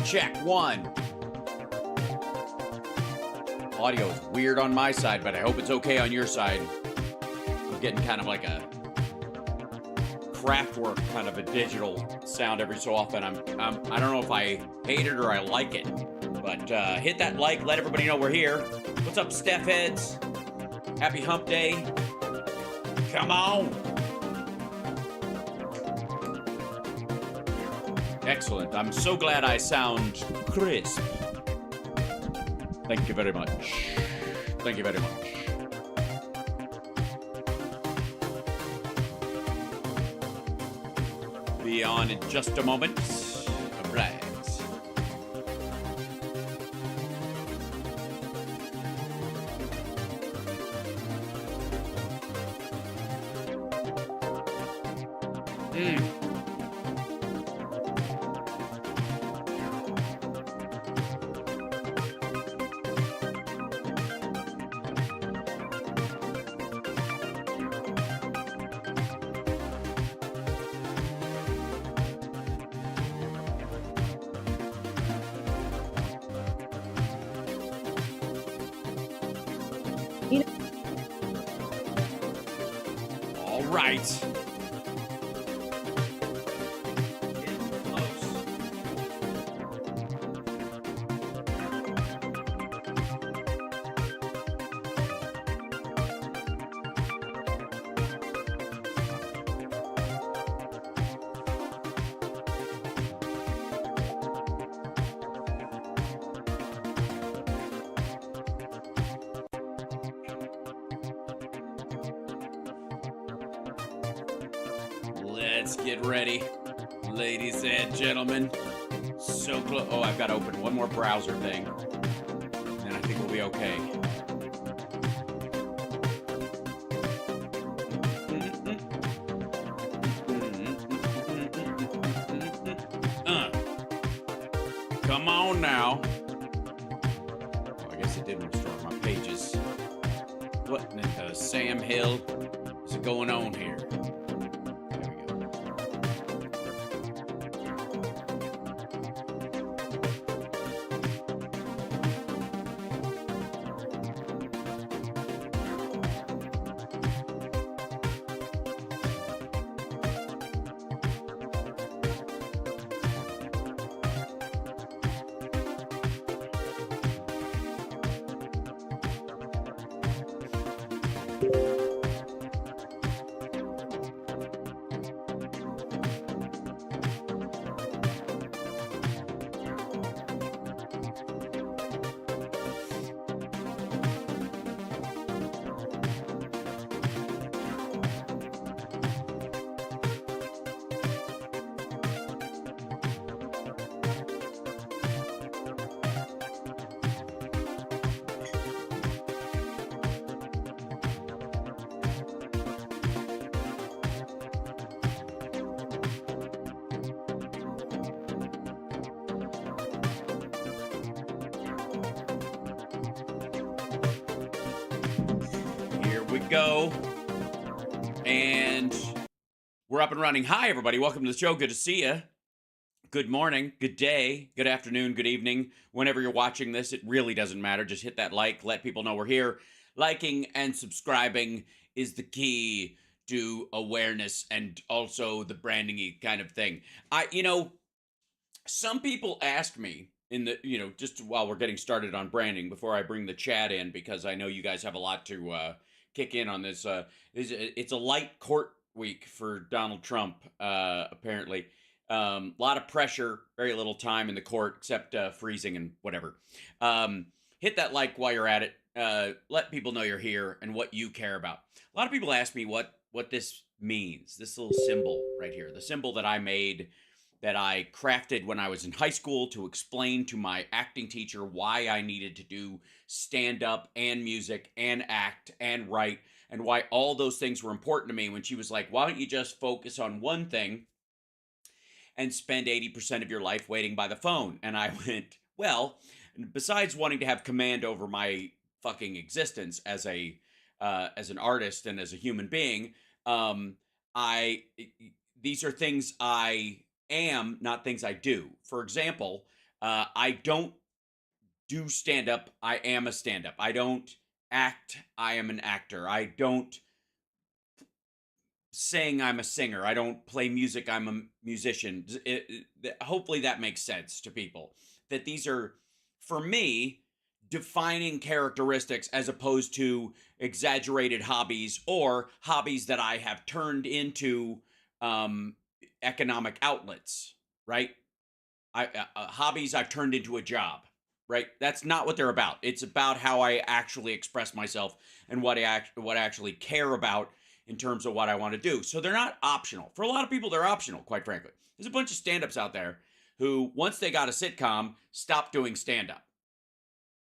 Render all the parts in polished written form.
Check one. Audio is weird on my side, but I hope it's okay on your side. I'm getting kind of like a Kraftwerk kind of a digital sound every so often. I don't know if I hate it or I like it, but hit that like, let everybody know we're here. What's up, Steph Heads? Happy Hump Day. Come on. Excellent. I'm so glad I sound crisp. Thank you very much. Thank you very much. Be on in just a moment. All right. All right. Getting close. Let's get ready, ladies and gentlemen. So close. Oh, I've got to open one more browser thing, and I think we'll be okay. Come on now. Oh, I guess it did restore my pages. What in the Sam Hill is going on here? Go. And we're up and running. Hi, everybody. Welcome to the show. Good to see you. Good morning, good day, good afternoon, good evening. Whenever you're watching this, it really doesn't matter. Just hit that like. Let people know we're here. Liking and subscribing is the key to awareness and also the branding kind of thing. Some people ask me in the, just while we're getting started on branding, before I bring the chat in, because I know you guys have a lot to kick in on this. It's a light court week for Donald Trump, apparently. A lot of pressure, very little time in the court, except freezing and whatever. Hit that like while you're at it. Let people know you're here and what you care about. A lot of people ask me what this means. This little symbol right here, the symbol that I made, that I crafted when I was in high school to explain to my acting teacher why I needed to do stand-up and music and act and write, and why all those things were important to me, when she was like, why don't you just focus on one thing and spend 80% of your life waiting by the phone? And I went, well, besides wanting to have command over my fucking existence as an artist and as a human being, these are things I am, not things I do. For example, I don't do stand up. I am a stand up. I don't act. I am an actor. I don't sing. I'm a singer. I don't play music. I'm a musician. Hopefully that makes sense to people, that these are, for me, defining characteristics as opposed to exaggerated hobbies or hobbies that I have turned into um, economic outlets, right? Hobbies I've turned into a job, right? That's not what they're about. It's about how I actually express myself and what I actually care about in terms of what I want to do. So they're not optional. For a lot of people, they're optional, quite frankly. There's a bunch of stand-ups out there who, once they got a sitcom, stopped doing stand-up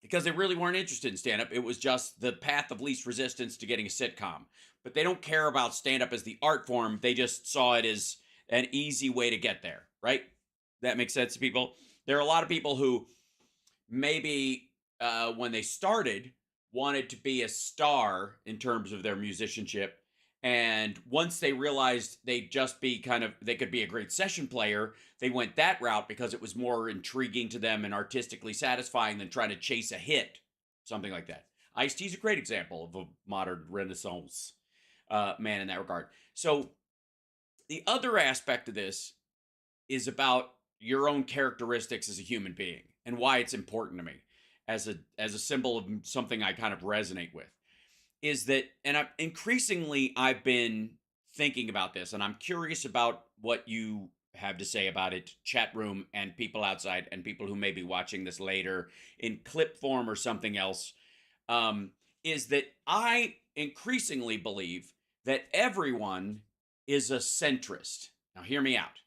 because they really weren't interested in stand-up. It was just the path of least resistance to getting a sitcom. But they don't care about stand-up as the art form. They just saw it as an easy way to get there, right? That makes sense to people. There are a lot of people who maybe when they started wanted to be a star in terms of their musicianship, and once they realized they'd just be they could be a great session player, they went that route because it was more intriguing to them and artistically satisfying than trying to chase a hit, something like that. Ice-T's a great example of a modern renaissance man in that regard. So the other aspect of this is about your own characteristics as a human being and why it's important to me as a symbol of something I kind of resonate with, is that, and I've been thinking about this, and I'm curious about what you have to say about it, chat room and people outside and people who may be watching this later in clip form or something else. um, is that I increasingly believe that everyone is a centrist. Now hear me out.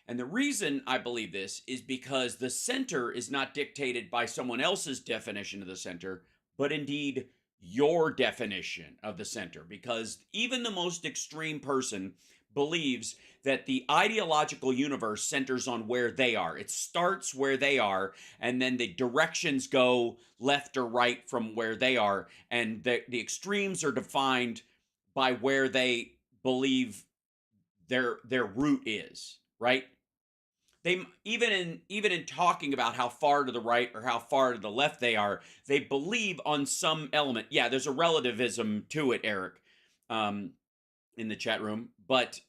And the reason I believe this is because the center is not dictated by someone else's definition of the center, but indeed your definition of the center. Because even the most extreme person believes that the ideological universe centers on where they are. It starts where they are, and then the directions go left or right from where they are. And the extremes are defined by where they believe their root is, right? They even in talking about how far to the right or how far to the left they are, they believe on some element. Yeah, there's a relativism to it, Eric, um, in the chat room, but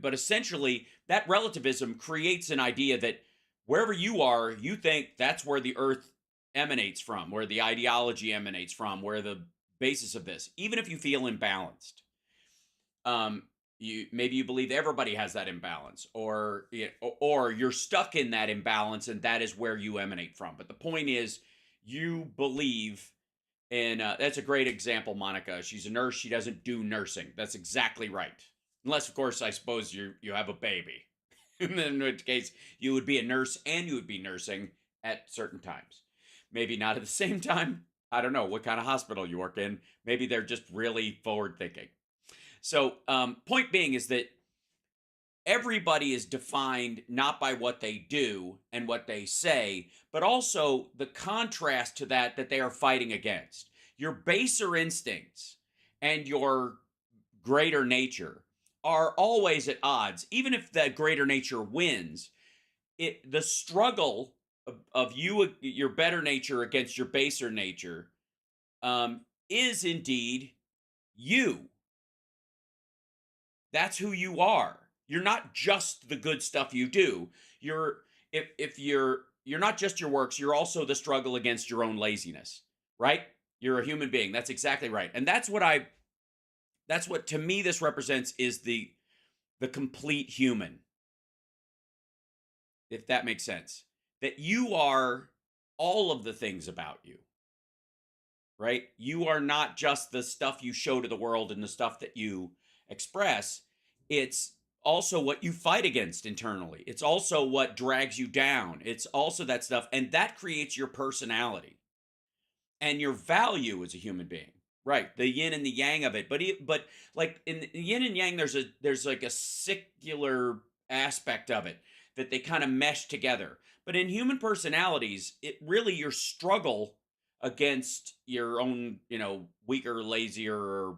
essentially that relativism creates an idea that wherever you are, you think that's where the Earth emanates from, where the ideology emanates from, where the basis of this, even if you feel imbalanced. um you believe everybody has that imbalance, or you're stuck in that imbalance and that is where you emanate from. But the point is, you believe in that's a great example. Monica, she's a nurse, she doesn't do nursing. That's exactly right, unless of course I suppose you have a baby. In which case you would be a nurse and you would be nursing at certain times, maybe not at the same time. I don't know what kind of hospital you work in. Maybe they're just really forward thinking. So, point being is that everybody is defined not by what they do and what they say, but also the contrast to that they are fighting against. Your baser instincts and your greater nature are always at odds. Even if the greater nature wins, the struggle of your better nature against your baser nature, is indeed you. That's who you are. You're not just the good stuff you do. You're if you're not just your works, you're also the struggle against your own laziness, right? You're a human being. That's exactly right. And that's what to me this represents, is the complete human, if that makes sense. That you are all of the things about you, right? You are not just the stuff you show to the world and the stuff that you express. It's also what you fight against internally. It's also what drags you down. It's also that stuff. And that creates your personality and your value as a human being. Right. The yin and the yang of it. But like in the yin and yang, there's like a secular aspect of it that they kind of mesh together. But in human personalities, it really, your struggle against your own, weaker, lazier,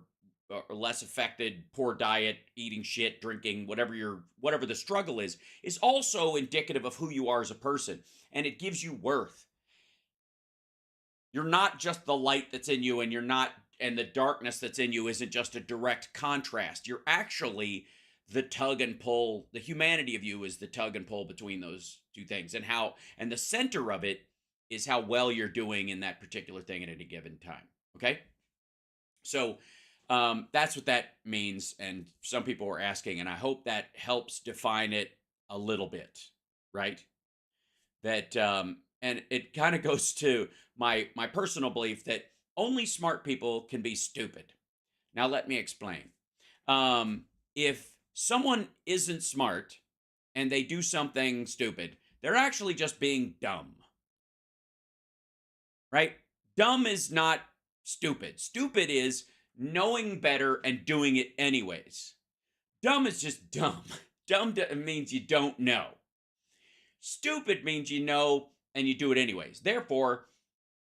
or less affected, poor diet, eating shit, drinking, whatever the struggle is also indicative of who you are as a person, and it gives you worth. You're not just the light that's in you, and you're not and the darkness that's in you isn't just a direct contrast. You're actually the tug and pull. The humanity of you is the tug and pull between those two things, and the center of it is how well you're doing in that particular thing at any given time. Okay, so that's what that means, and some people were asking, and I hope that helps define it a little bit, right? That and it kind of goes to my personal belief that only smart people can be stupid. Now let me explain. If someone isn't smart and they do something stupid, they're actually just being dumb, right? Dumb is not stupid. Stupid is knowing better and doing it anyways. Dumb is just dumb. Dumb means you don't know. Stupid means you know and you do it anyways. Therefore,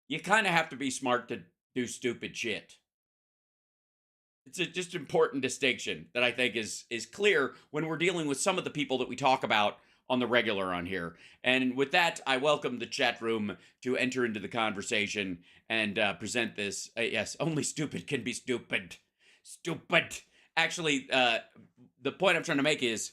you kind of have to be smart to do stupid shit. It's a just important distinction that I think is clear when we're dealing with some of the people that we talk about on the regular on here. And with that, I welcome the chat room to enter into the conversation and present this. Yes, only stupid can be stupid. Stupid. Actually, the point I'm trying to make is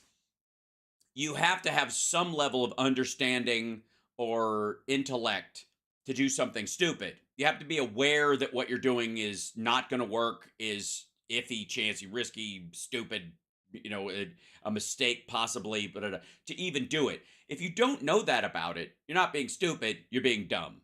you have to have some level of understanding or intellect to do something stupid. You have to be aware that what you're doing is not going to work, is iffy, chancy, risky, stupid, a mistake possibly, but to even do it. If you don't know that about it, you're not being stupid, you're being dumb.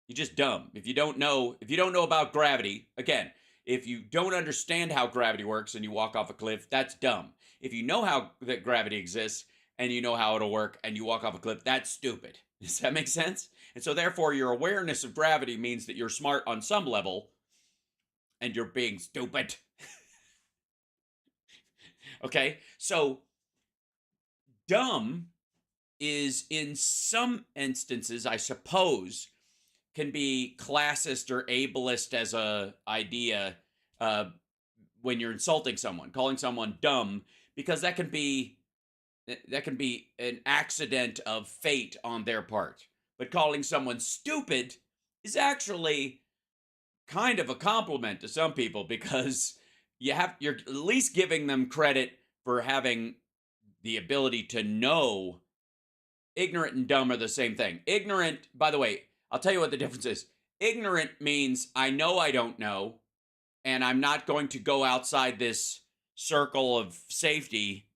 You're just dumb. If you don't know about gravity, again, if you don't understand how gravity works and you walk off a cliff, that's dumb. If you know how that gravity exists and you know how it'll work and you walk off a cliff, that's stupid. Does that make sense? And so therefore your awareness of gravity means that you're smart on some level and you're being stupid. Okay? So dumb is in some instances, I suppose, can be classist or ableist as a idea when you're insulting someone, calling someone dumb, because that can be an accident of fate on their part. But calling someone stupid is actually kind of a compliment to some people, because you're at least giving them credit for having the ability to know. Ignorant and dumb are the same thing. Ignorant, by the way, I'll tell you what the difference is. Ignorant means I know I don't know, and I'm not going to go outside this circle of safety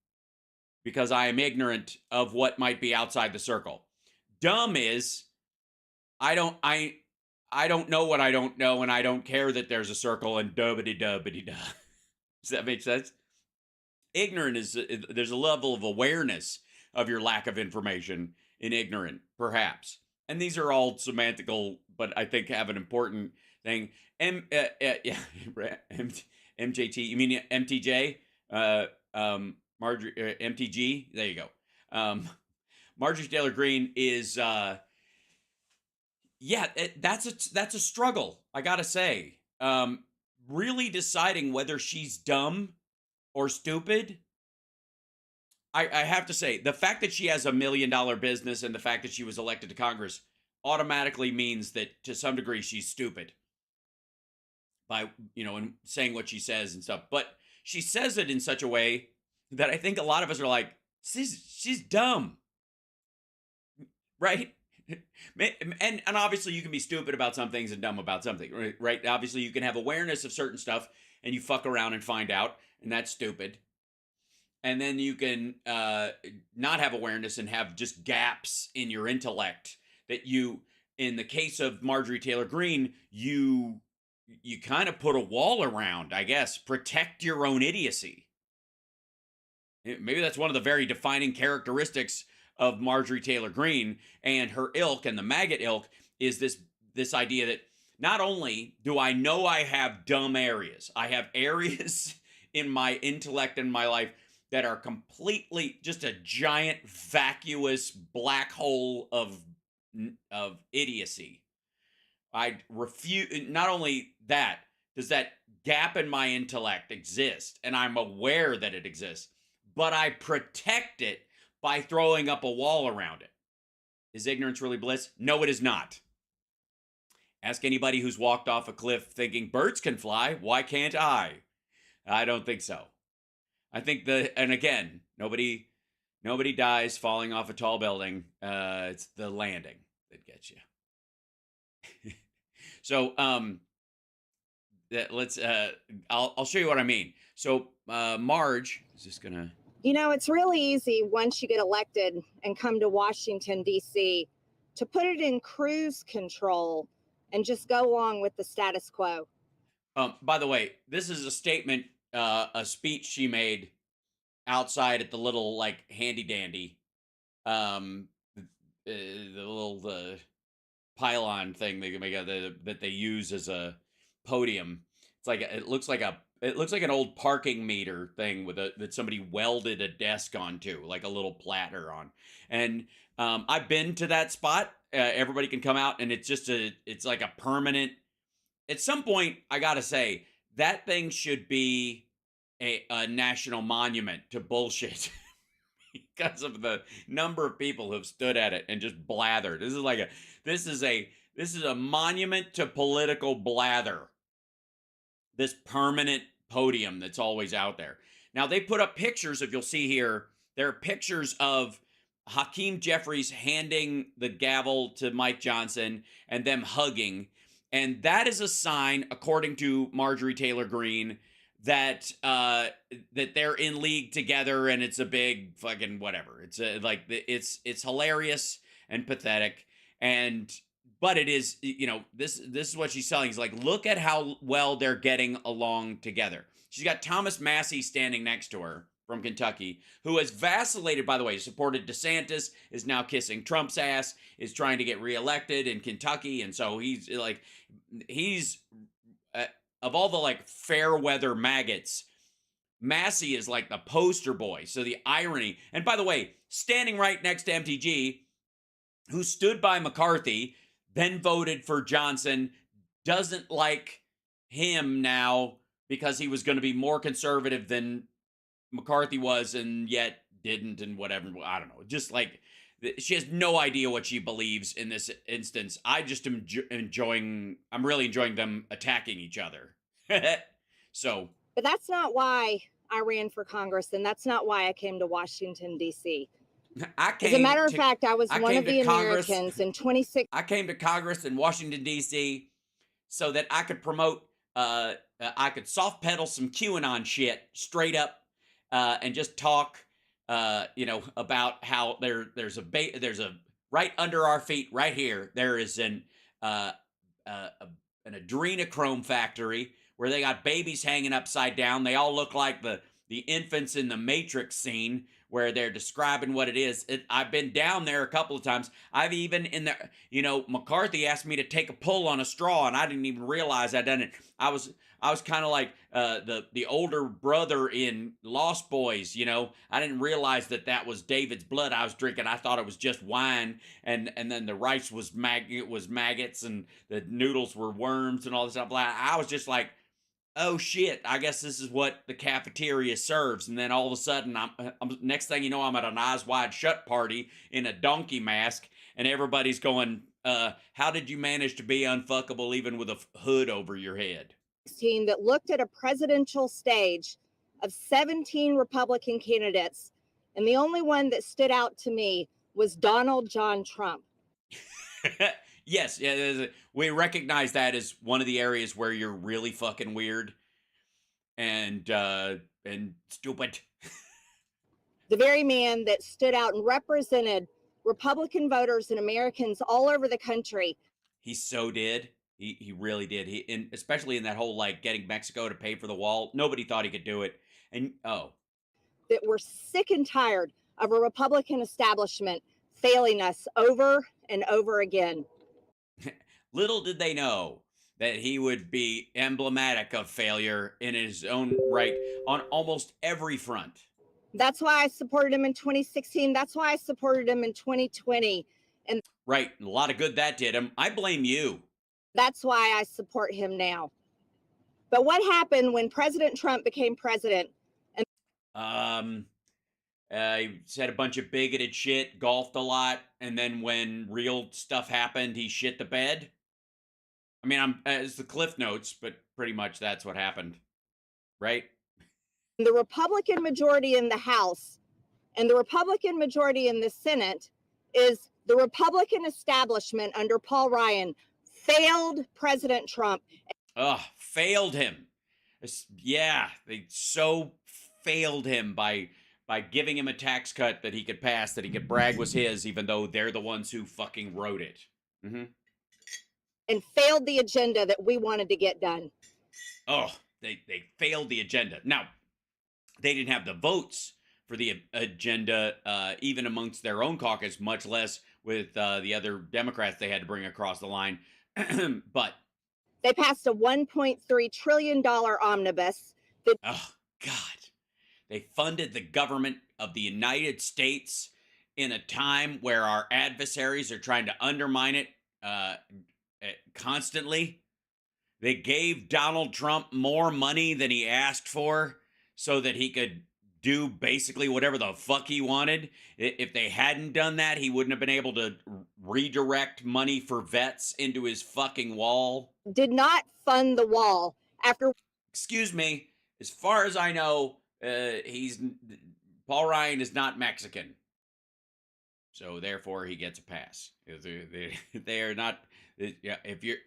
because I am ignorant of what might be outside the circle. Dumb is I don't know what I don't know, and I don't care that there's a circle and dubbity dubbity duh. Does that make sense? Ignorant is there's a level of awareness of your lack of information in ignorant, perhaps. And these are all semantical, but I think have an important thing. Yeah, MJT. You mean MTJ? Marjorie MTG. There you go. Marjorie Taylor Greene is yeah, that's a struggle, I gotta say. Really deciding whether she's dumb or stupid. I have to say, the fact that she has $1 million business and the fact that she was elected to Congress automatically means that to some degree she's stupid by, and saying what she says and stuff. But she says it in such a way that I think a lot of us are like, she's dumb, right? And obviously you can be stupid about some things and dumb about something, right? Obviously you can have awareness of certain stuff and you fuck around and find out, and that's stupid. And then you can not have awareness and have just gaps in your intellect that you, in the case of Marjorie Taylor Greene, you kind of put a wall around, I guess, protect your own idiocy. Maybe that's one of the very defining characteristics of Marjorie Taylor Greene and her ilk and the maggot ilk, is this idea that not only do I know I have dumb areas, I have areas in my intellect and my life that are completely just a giant vacuous black hole of idiocy. I refuse. Not only that, does that gap in my intellect exist, and I'm aware that it exists, but I protect it by throwing up a wall around it. Is ignorance really bliss? No, it is not. Ask anybody who's walked off a cliff thinking birds can fly. Why can't I? I don't think so. I think and again, nobody dies falling off a tall building. It's the landing that gets you. So, let's. I'll show you what I mean. So, Marge is just gonna. It's really easy once you get elected and come to Washington, D.C., to put it in cruise control and just go along with the status quo. By the way, this is a statement, a speech she made outside at the little like handy dandy, the little pylon thing that they use as a podium. It's like it looks like an old parking meter thing that somebody welded a desk onto, like a little platter on. And I've been to that spot. Everybody can come out, and it's like a permanent. At some point, I gotta say that thing should be a national monument to bullshit. Because of the number of people who've stood at it and just blathered. This is a monument to political blather. This permanent podium that's always out there. Now they put up pictures, if you'll see here, there are pictures of Hakeem Jeffries handing the gavel to Mike Johnson and them hugging. And that is a sign, according to Marjorie Taylor Greene, that that they're in league together, and it's a big fucking whatever. It's hilarious and pathetic, and but it is, this is what she's selling. Is like, look at how well they're getting along together. She's got Thomas Massey standing next to her from Kentucky, who has vacillated, by the way, supported DeSantis, is now kissing Trump's ass, is trying to get reelected in Kentucky, and so he's of all the like fair weather maggots, Massey is like the poster boy. So the irony, and by the way, standing right next to MTG, who stood by McCarthy, then voted for Johnson, doesn't like him now because he was going to be more conservative than McCarthy was, and yet didn't, and whatever. I don't know. Just like, she has no idea what she believes in this instance. I just am I'm really enjoying them attacking each other. So. But that's not why I ran for Congress, and that's not why I came to Washington, D.C. As a matter of fact, I was one of the Americans in 26. I came to Congress in Washington, D.C. so that I could promote, I could soft pedal some QAnon shit straight up, and just talk, about how there's a right under our feet right here, there is an adrenochrome factory where they got babies hanging upside down. They all look like the infants in the Matrix scene where they're describing what it is. I've been down there a couple of times. I've even in there, McCarthy asked me to take a pull on a straw, and I didn't even realize I'd done it. I was kind of like the older brother in Lost Boys. I didn't realize that was David's blood I was drinking. I thought it was just wine, and then the rice was maggots, and the noodles were worms, and all this stuff. I was just like, oh shit, I guess this is what the cafeteria serves. And then all of a sudden, I'm next thing you know, I'm at an Eyes Wide Shut party in a donkey mask, and everybody's going, how did you manage to be unfuckable even with a hood over your head? Team that looked at a presidential stage of 17 Republican candidates, and the only one that stood out to me was Donald John Trump. Yes, yeah, we recognize that as one of the areas where you're really fucking weird and stupid. The very man that stood out and represented Republican voters and Americans all over the country. He so did. He really did. Especially in that whole like getting Mexico to pay for the wall. Nobody thought he could do it. And that we're sick and tired of a Republican establishment failing us over and over again. Little did they know that he would be emblematic of failure in his own right on almost every front. That's why I supported him in 2016. That's why I supported him in 2020. And right, a lot of good that did him. I blame you. That's why I support him now. But what happened when President Trump became president? And Um, he said a bunch of bigoted shit, golfed a lot, and then when real stuff happened, he shit the bed. I mean, I'm it's the cliff notes, but pretty much that's what happened, right? the Republican majority in the House and the Republican majority in the Senate is the Republican establishment under Paul Ryan failed President Trump. Ugh, failed him. Yeah, they so failed him by giving him a tax cut that he could pass, that he could brag was his, even though they're the ones who fucking wrote it. Mm-hmm. And failed the agenda that we wanted to get done. Oh, they failed the agenda. Now, they didn't have the votes for the agenda, even amongst their own caucus, much less with the other Democrats they had to bring across the line. But they passed a $1.3 trillion omnibus. Oh, God. They funded the government of the United States in a time where our adversaries are trying to undermine it constantly. They gave Donald Trump more money than he asked for so that he could do basically whatever the fuck he wanted. If they hadn't done that, he wouldn't have been able to redirect money for vets into his fucking wall. Did not fund the wall after. Excuse me. As far as I know, Paul Ryan is not Mexican, so therefore he gets a pass. They are not. Yeah,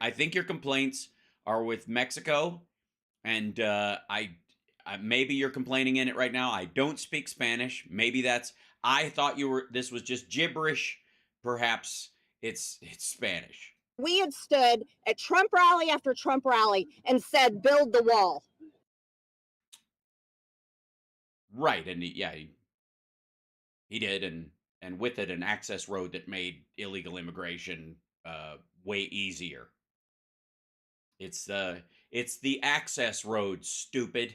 I think your complaints are with Mexico, and maybe you're complaining in it right now. I don't speak Spanish. Maybe that's. I thought this was just gibberish. Perhaps it's Spanish. We had stood at Trump rally after Trump rally and said, "Build the wall." Right, and he did, and with it, an access road that made illegal immigration way easier. It's the access road, stupid.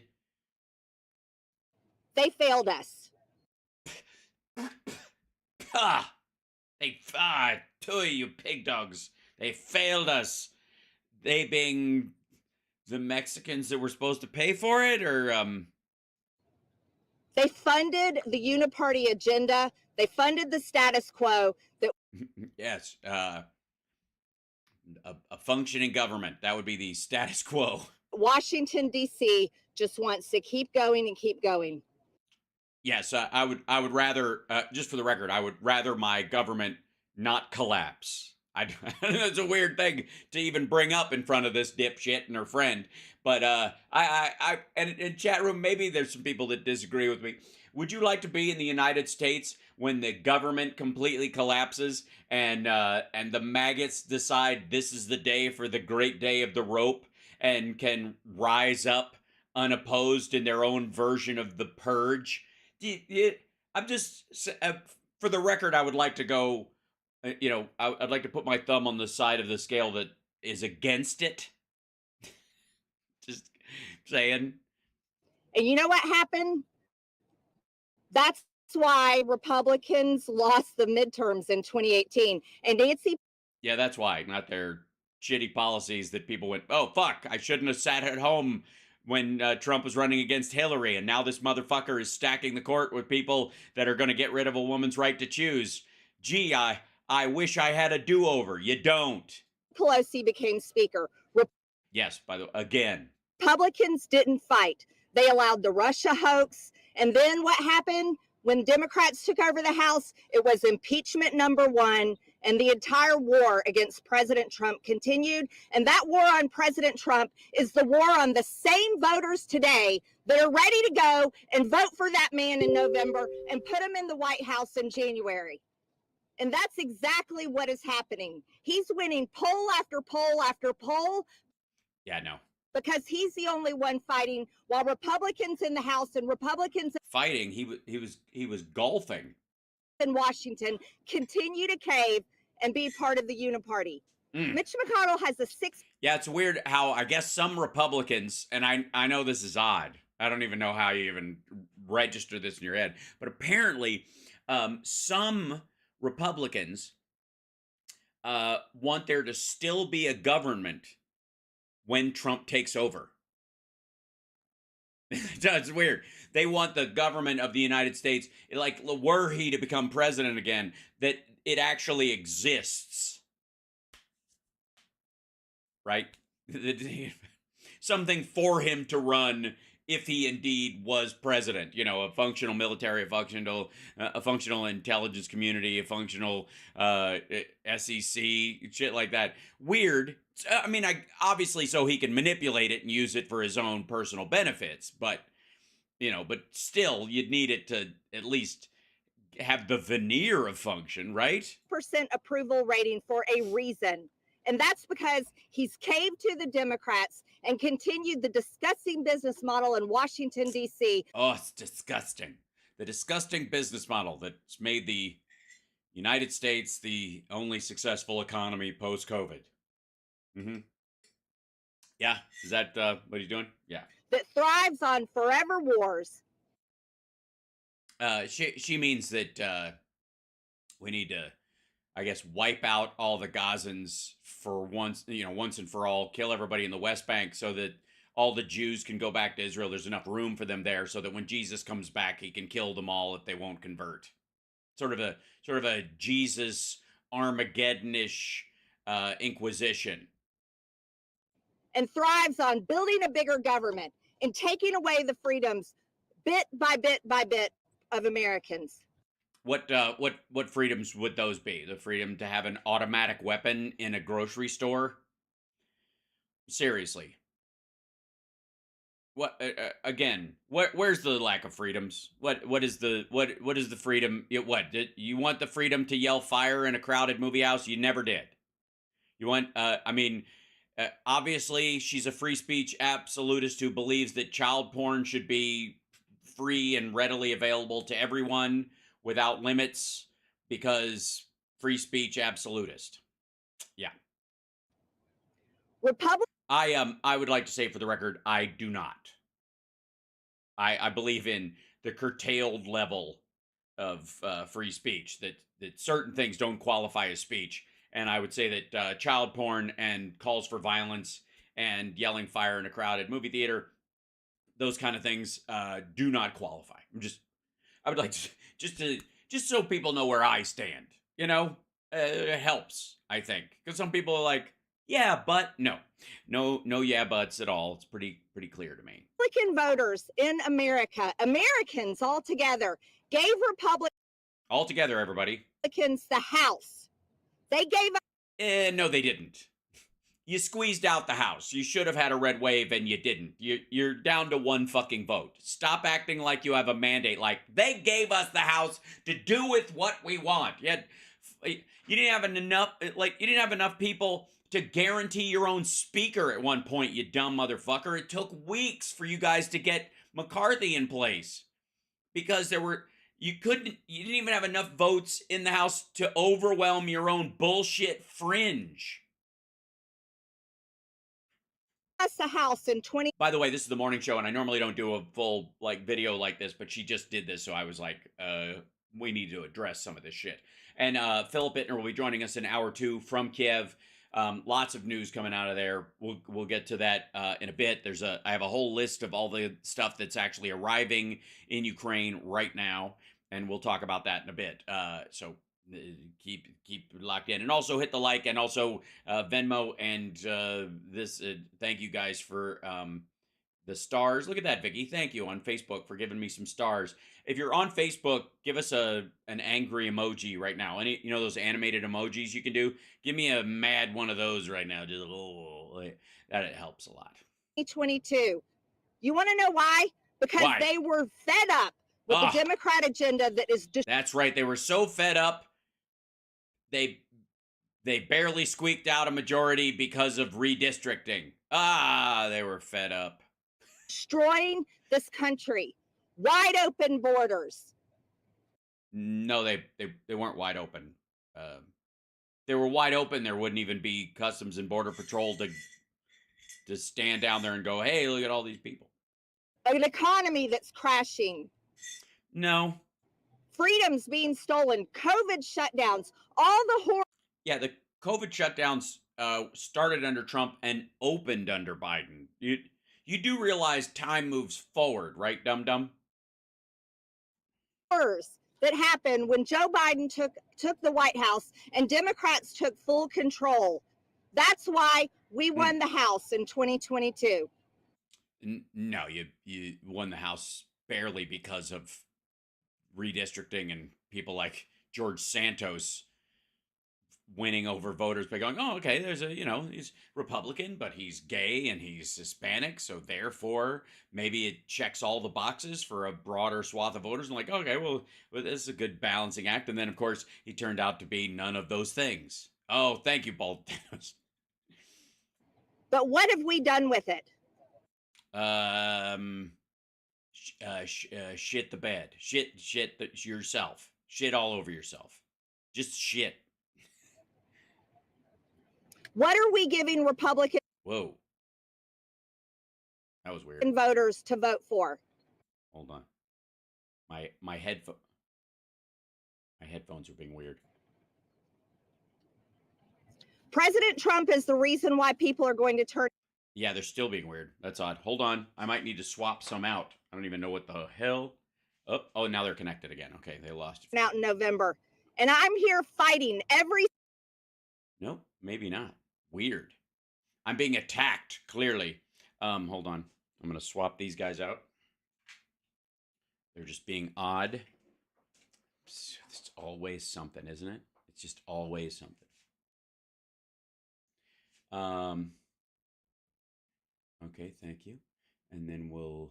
They failed us. Ah, two of you pig dogs. They failed us. They being the Mexicans that were supposed to pay for it, or They funded the uniparty agenda. They funded the status quo. That yes, a functioning government. That would be the status quo. Washington, D.C. just wants to keep going and keep going. Yes, I would rather, just for the record, I would rather my government not collapse. It's a weird thing to even bring up in front of this dipshit and her friend, but and in chat room, maybe there's some people that disagree with me. Would you like to be in the United States when the government completely collapses and the maggots decide this is the day for the great day of the rope and can rise up unopposed in their own version of the purge? I'm just, for the record, I would like to go, I'd like to put my thumb on the side of the scale that is against it. Just saying. And you know what happened? That's why Republicans lost the midterms in 2018. And Nancy. Yeah, that's why, not their shitty policies that people went, oh, fuck, I shouldn't have sat at home when Trump was running against Hillary, and now this motherfucker is stacking the court with people that are going to get rid of a woman's right to choose. Gee, I wish I had a do-over. You don't. Pelosi became speaker. Yes, by the way, again. Republicans didn't fight. They allowed the Russia hoax. And then what happened when Democrats took over the House? It was impeachment #1. And the entire war against President Trump continued. And that war on President Trump is the war on the same voters today that are ready to go and vote for that man in November and put him in the White House in January. And that's exactly what is happening. He's winning poll after poll after poll. Yeah, no. Because he's the only one fighting, while Republicans in the House and Republicans fighting, he was golfing in Washington continue to cave and be part of the uniparty. Mitch McConnell has a 6. Yeah, it's weird how I guess some Republicans, and I know this is odd. I don't even know how you even register this in your head, but apparently some Republicans want there to still be a government when Trump takes over. It's weird. They want the government of the United States, like, were he to become president again, that it actually exists, right? Something for him to run if he indeed was president. You know, a functional military, a functional intelligence community, a functional SEC, shit like that. Weird. I mean, obviously, so he can manipulate it and use it for his own personal benefits, but but still, you'd need it to at least have the veneer of function, right? percent approval rating for a reason. And that's because he's caved to the Democrats and continued the disgusting business model in Washington, D.C. Oh, it's disgusting. The disgusting business model that's made the United States the only successful economy post COVID. Mm-hmm. Yeah. Is that what he's doing? Yeah. That thrives on forever wars. She means that we need to, I guess, wipe out all the Gazans for once, once and for all, kill everybody in the West Bank so that all the Jews can go back to Israel. There's enough room for them there so that when Jesus comes back, he can kill them all if they won't convert. Sort of a Jesus Armageddonish Inquisition. And thrives on building a bigger government and taking away the freedoms bit by bit by bit of Americans. What freedoms would those be? The freedom to have an automatic weapon in a grocery store? Seriously. What again? Where's the lack of freedoms? What is the freedom? You want the freedom to yell fire in a crowded movie house? You never did. You want I mean, obviously she's a free speech absolutist who believes that child porn should be free and readily available to everyone without limits because free speech absolutist. Yeah. I would like to say for the record, I do not. I believe in the curtailed level of free speech, that certain things don't qualify as speech. And I would say that child porn and calls for violence and yelling fire in a crowded movie theater, those kind of things do not qualify. I would like to just so people know where I stand. It helps, I think, because some people are like, yeah, but no, yeah, buts at all. It's pretty clear to me. Republican voters in America, Americans altogether, gave All together, everybody. Republicans the House. They gave No, they didn't. You squeezed out the House. You should have had a red wave, and you didn't. You're down to one fucking vote. Stop acting like you have a mandate. Like, they gave us the House to do with what we want. You didn't have enough people to guarantee your own speaker at one point, you dumb motherfucker. It took weeks for you guys to get McCarthy in place because you didn't even have enough votes in the House to overwhelm your own bullshit fringe. the House in 20. By the way, this is the morning show, and I normally don't do a full video like this, but she just did this, so I was like, we need to address some of this shit. And Philip Bittner will be joining us in hour 2 from Kiev. Lots of news coming out of there. We'll get to that in a bit. I have a whole list of all the stuff that's actually arriving in Ukraine right now, and we'll talk about that in a bit. So keep locked in, and also hit the like, and also Venmo and this. Thank you guys for the stars. Look at that, Vicky. Thank you on Facebook for giving me some stars. If you're on Facebook, give us an angry emoji right now. Any those animated emojis you can do? Give me a mad one of those right now. Just that it helps a lot. 2022. You want to know why? Because Why? They were fed up with the Democrat agenda that is just. That's right. They were so fed up. They barely squeaked out a majority because of redistricting. They were fed up. Destroying this country. Wide open borders. No, they weren't wide open. They were wide open, there wouldn't even be Customs and Border Patrol to stand down there and go, hey, look at all these people. An economy that's crashing. No. Freedoms being stolen. COVID shutdowns. All the horror. Yeah, the COVID shutdowns started under Trump and opened under Biden. You You do realize time moves forward, right, dum dum? That happened when Joe Biden took the White House and Democrats took full control. That's why we Mm. won the House in 2022. No, you won the House barely because of redistricting and people like George Santos winning over voters by going, oh, okay, there's a, he's Republican, but he's gay and he's Hispanic. So therefore, maybe it checks all the boxes for a broader swath of voters. And like, okay, well, this is a good balancing act. And then, of course, he turned out to be none of those things. Oh, thank you, Bald. But what have we done with it? um, shit the bed. Yourself. Shit all over yourself. Just shit. What are we giving Republican Whoa. That was weird. voters to vote for? Hold on. My headphones are being weird. President Trump is the reason why people are going to turn. Yeah, they're still being weird. That's odd. Hold on. I might need to swap some out. I don't even know what the hell. Oh, now they're connected again. Okay, they lost it. Out in November. And I'm here fighting every. Nope, maybe not. Weird. I'm being attacked, clearly. Hold on. I'm going to swap these guys out. They're just being odd. It's always something, isn't it? It's just always something. Okay, thank you. And then we'll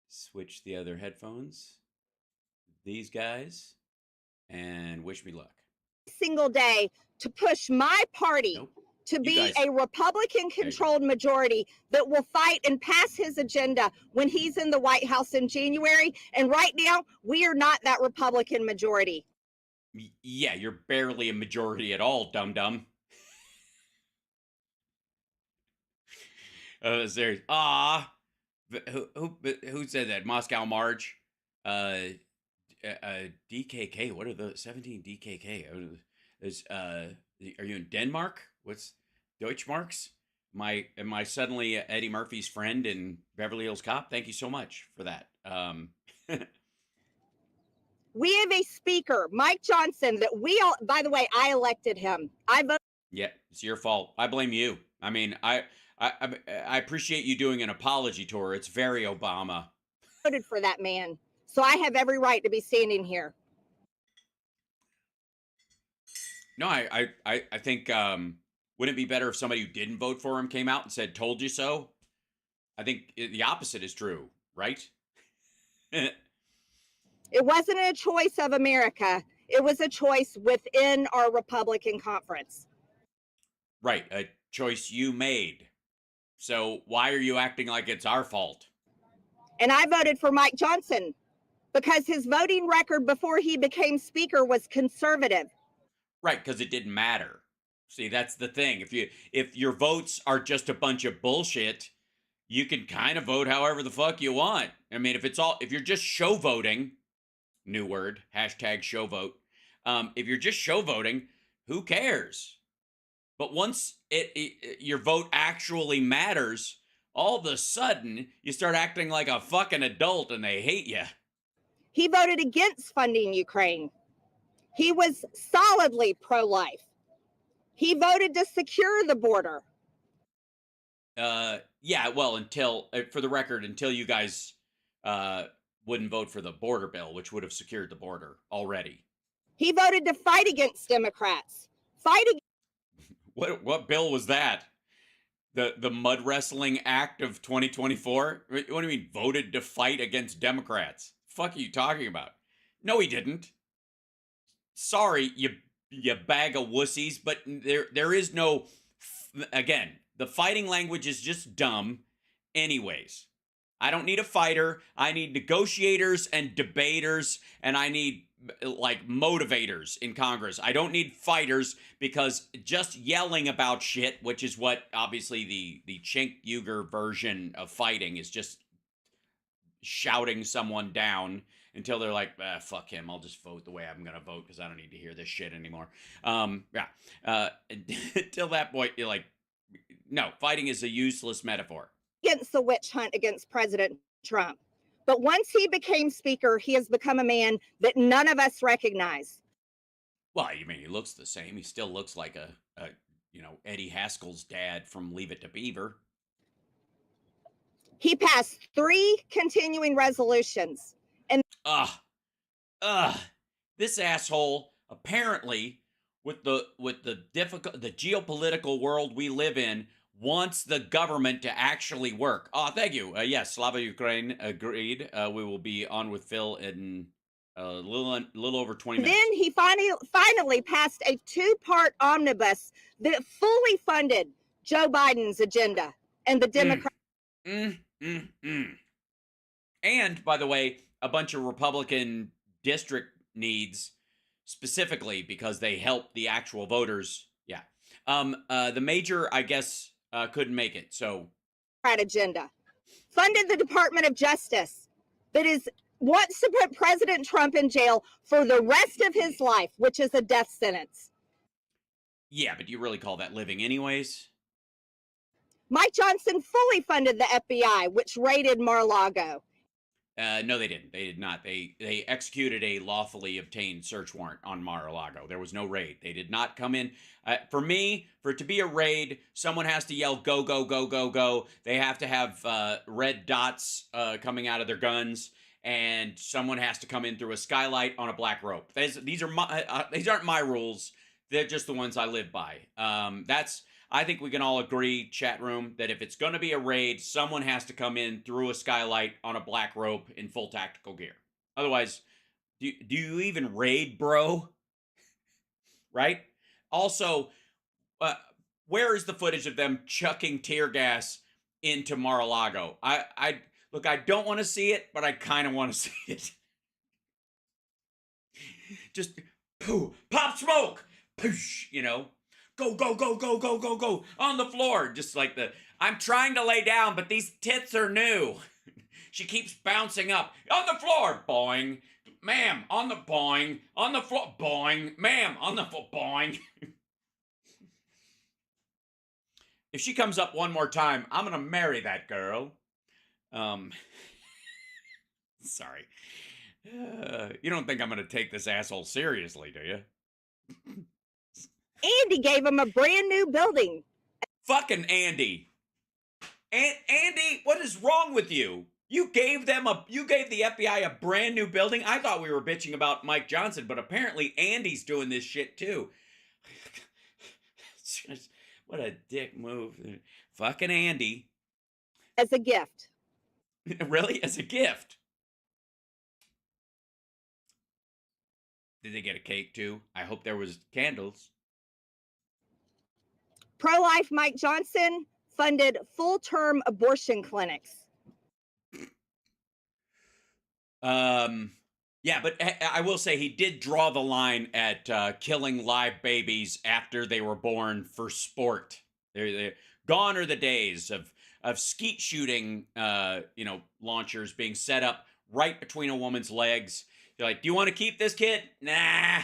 switch the other headphones. These guys. And wish me luck. Single day to push my party Nope. to be a Republican controlled majority that will fight and pass his agenda when he's in the White House in January. And right now, we are not that Republican majority. Yeah, you're barely a majority at all, dum-dum. There's who said that? Moscow March, DKK. What are those? 17 DKK. Are you in Denmark? What's Deutschmarks? Am I suddenly Eddie Murphy's friend in Beverly Hills Cop? Thank you so much for that. We have a speaker, Mike Johnson, that we all. By the way, I elected him. I voted. Yeah, it's your fault. I blame you. I mean, I appreciate you doing an apology tour. It's very Obama. Voted for that man, so I have every right to be standing here. No, I think wouldn't it be better if somebody who didn't vote for him came out and said "told you so"? I think the opposite is true, right? It wasn't a choice of America. It was a choice within our Republican conference. Right, a choice you made. So why are you acting like it's our fault? And I voted for Mike Johnson because his voting record before he became speaker was conservative. Right, because it didn't matter. See, that's the thing. If your votes are just a bunch of bullshit, you can kind of vote however the fuck you want. I mean, if you're just show voting, new word, hashtag show vote. If you're just show voting, who cares? But once your vote actually matters, all of a sudden you start acting like a fucking adult and they hate you. He voted against funding Ukraine. He was solidly pro-life. He voted to secure the border. Yeah, well, for the record, until you guys wouldn't vote for the border bill, which would have secured the border already. He voted to fight against Democrats. What bill was that? The Mud Wrestling Act of 2024? What do you mean voted to fight against Democrats? The fuck are you talking about? No, he didn't. Sorry, you bag of wussies, but there is no. Again, the fighting language is just dumb. Anyways, I don't need a fighter. I need negotiators and debaters, and I need like motivators in Congress. I don't need fighters because just yelling about shit, which is what obviously the Cenk Uygur version of fighting is, just shouting someone down until they're like, fuck him, I'll just vote the way I'm gonna vote because I don't need to hear this shit anymore. Until that point, you're like, No, fighting is a useless metaphor. Against the witch hunt against President Trump. But once he became speaker, he has become a man that none of us recognize. Well, I mean, he looks the same. He still looks like a Eddie Haskell's dad from Leave It to Beaver. He passed 3 continuing resolutions. And Ugh, ugh. This asshole apparently, the geopolitical world we live in, wants the government to actually work. Oh, thank you. Yes, Slava Ukraine agreed. We will be on with Phil in a little over 20 minutes. then he finally passed a 2-part omnibus that fully funded Joe Biden's agenda and the Mm, Democrats. mm, mm, mm. And by the way, a bunch of Republican district needs specifically because they help the actual voters. Yeah. The major, I guess, couldn't make it. So Agenda funded the Department of Justice that is wants to put President Trump in jail for the rest of his life, which is a death sentence. yeah, but do you really call that living anyways? Mike Johnson fully funded the FBI, which raided Mar-a-Lago. No, they didn't. They did not. They executed a lawfully obtained search warrant on Mar-a-Lago. There was no raid. They did not come in. For me, for it to be a raid, someone has to yell "Go, go, go, go, go." They have to have red dots coming out of their guns, and someone has to come in through a skylight on a black rope. These aren't my rules. They're just the ones I live by. I think we can all agree, chat room, that if it's going to be a raid, someone has to come in through a skylight on a black rope in full tactical gear. Otherwise, do you even raid, bro? Right? Also, where is the footage of them chucking tear gas into Mar-a-Lago? I look, I don't want to see it, but I kind of want to see it. Just pooh, pop smoke, poosh, go, go, go, go, go, go, go on the floor. Just like I'm trying to lay down, but these tits are new. She keeps bouncing up on the floor, boing, ma'am, on the boing, on the floor, boing, ma'am, on the floor, boing. If she comes up one more time, I'm gonna marry that girl. Sorry. You don't think I'm gonna take this asshole seriously, do you? Andy gave him a brand new building. Fucking Andy. Andy, what is wrong with you? You gave the FBI a brand new building. I thought we were bitching about Mike Johnson, but apparently Andy's doing this shit too. What a dick move. Fucking Andy. As a gift. Really? As a gift? Did they get a cake too? I hope there was candles. Pro-life Mike Johnson funded full-term abortion clinics. Yeah, but I will say he did draw the line at killing live babies after they were born for sport. They're gone are the days of skeet shooting, launchers being set up right between a woman's legs. You're like, do you want to keep this kid? Nah,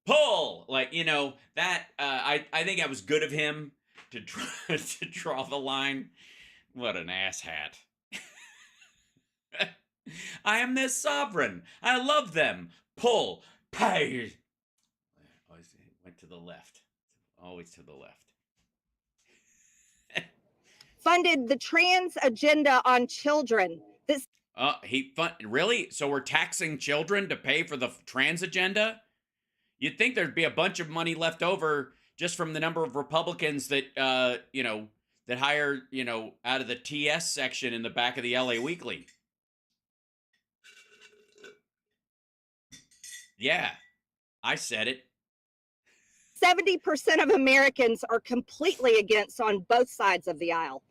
pull. Like, that. I think that was good of him to draw the line. What an asshat. I am their sovereign. I love them. Pull. Pay. Always went to the left. Always to the left. Funded the trans agenda on children. Really? So we're taxing children to pay for the trans agenda? You'd think there'd be a bunch of money left over just from the number of Republicans that that hire, out of the TS section in the back of the LA Weekly. Yeah, I said it. 70% of Americans are completely against on both sides of the aisle.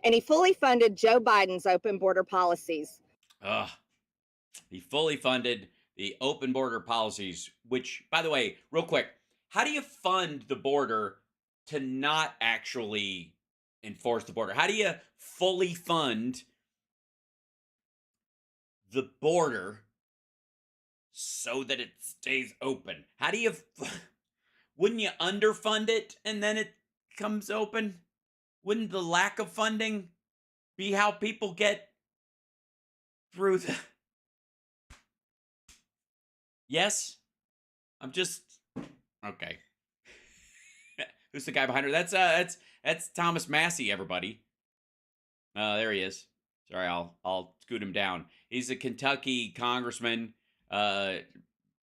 And he fully funded Joe Biden's open border policies. He fully funded the open border policies, which, by the way, real quick, how do you fund the border to not actually enforce the border? How do you fully fund the border so that it stays open? How do you, wouldn't you underfund it and then it comes open, wouldn't the lack of funding be how people get through the Yes? I'm just okay. Who's the guy behind her? That's Thomas Massey, everybody. There he is. Sorry, I'll scoot him down. He's a Kentucky congressman. I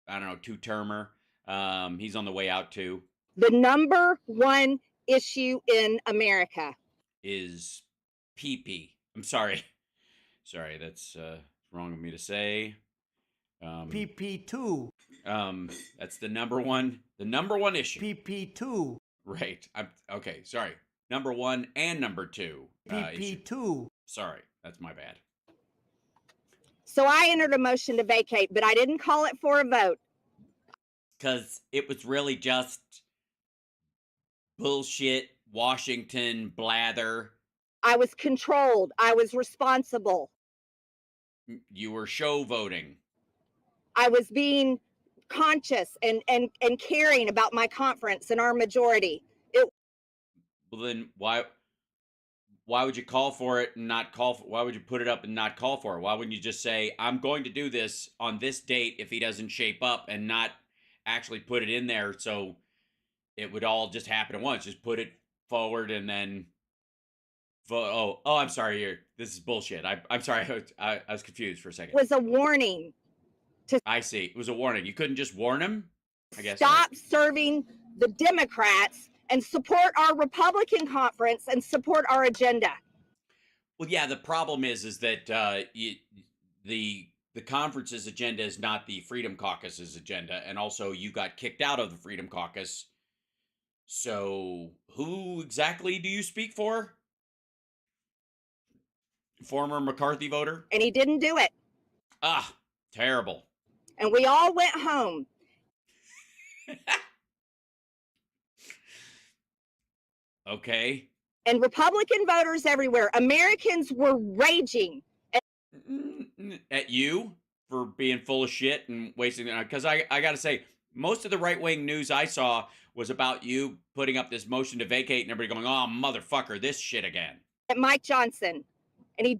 don't know, two-termer. He's on the way out too. The number one issue in America Is pee. I'm sorry. Sorry, that's wrong of me to say. PP2. That's the number one issue. PP2. Right. I'm okay. Sorry. Number one and number two. PP2. Sorry, that's my bad. So I entered a motion to vacate, but I didn't call it for a vote. Because it was really just bullshit, Washington blather. I was controlled. I was responsible. You were show voting. I was being conscious and caring about my conference and our majority. Well, then why would you call for it and not call for, why would you put it up and not call for it? Why wouldn't you just say, I'm going to do this on this date if he doesn't shape up, and not actually put it in there so it would all just happen at once? Just put it forward and then vote. Oh, I'm sorry. Here, this is bullshit. I'm sorry. I was confused for a second. It was a warning. I see. It was a warning. You couldn't just warn him? I guess. Stop serving the Democrats and support our Republican conference and support our agenda. Well, yeah, the problem is that the conference's agenda is not the Freedom Caucus's agenda, and also you got kicked out of the Freedom Caucus. So who exactly do you speak for? Former McCarthy voter? And he didn't do it. Ah, terrible. And we all went home. Okay. And Republican voters everywhere, Americans were raging. At you for being full of shit and wasting it. Because I got to say, most of the right-wing news I saw was about you putting up this motion to vacate and everybody going, oh, motherfucker, this shit again. At Mike Johnson. And he,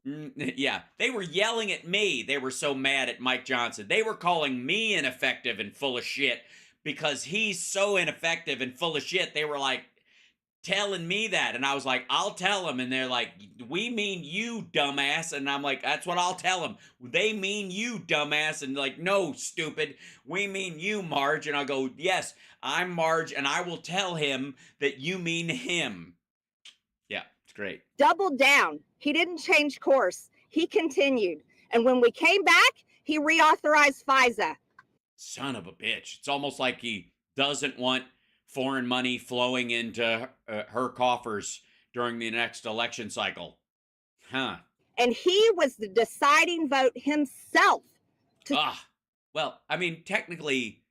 yeah, they were yelling at me. They were so mad at Mike Johnson. They were calling me ineffective and full of shit because he's so ineffective and full of shit. They were like telling me that. And I was like, I'll tell him. And they're like, we mean you, dumbass. And I'm like, that's what I'll tell them. They mean you, dumbass. And like, no, stupid. We mean you, Marge. And I go, yes, I'm Marge. And I will tell him that you mean him. Yeah, it's great. Doubled down. He didn't change course. He continued. And when we came back, he reauthorized FISA. Son of a bitch. It's almost like he doesn't want foreign money flowing into her coffers during the next election cycle. Huh. And he was the deciding vote himself. Well, I mean, technically,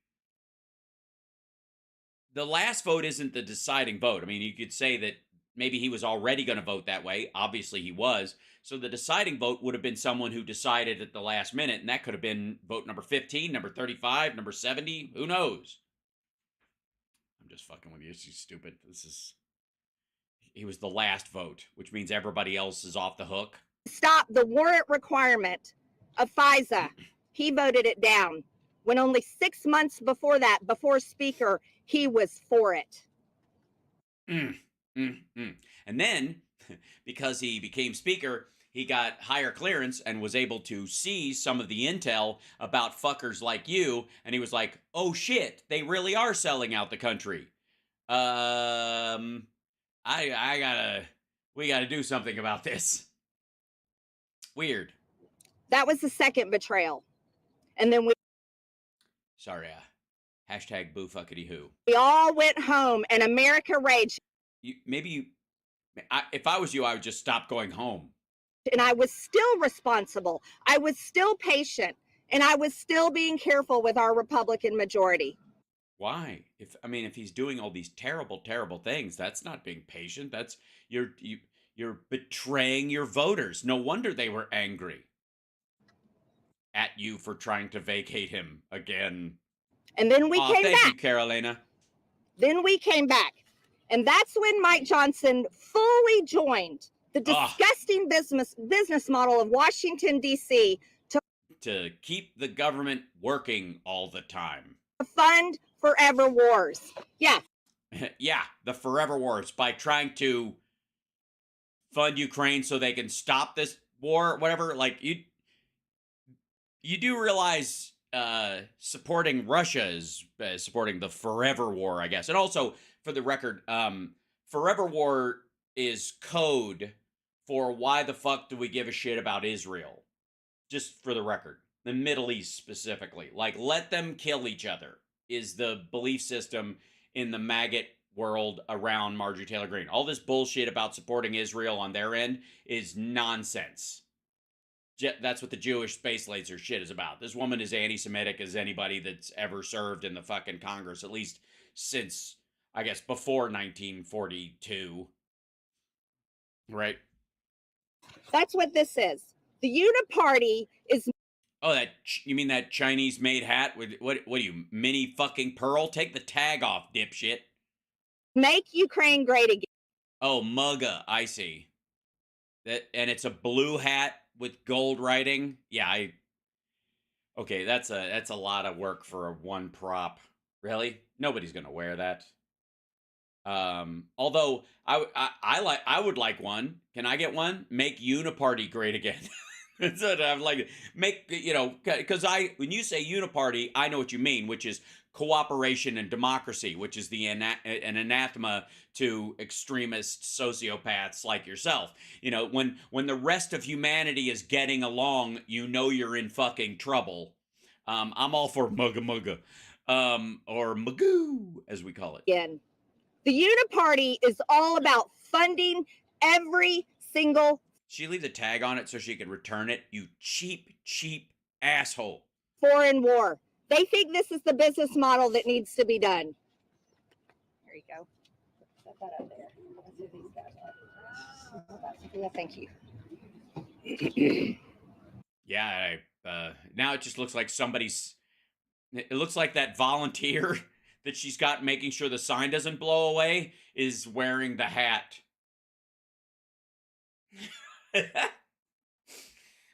the last vote isn't the deciding vote. I mean, you could say that maybe he was already going to vote that way. Obviously, he was. So the deciding vote would have been someone who decided at the last minute, and that could have been vote number 15, number 35, number 70. Who knows? I'm just fucking with you. She's stupid. He was the last vote, which means everybody else is off the hook. Stop the warrant requirement of FISA. He voted it down. When only 6 months before that, before Speaker, he was for it. And then, because he became Speaker, he got higher clearance and was able to see some of the intel about fuckers like you. And he was like, oh shit, they really are selling out the country. We gotta do something about this. Weird. That was the second betrayal. And then Sorry, hashtag boo fuckity who. we all went home and America raged. If I was you, I would just stop going home. And I was still responsible. I was still patient. And I was still being careful with our Republican majority. Why? If he's doing all these terrible, terrible things, that's not being patient. That's you're betraying your voters. No wonder they were angry at you for trying to vacate him again. And then we came back. Thank you, Carolina. Then we came back. And that's when Mike Johnson fully joined the Ah, disgusting business model of Washington, D.C. to keep the government working all the time. fund forever wars. Yeah. Yeah, the forever wars by trying to fund Ukraine so they can stop this war, whatever. Like you do realize supporting Russia is supporting the forever war, I guess. And also, for the record, forever war is code for why the fuck do we give a shit about Israel? Just for the record, the Middle East specifically. Like, let them kill each other is the belief system in the maggot world around Marjorie Taylor Greene. All this bullshit about supporting Israel on their end is nonsense. That's what the Jewish space laser shit is about. This woman is anti-Semitic as anybody that's ever served in the fucking Congress, at least since, I guess, before 1942. Right? That's what this is. The Uniparty is. Oh, you mean that Chinese-made hat with what? What are you, mini fucking pearl? Take the tag off, dipshit. Make Ukraine great again. Oh, MUGA, I see. And it's a blue hat with gold writing. Yeah, okay, that's a lot of work for a one prop. Really? Nobody's gonna wear that. Although I would like one. Can I get one? Make Uniparty great again. That's what I'm like. Make because when you say Uniparty, I know what you mean, which is cooperation and democracy, which is an anathema to extremist sociopaths like yourself. When the rest of humanity is getting along, you're in fucking trouble. I'm all for mugga mugga, or magoo as we call it. Again. The Uniparty is all about funding every single. She leave the tag on it so she can return it. You cheap, cheap asshole. Foreign war. They think this is the business model that needs to be done. There you go. Set that up there. Let's do these guys. Yeah, thank you. Yeah, now it just looks like it looks like that volunteer that she's got making sure the sign doesn't blow away is wearing the hat.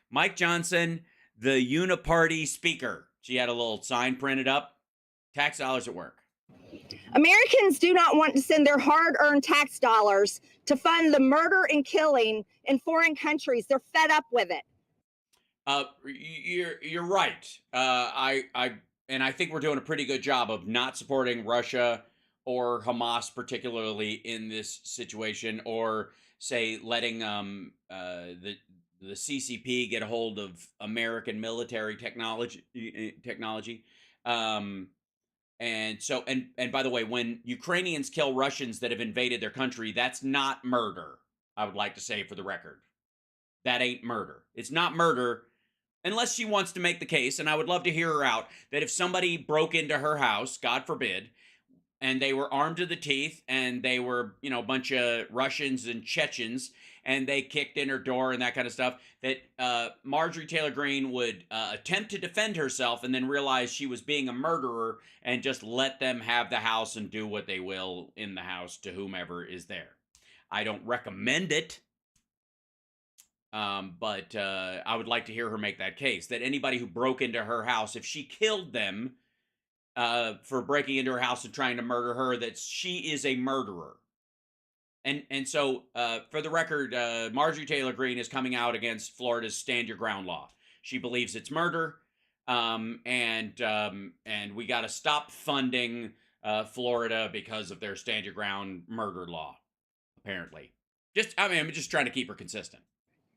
Mike Johnson, the Uniparty speaker. She had a little sign printed up. Tax dollars at work. Americans do not want to send their hard-earned tax dollars to fund the murder and killing in foreign countries. They're fed up with it. You're right. I think we're doing a pretty good job of not supporting Russia or Hamas, particularly in this situation, or say letting the CCP get a hold of American military technology. And by the way, when Ukrainians kill Russians that have invaded their country, that's not murder. I would like to say for the record, that ain't murder. It's not murder. Unless she wants to make the case, and I would love to hear her out, that if somebody broke into her house, God forbid, and they were armed to the teeth, and they were, a bunch of Russians and Chechens, and they kicked in her door and that kind of stuff, that Marjorie Taylor Greene would attempt to defend herself and then realize she was being a murderer and just let them have the house and do what they will in the house to whomever is there. I don't recommend it. But I would like to hear her make that case, that anybody who broke into her house, if she killed them for breaking into her house and trying to murder her, that she is a murderer. And so, for the record, Marjorie Taylor Greene is coming out against Florida's Stand Your Ground law. She believes it's murder, and we got to stop funding Florida because of their Stand Your Ground murder law, apparently. I'm just trying to keep her consistent.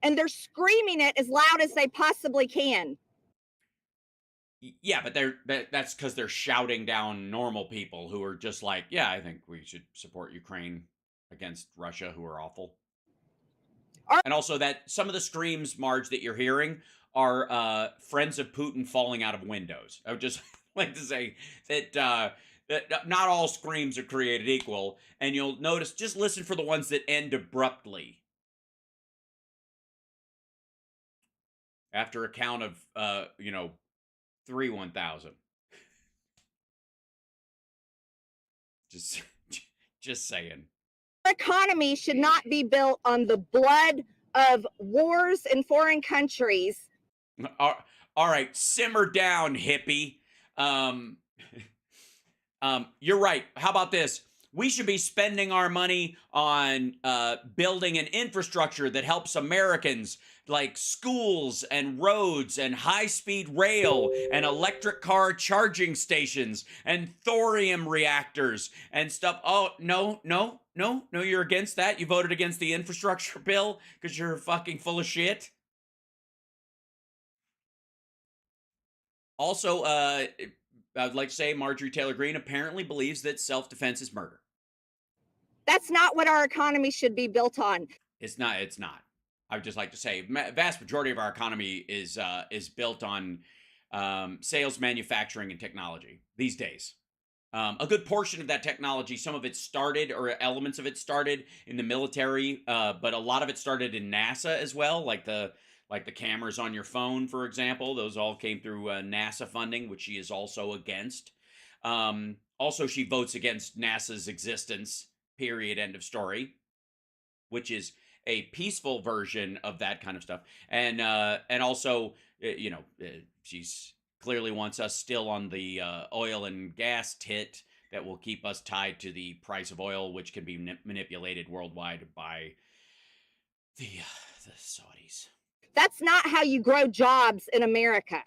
And they're screaming it as loud as they possibly can. Yeah, but that's because they're shouting down normal people who are just like, yeah, I think we should support Ukraine against Russia, who are awful. And also that some of the screams, Marge, that you're hearing are friends of Putin falling out of windows. I would just like to say that not all screams are created equal, and you'll notice, just listen for the ones that end abruptly. After a count of, 3 1,000. Just Just saying. Our economy should not be built on the blood of wars in foreign countries. All right, simmer down, hippie. Um, you're right. How about this? We should be spending our money on building an infrastructure that helps Americans, like schools and roads and high-speed rail and electric car charging stations and thorium reactors and stuff. Oh, no, no, no, no, you're against that? You voted against the infrastructure bill because you're fucking full of shit? Also, I'd like to say Marjorie Taylor Greene apparently believes that self-defense is murder. That's not what our economy should be built on. It's not. It's not. I would just like to say, vast majority of our economy is built on sales, manufacturing, and technology these days. A good portion of that technology, some of it started, or elements of it started in the military, but a lot of it started in NASA as well, like the cameras on your phone, for example. Those all came through NASA funding, which she is also against. Also, she votes against NASA's existence. Period. End of story. Which is a peaceful version of that kind of stuff, and also, she's clearly wants us still on the oil and gas tit that will keep us tied to the price of oil, which can be manipulated worldwide by the Saudis. That's not how you grow jobs in America.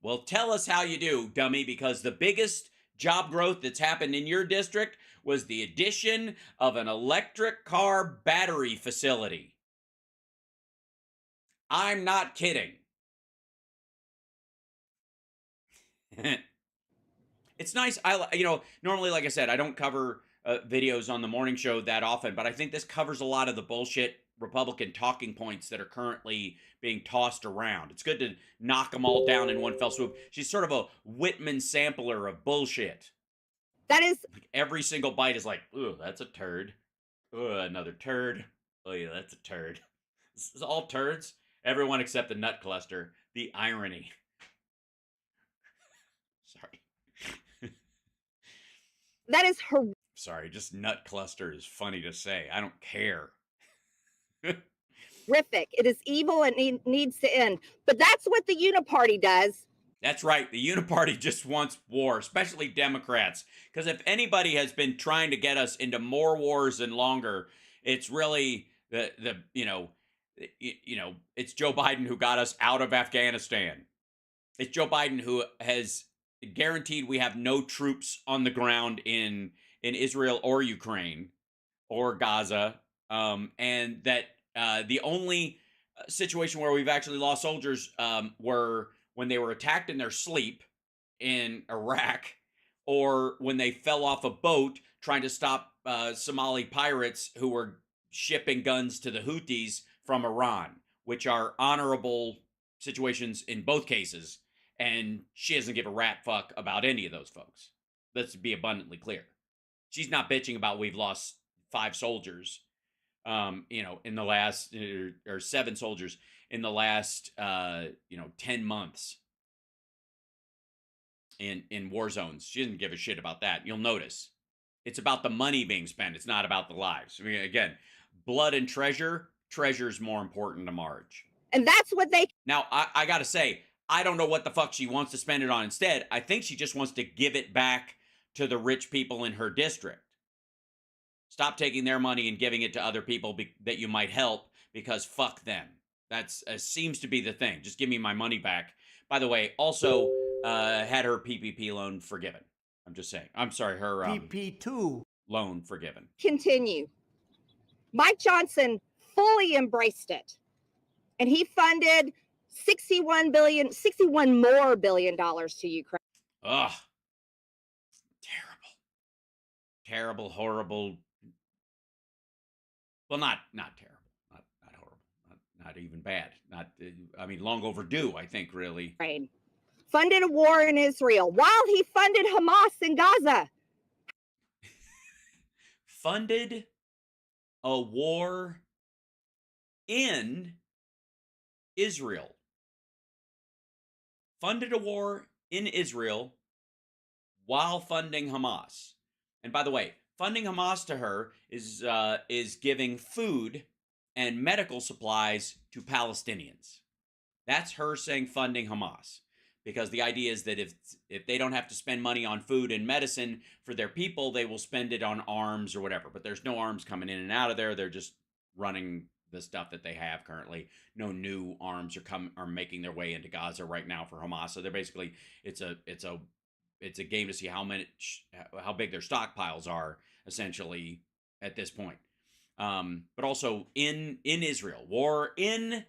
Well, tell us how you do, dummy, because the biggest job growth that's happened in your district was the addition of an electric car battery facility. I'm not kidding. It's nice. Normally, like I said, I don't cover videos on the morning show that often, but I think this covers a lot of the bullshit Republican talking points that are currently being tossed around. It's good to knock them all down in one fell swoop. She's sort of a Whitman sampler of bullshit. That is, like every single bite is like, ooh, that's a turd. Ooh, another turd. Oh yeah, that's a turd. This is all turds. Everyone except the nut cluster. The irony. Sorry. that is Sorry, just nut cluster is funny to say. I don't care. horrific. It is evil and needs to end. But that's what the Uniparty does. That's right. The Uniparty just wants war, especially Democrats. Because if anybody has been trying to get us into more wars and longer, it's really it's Joe Biden who got us out of Afghanistan. It's Joe Biden who has guaranteed we have no troops on the ground in Israel or Ukraine or Gaza, and that the only situation where we've actually lost soldiers were when they were attacked in their sleep in Iraq, or when they fell off a boat trying to stop Somali pirates who were shipping guns to the Houthis from Iran, which are honorable situations in both cases. And she doesn't give a rat fuck about any of those folks. Let's be abundantly clear. She's not bitching about we've lost 5 soldiers, in the last, or 7 soldiers in the last, 10 months in war zones. She doesn't give a shit about that. You'll notice it's about the money being spent. It's not about the lives. I mean, again, blood and treasure's more important to Marge. And that's what they. Now, I got to say, I don't know what the fuck she wants to spend it on instead. I think she just wants to give it back to the rich people in her district. Stop taking their money and giving it to other people that you might help, because fuck them. That's seems to be the thing. Just give me my money back. By the way, also had her PPP loan forgiven. I'm just saying. I'm sorry, her PP2 loan forgiven. Continue. Mike Johnson fully embraced it, and he funded $61 more billion to Ukraine. Ugh. Terrible, horrible. Well, not terrible, not horrible, not even bad. Not, I mean, long overdue. I think really. Funded a war in Israel while he funded Hamas in Gaza. Funded a war in Israel. Funded a war in Israel while funding Hamas. And by the way, funding Hamas to her is giving food and medical supplies to Palestinians. That's her saying funding Hamas, because the idea is that if they don't have to spend money on food and medicine for their people, they will spend it on arms or whatever. But there's no arms coming in and out of there. They're just running the stuff that they have currently. No new arms are making their way into Gaza right now for Hamas. So they're basically it's a game to see how big their stockpiles are essentially at this point. But also in Israel, war in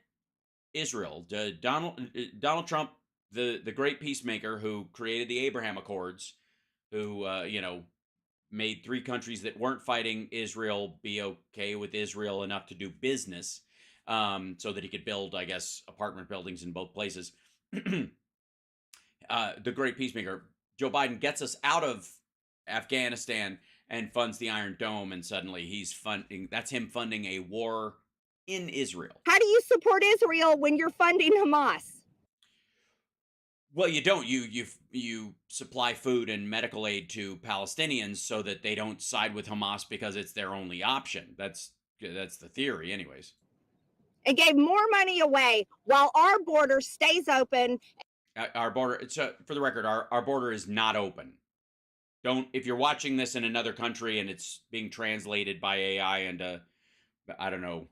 Israel. Donald Trump, the great peacemaker who created the Abraham Accords, who made three countries that weren't fighting Israel be okay with Israel enough to do business, so that he could build, I guess, apartment buildings in both places. The great peacemaker, Joe Biden, gets us out of Afghanistan and funds the Iron Dome, and suddenly that's him funding a war in Israel. How do you support Israel when you're funding Hamas? Well, you don't. You supply food and medical aid to Palestinians so that they don't side with Hamas because it's their only option. That's the theory, anyways. And gave more money away while our border stays open. Our border, for the record, our border is not open. If you're watching this in another country and it's being translated by AI into, I don't know,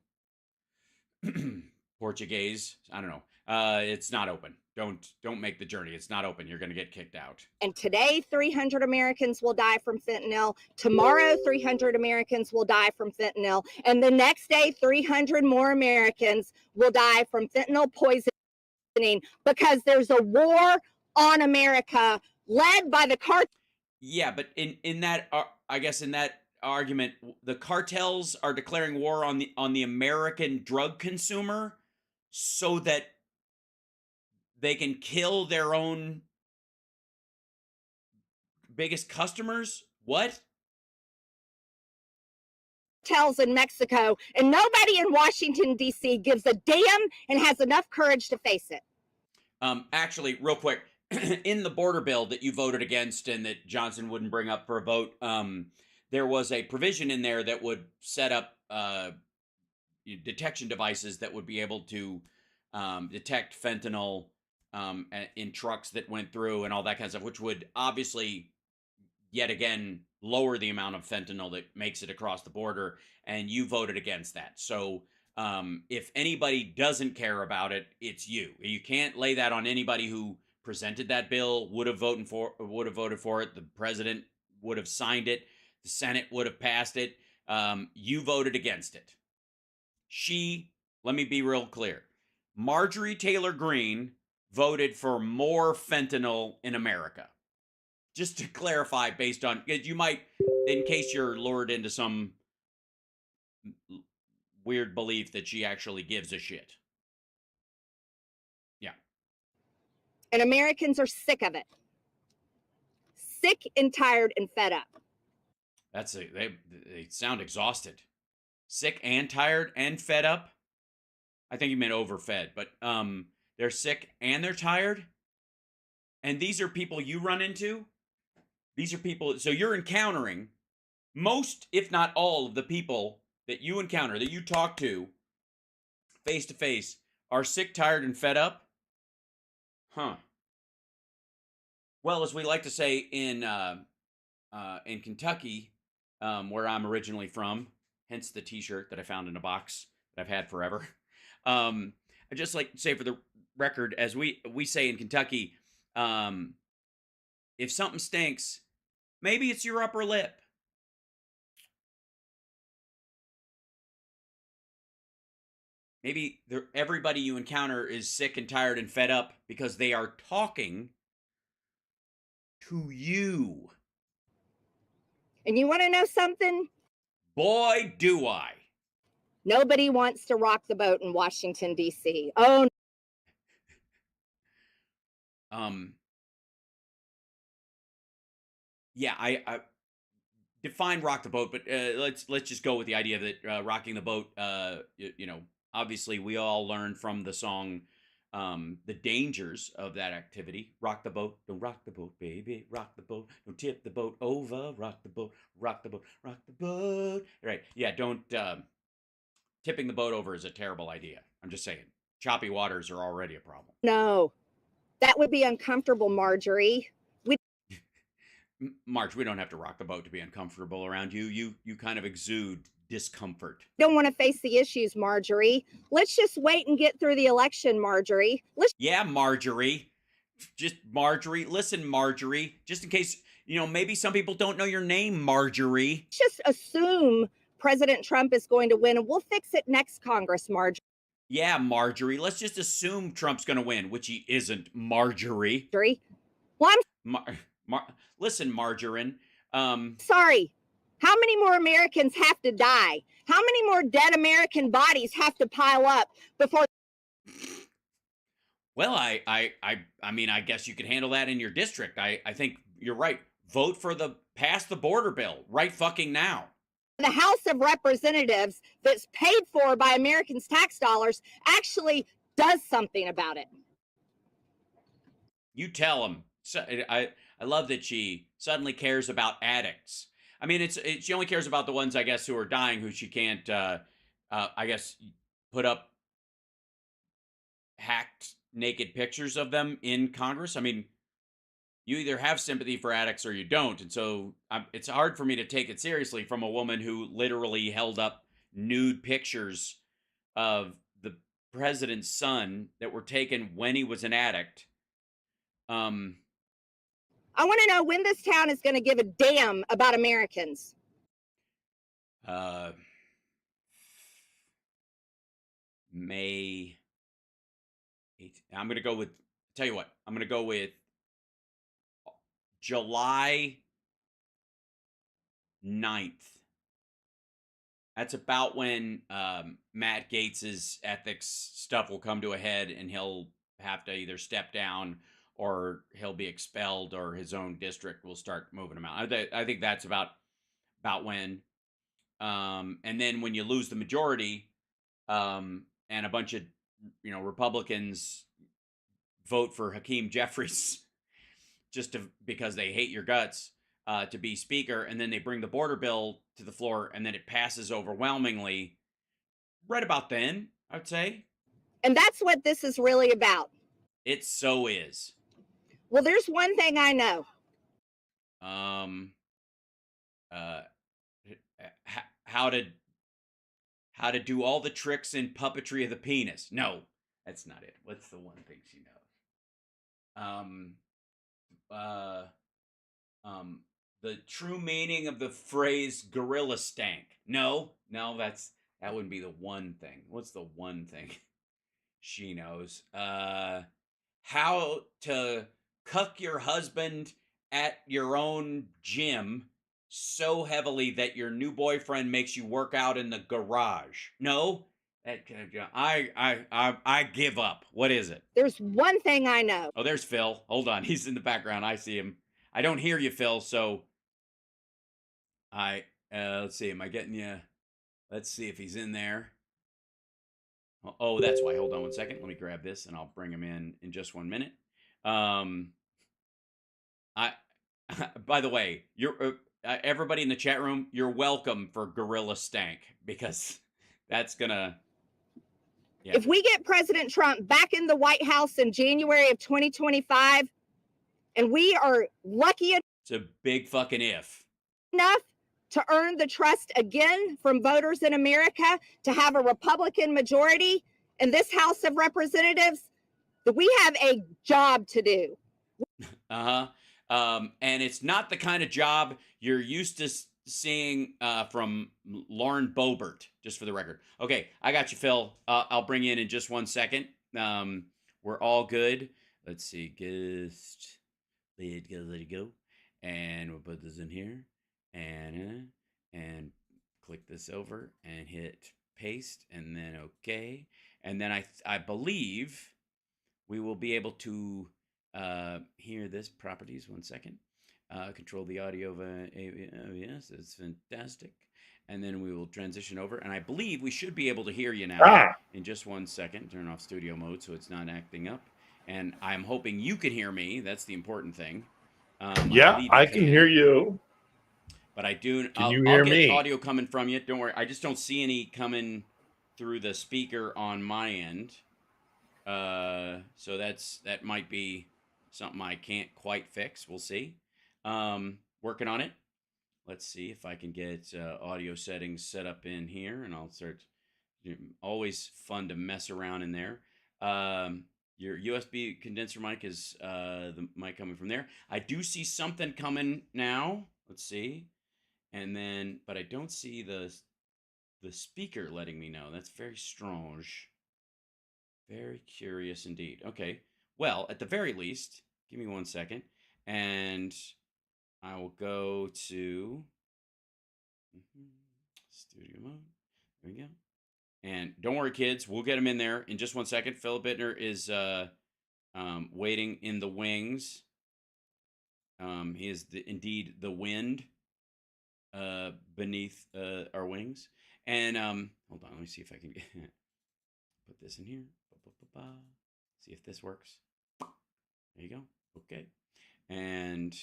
Portuguese, I don't know. It's not open. Don't make the journey. It's not open. You're going to get kicked out. And today, 300 Americans will die from fentanyl. Tomorrow, 300 Americans will die from fentanyl. And the next day, 300 more Americans will die from fentanyl poisoning because there's a war on America led by the cartel. Yeah, but in that, I guess in that argument, the cartels are declaring war on the American drug consumer so that they can kill their own biggest customers? What? Cartels in Mexico, and nobody in Washington, D.C. gives a damn and has enough courage to face it. Actually, real quick, in the border bill that you voted against and that Johnson wouldn't bring up for a vote, there was a provision in there that would set up detection devices that would be able to detect fentanyl in trucks that went through and all that kind of stuff, which would obviously, yet again, lower the amount of fentanyl that makes it across the border. And you voted against that. So if anybody doesn't care about it, it's you. You can't lay that on anybody who presented that bill, would have voted for it. The president would have signed it. The Senate would have passed it. You voted against it. Let me be real clear. Marjorie Taylor Greene voted for more fentanyl in America. Just to clarify, based on, you might, in case you're lured into some weird belief that she actually gives a shit. Yeah. And Americans are sick of it. Sick and tired and fed up. They sound exhausted. Sick and tired and fed up. I think you meant overfed, but they're sick and they're tired. And these are people you run into. These are people, so you're encountering most, if not all, of the people that you encounter, that you talk to face to face, are sick, tired, and fed up. Huh. Well, as we like to say in Kentucky, where I'm originally from, hence the T-shirt that I found in a box that I've had forever. I just like to say, for the record, as we say in Kentucky, if something stinks, maybe it's your upper lip. Maybe everybody you encounter is sick and tired and fed up because they are talking to you. And you want to know something? Boy, do I. Nobody wants to rock the boat in Washington, D.C. Oh, yeah, I define rock the boat, but let's just go with the idea that rocking the boat, obviously we all learned from the song the dangers of that activity. Rock the boat, don't rock the boat, baby. Rock the boat, don't tip the boat over. Rock the boat, rock the boat, rock the boat. Right? Yeah, don't. Tipping the boat over is a terrible idea. I'm just saying. Choppy waters are already a problem. No, that would be uncomfortable, Marjorie. We Marge, we don't have to rock the boat to be uncomfortable around you. You kind of exude discomfort. don't want to face the issues, Marjorie. Let's just wait and get through the election, Marjorie. Let's Yeah, Marjorie. Just Marjorie. Listen, Marjorie. Just in case, maybe some people don't know your name, Marjorie. just assume President Trump is going to win and we'll fix it next Congress, Marjorie. Yeah, Marjorie. Let's just assume Trump's going to win, which he isn't, Marjorie. Well, I'm Listen, Margarine. sorry. How many more Americans have to die? How many more dead American bodies have to pile up before? Well, I mean, I guess you could handle that in your district. I think you're right. Vote for pass the border bill right fucking now. The House of Representatives, that's paid for by Americans' tax dollars, actually does something about it. You tell them. So, I love that she suddenly cares about addicts. I mean, she only cares about the ones, I guess, who are dying, who she can't, I guess, put up hacked naked pictures of them in Congress. I mean, you either have sympathy for addicts or you don't. And so it's hard for me to take it seriously from a woman who literally held up nude pictures of the president's son that were taken when he was an addict. I want to know when this town is going to give a damn about Americans. May 8th. I'm going to go with, tell you what, I'm going to go with July 9th. That's about when Matt Gaetz's ethics stuff will come to a head and he'll have to either step down or he'll be expelled or his own district will start moving him out. I think that's about when. And then when you lose the majority and a bunch of, Republicans vote for Hakeem Jeffries just because they hate your guts to be speaker, and then they bring the border bill to the floor, and then it passes overwhelmingly. Right about then, I would say. And that's what this is really about. It so is. Well, there's one thing I know. How to do all the tricks in puppetry of the penis. No, that's not it. What's the one thing she knows? The true meaning of the phrase gorilla stank. No, that wouldn't be the one thing. What's the one thing she knows? How to cuck your husband at your own gym so heavily that your new boyfriend makes you work out in the garage. No, I give up. What is it? There's one thing I know. Oh, there's Phil. Hold on, he's in the background. I see him. I don't hear you, Phil. So let's see. Am I getting you? Let's see if he's in there. Oh, that's why. Hold on one second. Let me grab this and I'll bring him in just 1 minute. By the way, you're everybody in the chat room, you're welcome for Gorilla Stank because that's gonna. Yeah. If we get President Trump back in the White House in January of 2025, and we are lucky it's a big fucking if enough to earn the trust again from voters in America to have a Republican majority in this House of Representatives, that we have a job to do. And it's not the kind of job you're used to seeing from Lauren Boebert, just for the record. Okay, I got you, Phil. I'll bring you in just 1 second. We're all good. Let's see. Just let it go. And we'll put this in here. And click this over and hit paste. And then okay. And then I believe we will be able to hear this properties. 1 second. Control the audio of yes, it's fantastic. and then we will transition over. And I believe we should be able to hear you now. Ah, In just 1 second, turn off studio mode so it's not acting up. And I'm hoping you can hear me. That's the important thing. I yeah, believe you I can hear you. but I do. Can you I'll hear get me? audio coming from you. Don't worry. I just don't see any coming through the speaker on my end. So that might be something I can't quite fix. We'll see. Working on it. Let's see if I can get audio settings set up in here, and I'll start. Always fun to mess around in there. Your USB condenser mic is the mic coming from there. I do see something coming now. Let's see. And then, but I don't see the speaker letting me know. That's very strange. Very curious indeed. Okay. Well, at the very least, give me 1 second, and I will go to studio mode. There we go. And don't worry, kids, we'll get him in there in just 1 second. Philip Bittner is waiting in the wings. He is indeed the wind beneath our wings. And hold on, let me see if I can put this in here. See if this works. There you go. Okay. And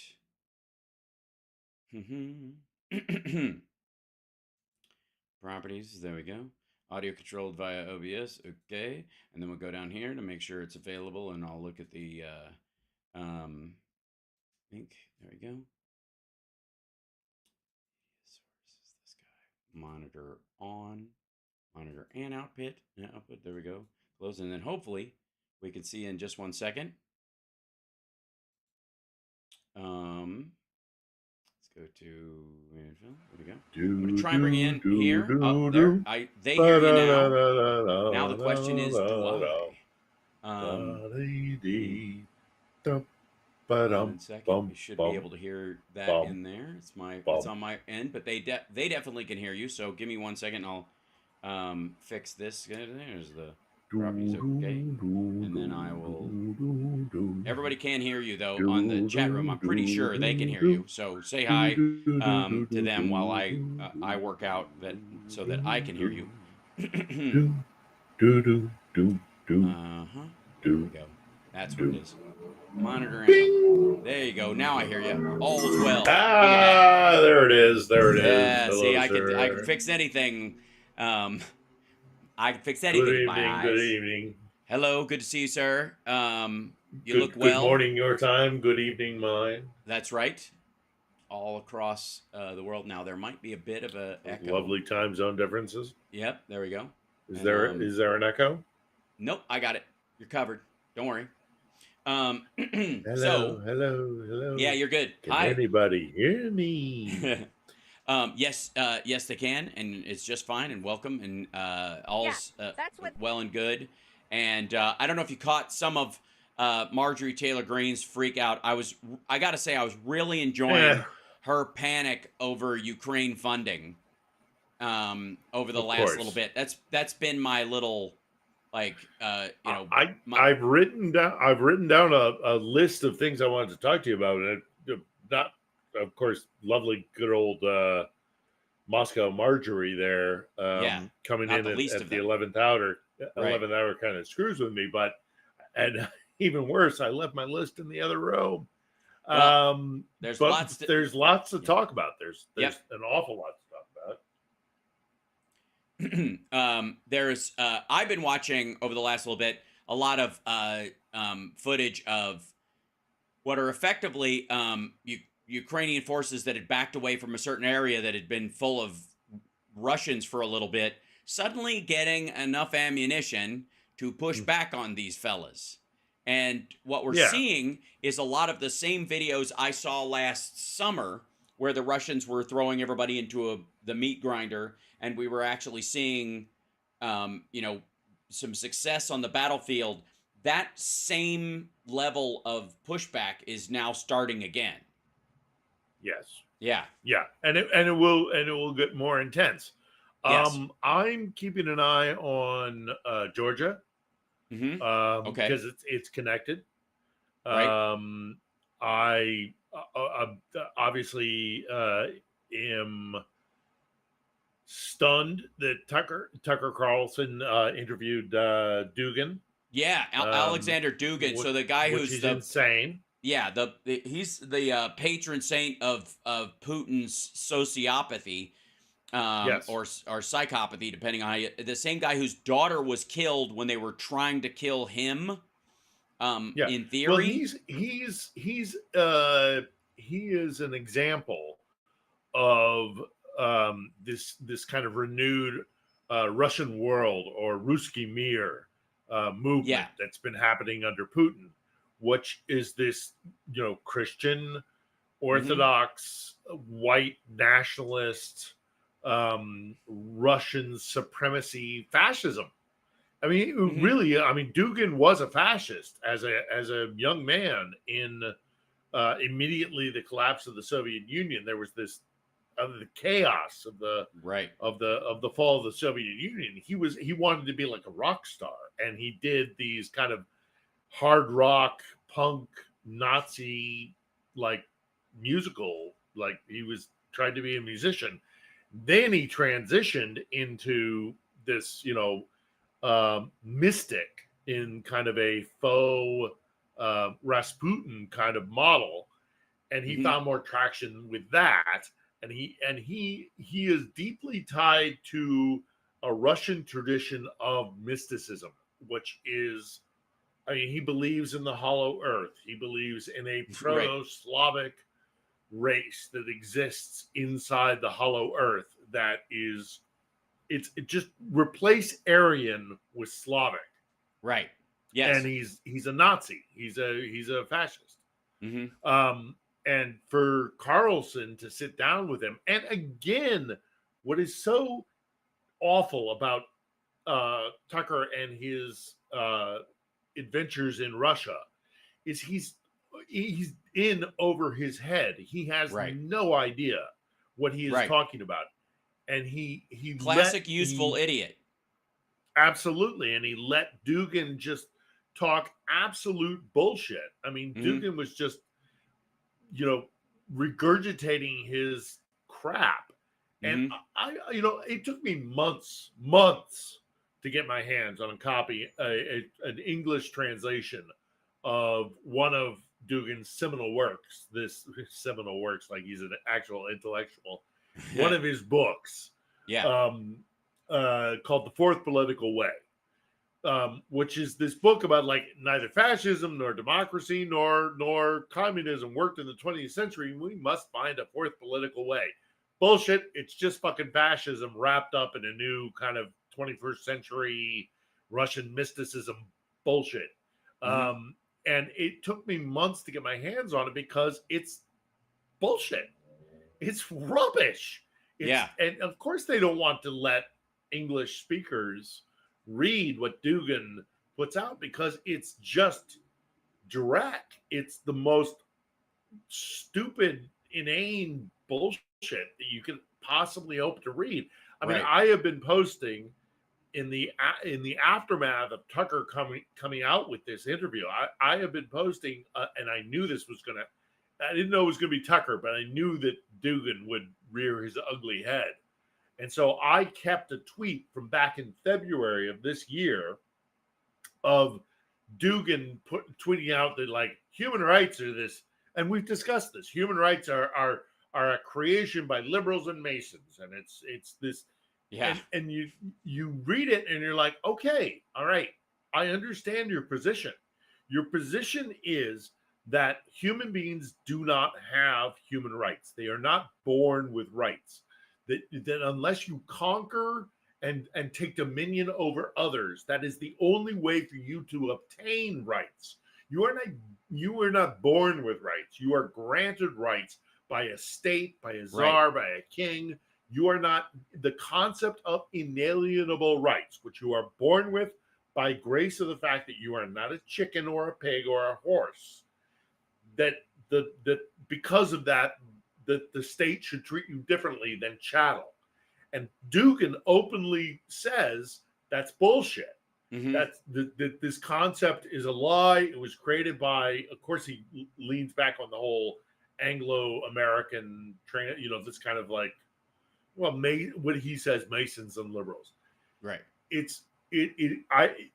properties. There we go. Audio controlled via OBS. Okay. And then we'll go down here to make sure it's available, and I'll look at the link. There we go. Source is this guy. Monitor on. Monitor and output. Yeah, output. There we go. Close. And then hopefully we can see in just 1 second. Let's go to there we go. I'm gonna try and bring in here. There. They hear you now. Now the question is, do I? 1 second. You should be able to hear that in there. It's on my end, but they definitely can hear you. So give me 1 second. I'll fix this. There's the properties. Okay, and then I will. Everybody can hear you though on the chat room. I'm pretty sure they can hear you. So say hi to them while I work out that so that I can hear you. There we go. That's what it is. Monitoring. There you go. Now I hear you. All's well. Ah, there it is. There it is. Yeah. Hello, See, I sir. could fix anything. I could fix anything Good with my evening. eyes. Good evening. Hello. Good to see you, sir. You look Good well. morning your time. Good evening mine. That's right. All across the world. Now there might be a bit of a echo. Lovely time zone differences. Yep. There we go. Is there an echo? Nope. I got it. You're covered. Don't worry. Hello. Yeah, you're good. Can Hi. anybody hear me? Yes, they can, and it's just fine and welcome, and all's well and good. And I don't know if you caught some of Marjorie Taylor Greene's freak out. I got to say, I was really enjoying her panic over Ukraine funding over the last little bit. That's been my little. I've written down a list of things I wanted to talk to you about, and not, of course, lovely, good old Moscow Marjorie there, coming in at the 11th hour. 11th hour kind of screws with me, and even worse, I left my list in the other room. There's lots to talk about. There's an awful lot to talk about. I've been watching over the last little bit a lot of footage of what are effectively Ukrainian forces that had backed away from a certain area that had been full of Russians for a little bit, suddenly getting enough ammunition to push back on these fellas. And what we're seeing is a lot of the same videos I saw last summer where the Russians were throwing everybody into the meat grinder, and we were actually seeing, some success on the battlefield. That same level of pushback is now starting again. Yes. Yeah. Yeah, and it will get more intense. Yes. I'm keeping an eye on Georgia. Okay. Because it's connected. Right. I obviously am stunned that Tucker Carlson interviewed Dugan, Yeah, um, Alexander Dugin. So which, the guy which who's is the insane. yeah he's the patron saint of Putin's sociopathy, Yes. or psychopathy, depending on how you, the same guy whose daughter was killed when they were trying to kill him. Yeah. In Well, theory, he is an example of this kind of renewed Russian world or Ruski Mir movement yeah. that's been happening under Putin, which is this Christian Mm-hmm. Orthodox white nationalist Russian supremacy fascism. I mean, Mm-hmm. really, I mean, Dugin was a fascist as a young man in immediately the collapse of the Soviet Union. There was this the chaos of the Right. fall of the Soviet Union. He wanted to be like a rock star, and he did these kind of hard rock punk Nazi like musical, like he was trying to be a musician. Then he transitioned into this, mystic in kind of a faux Rasputin kind of model, and he Mm-hmm. found more traction with that. And he is deeply tied to a Russian tradition of mysticism, which is, I mean, he believes in the hollow earth. He believes in a Right. proto-Slavic race that exists inside the hollow earth that is it just replace Aryan with Slavic. Right. And Yes. he's a Nazi. He's a fascist. Mm-hmm. Um, and for Carlson to sit down with him, and again, what is so awful about Tucker and his adventures in Russia is he's in over his head. He has Right. no idea what he is Right. talking about, and Classic useful idiot. absolutely, and he let Dugan just talk absolute bullshit. I mean, Mm-hmm. Dugan was just you know regurgitating his crap, and Mm-hmm. it took me months to get my hands on a copy, an English translation of one of Dugan's seminal works. This seminal works, like he's an actual intellectual. One of his books, Yeah. um, called "The Fourth Political Way," which is this book about like neither fascism nor democracy nor communism worked in the 20th century. We must find a fourth political way. Bullshit. It's just fucking fascism wrapped up in a new kind of 21st century Russian mysticism bullshit. Mm-hmm. And it took me months to get my hands on it because it's bullshit. It's rubbish. Yeah. And of course they don't want to let English speakers read what Dugan puts out because it's just direct. It's the most stupid, inane bullshit that you could possibly hope to read. I mean, Right. I have been posting in the aftermath of Tucker coming out with this interview. I have been posting, and I knew this was gonna. I didn't know it was gonna be Tucker, but I knew that Dugan would rear his ugly head. And so I kept a tweet from back in February of this year of Dugan tweeting out that like human rights are this, and we've discussed this. Human rights are a creation by liberals and Masons, and it's this. Yeah. And you read it and you're like, okay, all right, I understand your position. Your position is that human beings do not have human rights. They are not born with rights. That unless you conquer and take dominion over others, that is the only way for you to obtain rights. You are not born with rights. You are granted rights by a state, by a Right. czar, by a king. You are not the concept of inalienable rights, which you are born with by grace of the fact that you are not a chicken or a pig or a horse. That because of that, the state should treat you differently than chattel. And Dugan openly says that's bullshit. Mm-hmm. That's this concept is a lie. It was created by, of course, he leans back on the whole Anglo-American train, this kind of like well, what he says, Masons and liberals. Right. It's it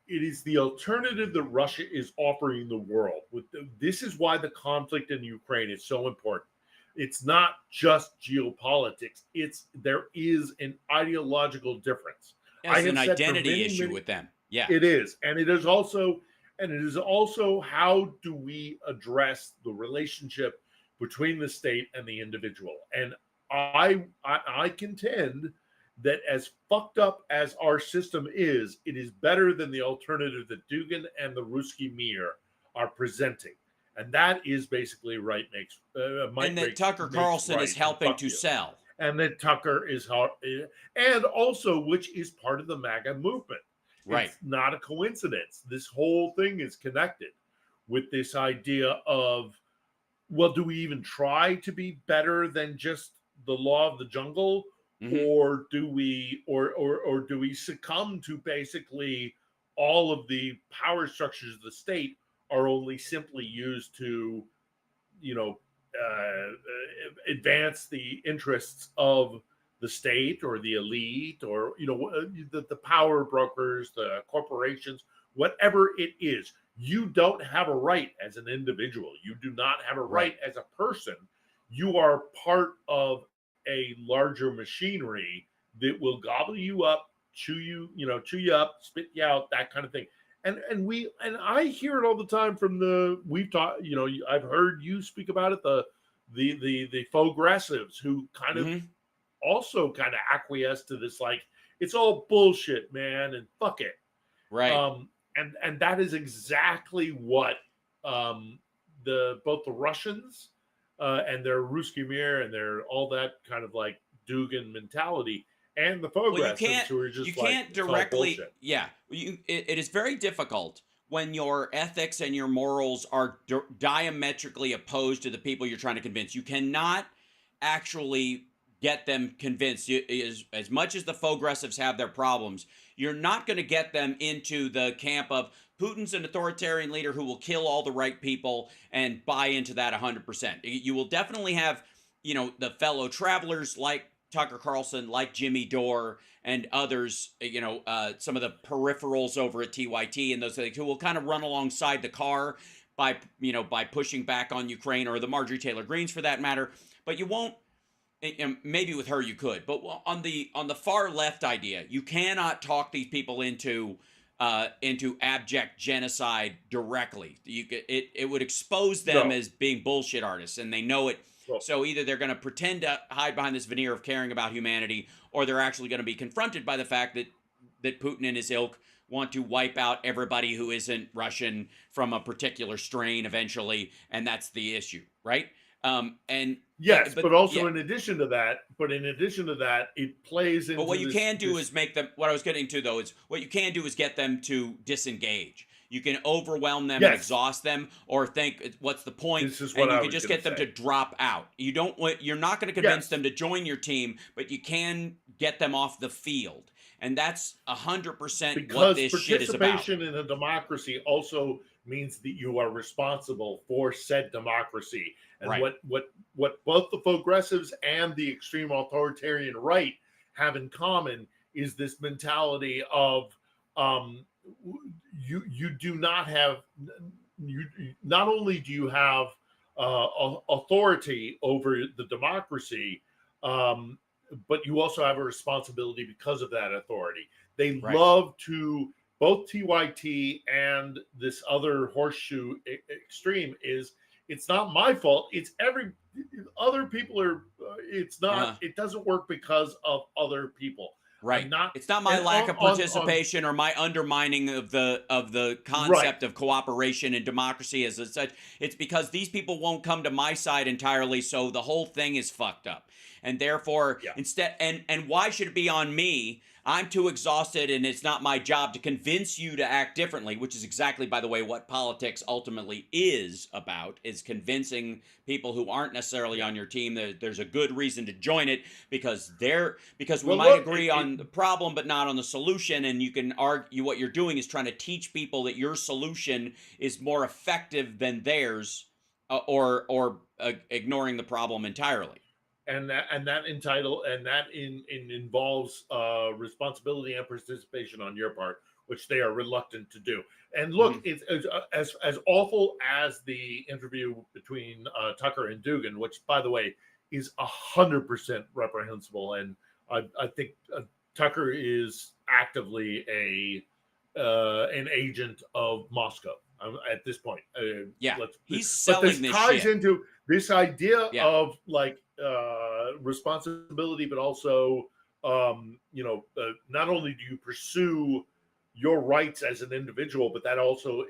is the alternative that Russia is offering the world. This is why the conflict in Ukraine is so important. It's not just geopolitics. There is an ideological difference. I As an have said for identity many, issue many, with them. Yeah. it is, and it is also how do we address the relationship between the state and the individual. And I contend that as fucked up as our system is, it is better than the alternative that Dugin and the Ruski Mir are presenting. And that is basically And that Tucker Carlson is helping to sell. And that Tucker is, and also, which is part of the MAGA movement. Right. It's not a coincidence. This whole thing is connected with this idea of, well, do we even try to be better than just the law of the jungle? Or do we succumb to basically all of the power structures of the state are only simply used to, advance the interests of the state or the elite or the power brokers, the corporations, whatever it is. You don't have a right as an individual. You do not have a right as a person. You are part of a larger machinery that will gobble you up, chew you up, spit you out, that kind of thing. And I hear it all the time from I've heard you speak about it, the progressives who kind of also kind of acquiesce to this, like, it's all bullshit, man, and fuck it. Right. And that is exactly what both the Russians and their Ruski Mir and their all that kind of like Dugin mentality, and the progressives who are just directly, it is very difficult when your ethics and your morals are diametrically opposed to the people you're trying to convince. You cannot actually get them convinced. As much as the progressives have their problems, you're not going to get them into the camp of Putin's an authoritarian leader who will kill all the right people and buy into that 100%. You will definitely have, the fellow travelers like Tucker Carlson, like Jimmy Dore and others, some of the peripherals over at TYT and those things who will kind of run alongside the car by pushing back on Ukraine, or the Marjorie Taylor Greens for that matter. But you won't. Maybe with her you could, but on the far left idea, you cannot talk these people into abject genocide directly. It would expose them as being bullshit artists, and they know it. So either they're going to pretend to hide behind this veneer of caring about humanity, or they're actually going to be confronted by the fact that Putin and his ilk want to wipe out everybody who isn't Russian from a particular strain eventually, and that's the issue, right? And yes, but also in addition to that, it plays into. But what you can do is make them. What I was getting to though is what you can do is get them to disengage. You can overwhelm them and exhaust them, or think, what's the point? This is what and you can just get them to drop out. You're not going to convince them to join your team, but you can get them off the field, and that's 100% what this shit is about. Participation in a democracy also means that you are responsible for said democracy. And what both the progressives and the extreme authoritarian right have in common is this mentality of you do not have, not only do you have authority over the democracy, but you also have a responsibility because of that authority. They love to, both TYT and this other horseshoe extreme is, it's not my fault. It's other people are. It's not. It doesn't work because of other people. Right. It's not my lack of participation or my undermining of the concept of cooperation and democracy as such. It's because these people won't come to my side entirely, so the whole thing is fucked up. And therefore, instead, and why should it be on me? I'm too exhausted, and it's not my job to convince you to act differently, which is exactly, by the way, what politics ultimately is about, is convincing people who aren't necessarily on your team that there's a good reason to join it, because we might agree on the problem but not on the solution, and you can argue what you're doing is trying to teach people that your solution is more effective than theirs, or ignoring the problem entirely. and that involves responsibility and participation on your part, which they are reluctant to do. And look, it's as awful as the interview between Tucker and Dugan, which, by the way, is 100% reprehensible, and I think Tucker is actively an agent of Moscow at this point. He's but selling this this ties shit. into this idea Yeah. of like responsibility, but also not only do you pursue your rights as an individual, but that also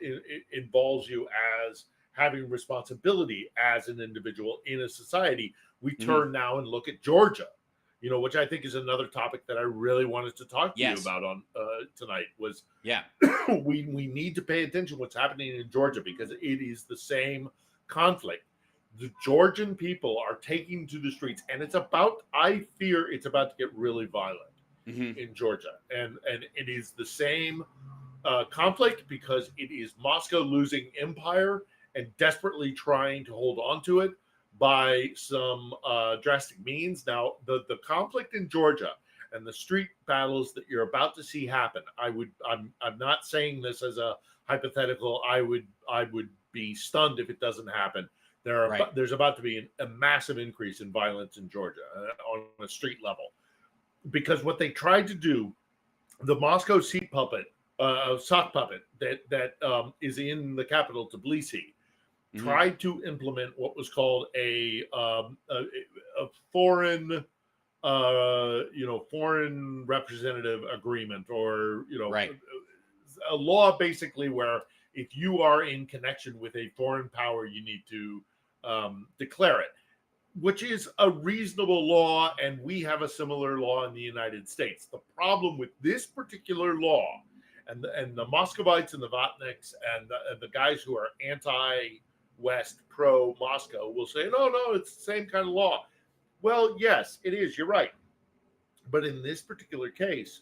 involves you as having responsibility as an individual in a society. We turn now and look at Georgia, which I think is another topic that I really wanted to talk to you about on tonight. Was we need to pay attention to what's happening in Georgia, because it is the same conflict. The Georgian people are taking to the streets, and I fear it's about to get really violent in Georgia, and it is the same conflict, because it is Moscow losing empire and desperately trying to hold on to it by some drastic means. Now, the conflict in Georgia and the street battles that you're about to see happen, I'm not saying this as a hypothetical. I would be stunned if it doesn't happen. There's about to be a massive increase in violence in Georgia on a street level, because what they tried to do, the Moscow sock puppet that is in the capital, Tbilisi, tried to implement what was called a foreign foreign representative agreement, or a law basically where if you are in connection with a foreign power, you need to declare it, which is a reasonable law, and we have a similar law in the United States. The problem with this particular law, and the Muscovites and the Vatniks and the guys who are anti-West, pro-Moscow will say, no, it's the same kind of law. Well, yes, it is. You're right. But in this particular case,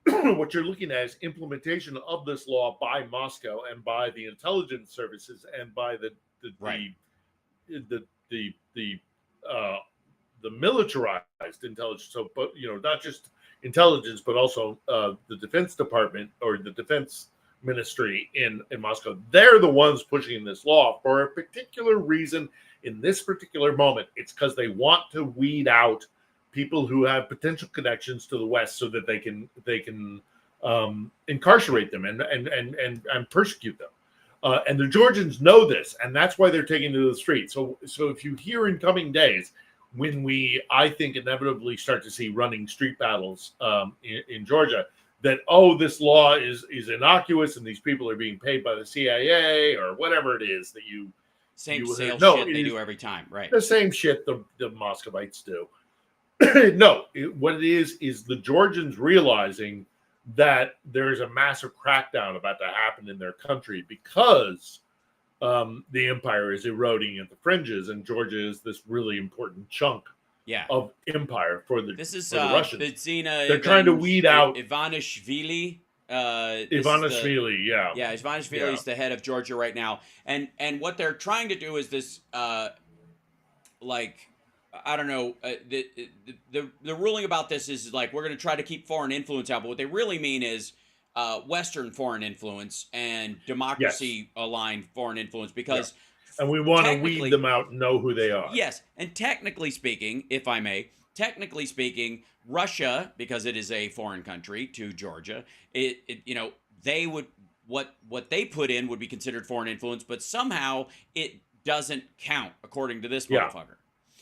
what you're looking at is implementation of this law by Moscow and by the intelligence services and by the militarized intelligence. So, but not just intelligence, but also the Defense Department or the Defense Ministry in Moscow. They're the ones pushing this law for a particular reason. In this particular moment, it's because they want to weed out people who have potential connections to the West, so that they can incarcerate them and persecute them. And the Georgians know this, and that's why they're taking to the street. So if you hear in coming days, when we, I think, inevitably start to see running street battles in Georgia, that, this law is innocuous and these people are being paid by the CIA or whatever it is that you sales shit they do every time, right? The same shit the Muscovites do. What it is the Georgians realizing that there's a massive crackdown about to happen in their country, because the empire is eroding at the fringes, and Georgia is this really important chunk of empire for the Russians. They're trying to weed out Ivanishvili. Ivanishvili, Ivanishvili is the head of Georgia right now, and what they're trying to do is this, I don't know, the ruling about this is like, we're going to try to keep foreign influence out, but what they really mean is Western foreign influence and democracy aligned foreign influence, because and we want to weed them out and know who they are. Yes, and technically speaking, if I may, Russia, because it is a foreign country to Georgia, they would, what they put in would be considered foreign influence, but somehow it doesn't count according to this motherfucker.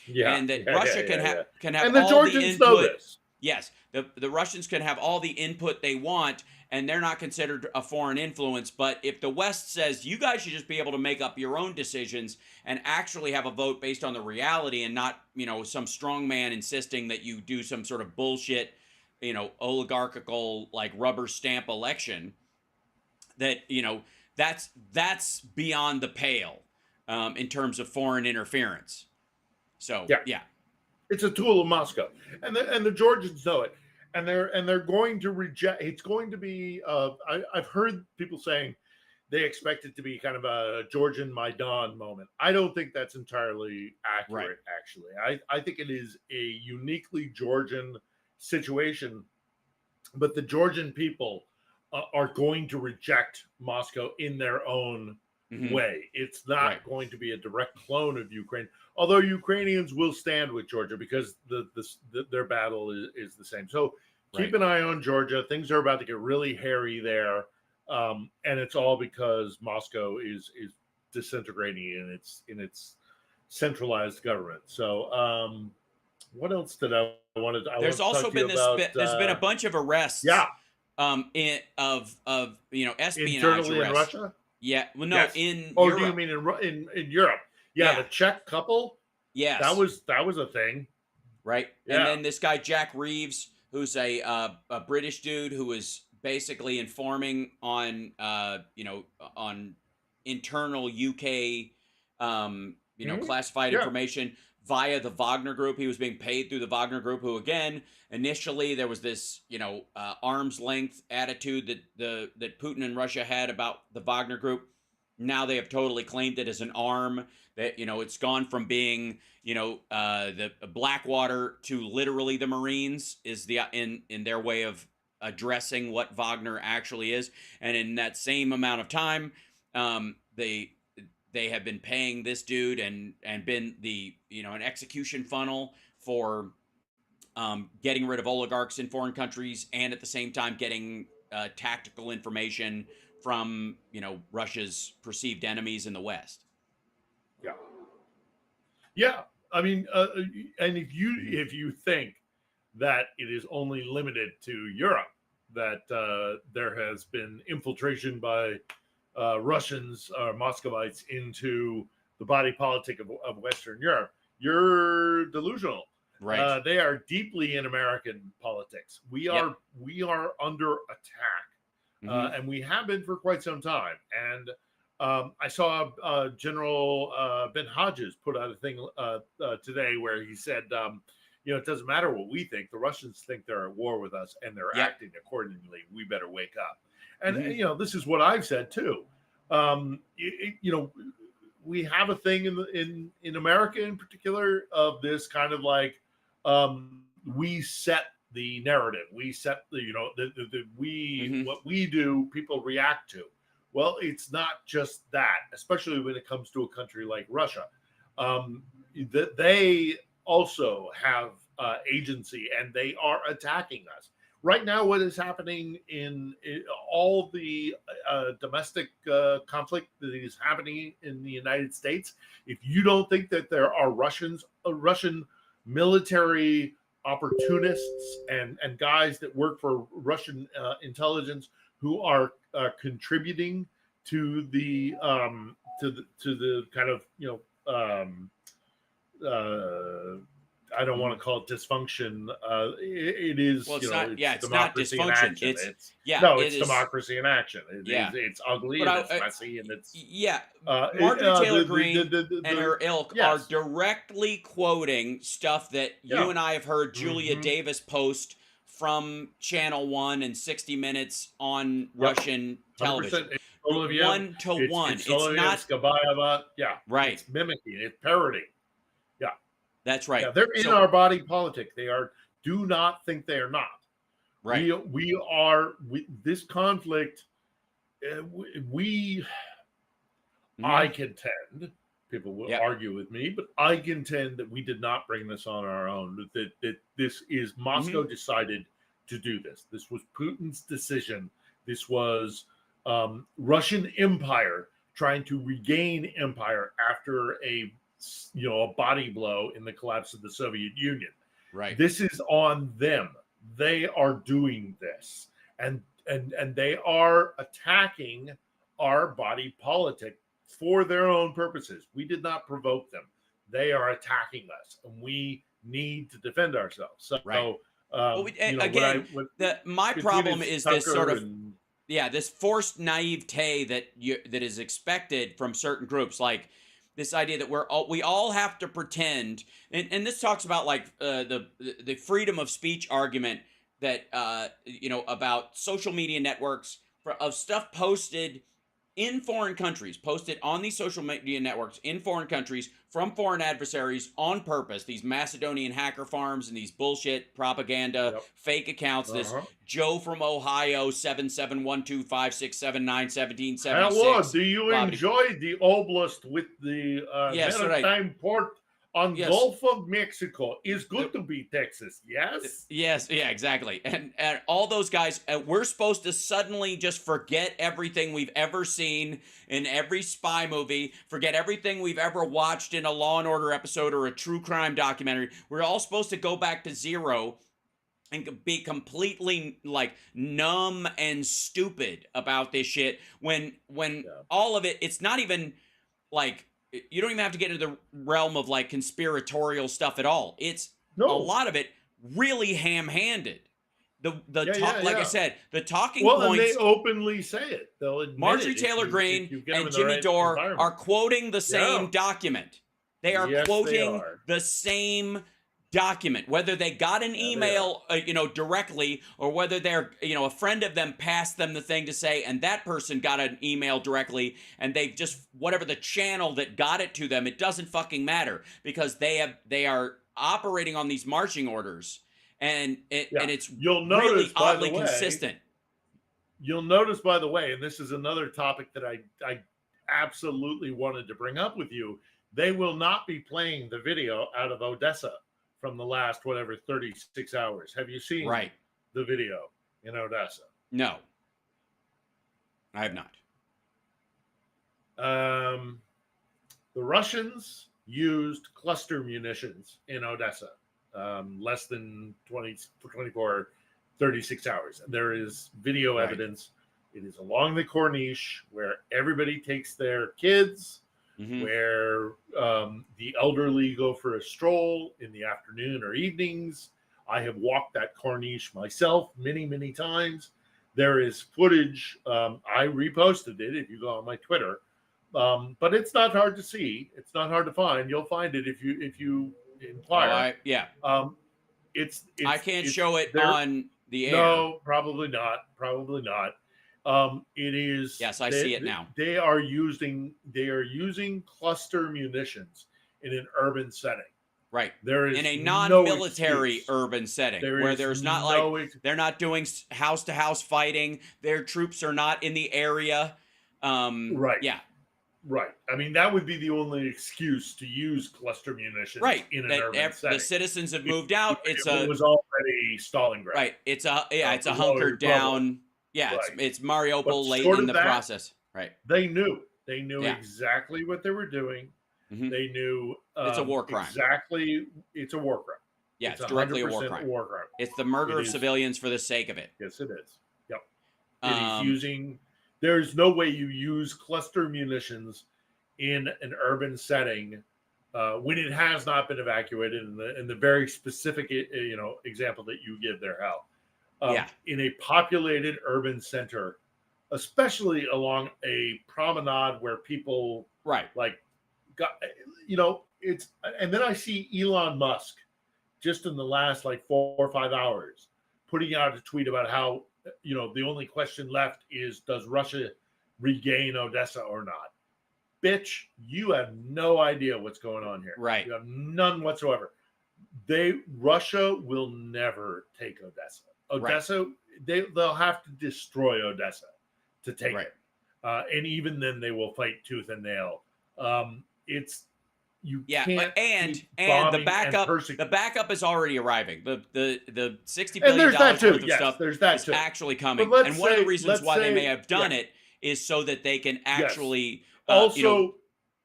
And that Russia can have and the all Georgians the input. know this. Yes, the Russians can have all the input they want, and they're not considered a foreign influence. But if the West says, you guys should just be able to make up your own decisions and actually have a vote based on the reality, and not, some strong man insisting that you do some sort of bullshit, oligarchical, like, rubber stamp election, that, that's beyond the pale in terms of foreign interference. So it's a tool of Moscow, and the Georgians know it, and they're going to reject. It's going to be. I've heard people saying they expect it to be kind of a Georgian Maidan moment. I don't think that's entirely Right. accurate, actually. I think it is a uniquely Georgian situation, but the Georgian people are going to reject Moscow in their own way. It's not Right. going to be a direct clone of Ukraine, although Ukrainians will stand with Georgia because their battle is the same. So keep Right. an eye on Georgia. Things are about to get really hairy there, and it's all because Moscow is disintegrating in its centralized government. So, what else did I wanted? I There's wanted to also talk to you been about. there's been a bunch of arrests Yeah, of espionage internally in arrests. Russia. Yeah, well, no, Yes. in Oh, do you Europe. mean in Europe? Yeah, Yeah. the Czech couple. Yes. That was a thing. Right. Yeah. And then this guy Jack Reeves, who's a British dude who was basically informing on on internal UK classified Yeah. information via the Wagner Group. He was being paid through the Wagner Group, who again initially there was this arm's length attitude that Putin and Russia had about the Wagner Group. Now they have totally claimed it as an arm. That it's gone from being the Blackwater to literally the Marines is the in their way of addressing what Wagner actually is. And in that same amount of time, they have been paying this dude and been an execution funnel for getting rid of oligarchs in foreign countries, and at the same time getting tactical information from Russia's perceived enemies in the West. Yeah. Yeah. I mean, and if you think that it is only limited to Europe, that there has been infiltration by Russians or Muscovites into the body politic of Western Europe, you're delusional. Right. They are deeply in American politics. We are under attack, and we have been for quite some time. And I saw General Ben Hodges put out a thing today where he said, it doesn't matter what we think. The Russians think they're at war with us, and they're acting accordingly. We better wake up. And this is what I've said too. We have a thing in America in particular of this kind of like we set the narrative. We set what we do, people react to. Well, it's not just that, especially when it comes to a country like Russia. That they also have agency, and they are attacking us. Right now, what is happening in all the domestic conflict that is happening in the United States, if you don't think that there are Russian military opportunists and guys that work for Russian intelligence who are contributing to the kind of I don't want to call it dysfunction. It is. Well, it's not democracy in dysfunction. action. It's democracy in action. It's ugly and it's messy and it's Marjorie Taylor Greene and her ilk are directly quoting stuff that you and I have heard Julia Davis post from Channel 1 and 60 Minutes on Russian television. 1 to 1. It's not Skabayeva. Yeah, right. It's mimicking. It's parodying. Yeah, that's right. Yeah, they're in our body politic. They are. Do not think they are not. Right. We are. This conflict. I contend. People will argue with me, but I contend that we did not bring this on our own. That this is Moscow decided to do this. This was Putin's decision. This was Russian Empire trying to regain empire after a body blow in the collapse of the Soviet Union. Right. This is on them. They are doing this, and they are attacking our body politic for their own purposes. We did not provoke them. They are attacking us, and we need to defend ourselves. So, my problem is this sort of this forced naivete that is expected from certain groups, like this idea that we all have to pretend, and this talks about like the freedom of speech argument that about social media networks of stuff posted in foreign countries, posted on these social media networks in foreign countries from foreign adversaries on purpose. These Macedonian hacker farms and these bullshit propaganda, Yep. fake accounts. This Uh-huh. Joe from Ohio, 771256791776. Hello, do you Blah, blah, enjoy the oblast with the yes, right. maritime port on Yes. Gulf of Mexico? Is good to be Texas, yes? Yes, yeah, exactly. And all those guys, we're supposed to suddenly just forget everything we've ever seen in every spy movie, forget everything we've ever watched in a Law and Order episode or a true crime documentary. We're all supposed to go back to zero and be completely like numb and stupid about this shit when all of it, it's not even like, you don't even have to get into the realm of like conspiratorial stuff at all. It's a lot of it really ham-handed. Like I said, the talking and points. they openly say it. They'll admit Marjorie it Taylor if Greene you get them and in the Jimmy right Dore environment. are quoting the same document. They are Yes, quoting they are. the same document, whether they got an email, directly, or whether they're, a friend of them passed them the thing to say, and that person got an email directly, and they've just, whatever the channel that got it to them, it doesn't fucking matter, because they are operating on these marching orders, and it's really oddly consistent. You'll notice, by the way, and this is another topic that I absolutely wanted to bring up with you, they will not be playing the video out of Odessa from the last 36 hours. Have you seen the video in Odessa? No, I have not. The Russians used cluster munitions in Odessa, less than 24, 36 hours. There is video evidence. It is along the Corniche where everybody takes their kids, where the elderly go for a stroll in the afternoon or evenings. I have walked that Corniche myself many, many times. There is footage. I reposted it if you go on my Twitter, but it's not hard to see. It's not hard to find. You'll find it if you inquire. It's I can't show it on the air. No, probably not. Probably not. It is. Yes, I see it now. They are using cluster munitions in an urban setting. Right. There is in a non-military urban setting where there's not they're not doing house-to-house fighting. Their troops are not in the area. Right. Yeah. Right. I mean, that would be the only excuse to use cluster munitions in an urban setting. The citizens have moved out. It was already Stalingrad. Right. It's a hunkered down. Yeah, it's Mariupol late in the process. Right. They knew exactly what they were doing. They knew it's a war crime. Exactly, it's a war crime. Yeah, it's directly a war crime. It's the murder of civilians for the sake of it. Yes, it is. Yep. It is using. There's no way you use cluster munitions in an urban setting when it has not been evacuated. In the very specific example that you give there, Hal. In a populated urban center, especially along a promenade where people it's, and then I see Elon Musk just in the last 4 or 5 hours putting out a tweet about how the only question left is, does Russia regain Odessa or not? Bitch, you have no idea what's going on here. Right. You have none whatsoever. Russia will never take Odessa. Odessa, they'll have to destroy Odessa to take it. And even then they will fight tooth and nail. Can't and the backup is already arriving. The $60 billion worth of stuff is actually coming. And one of the reasons why they may have done it is so that they can actually also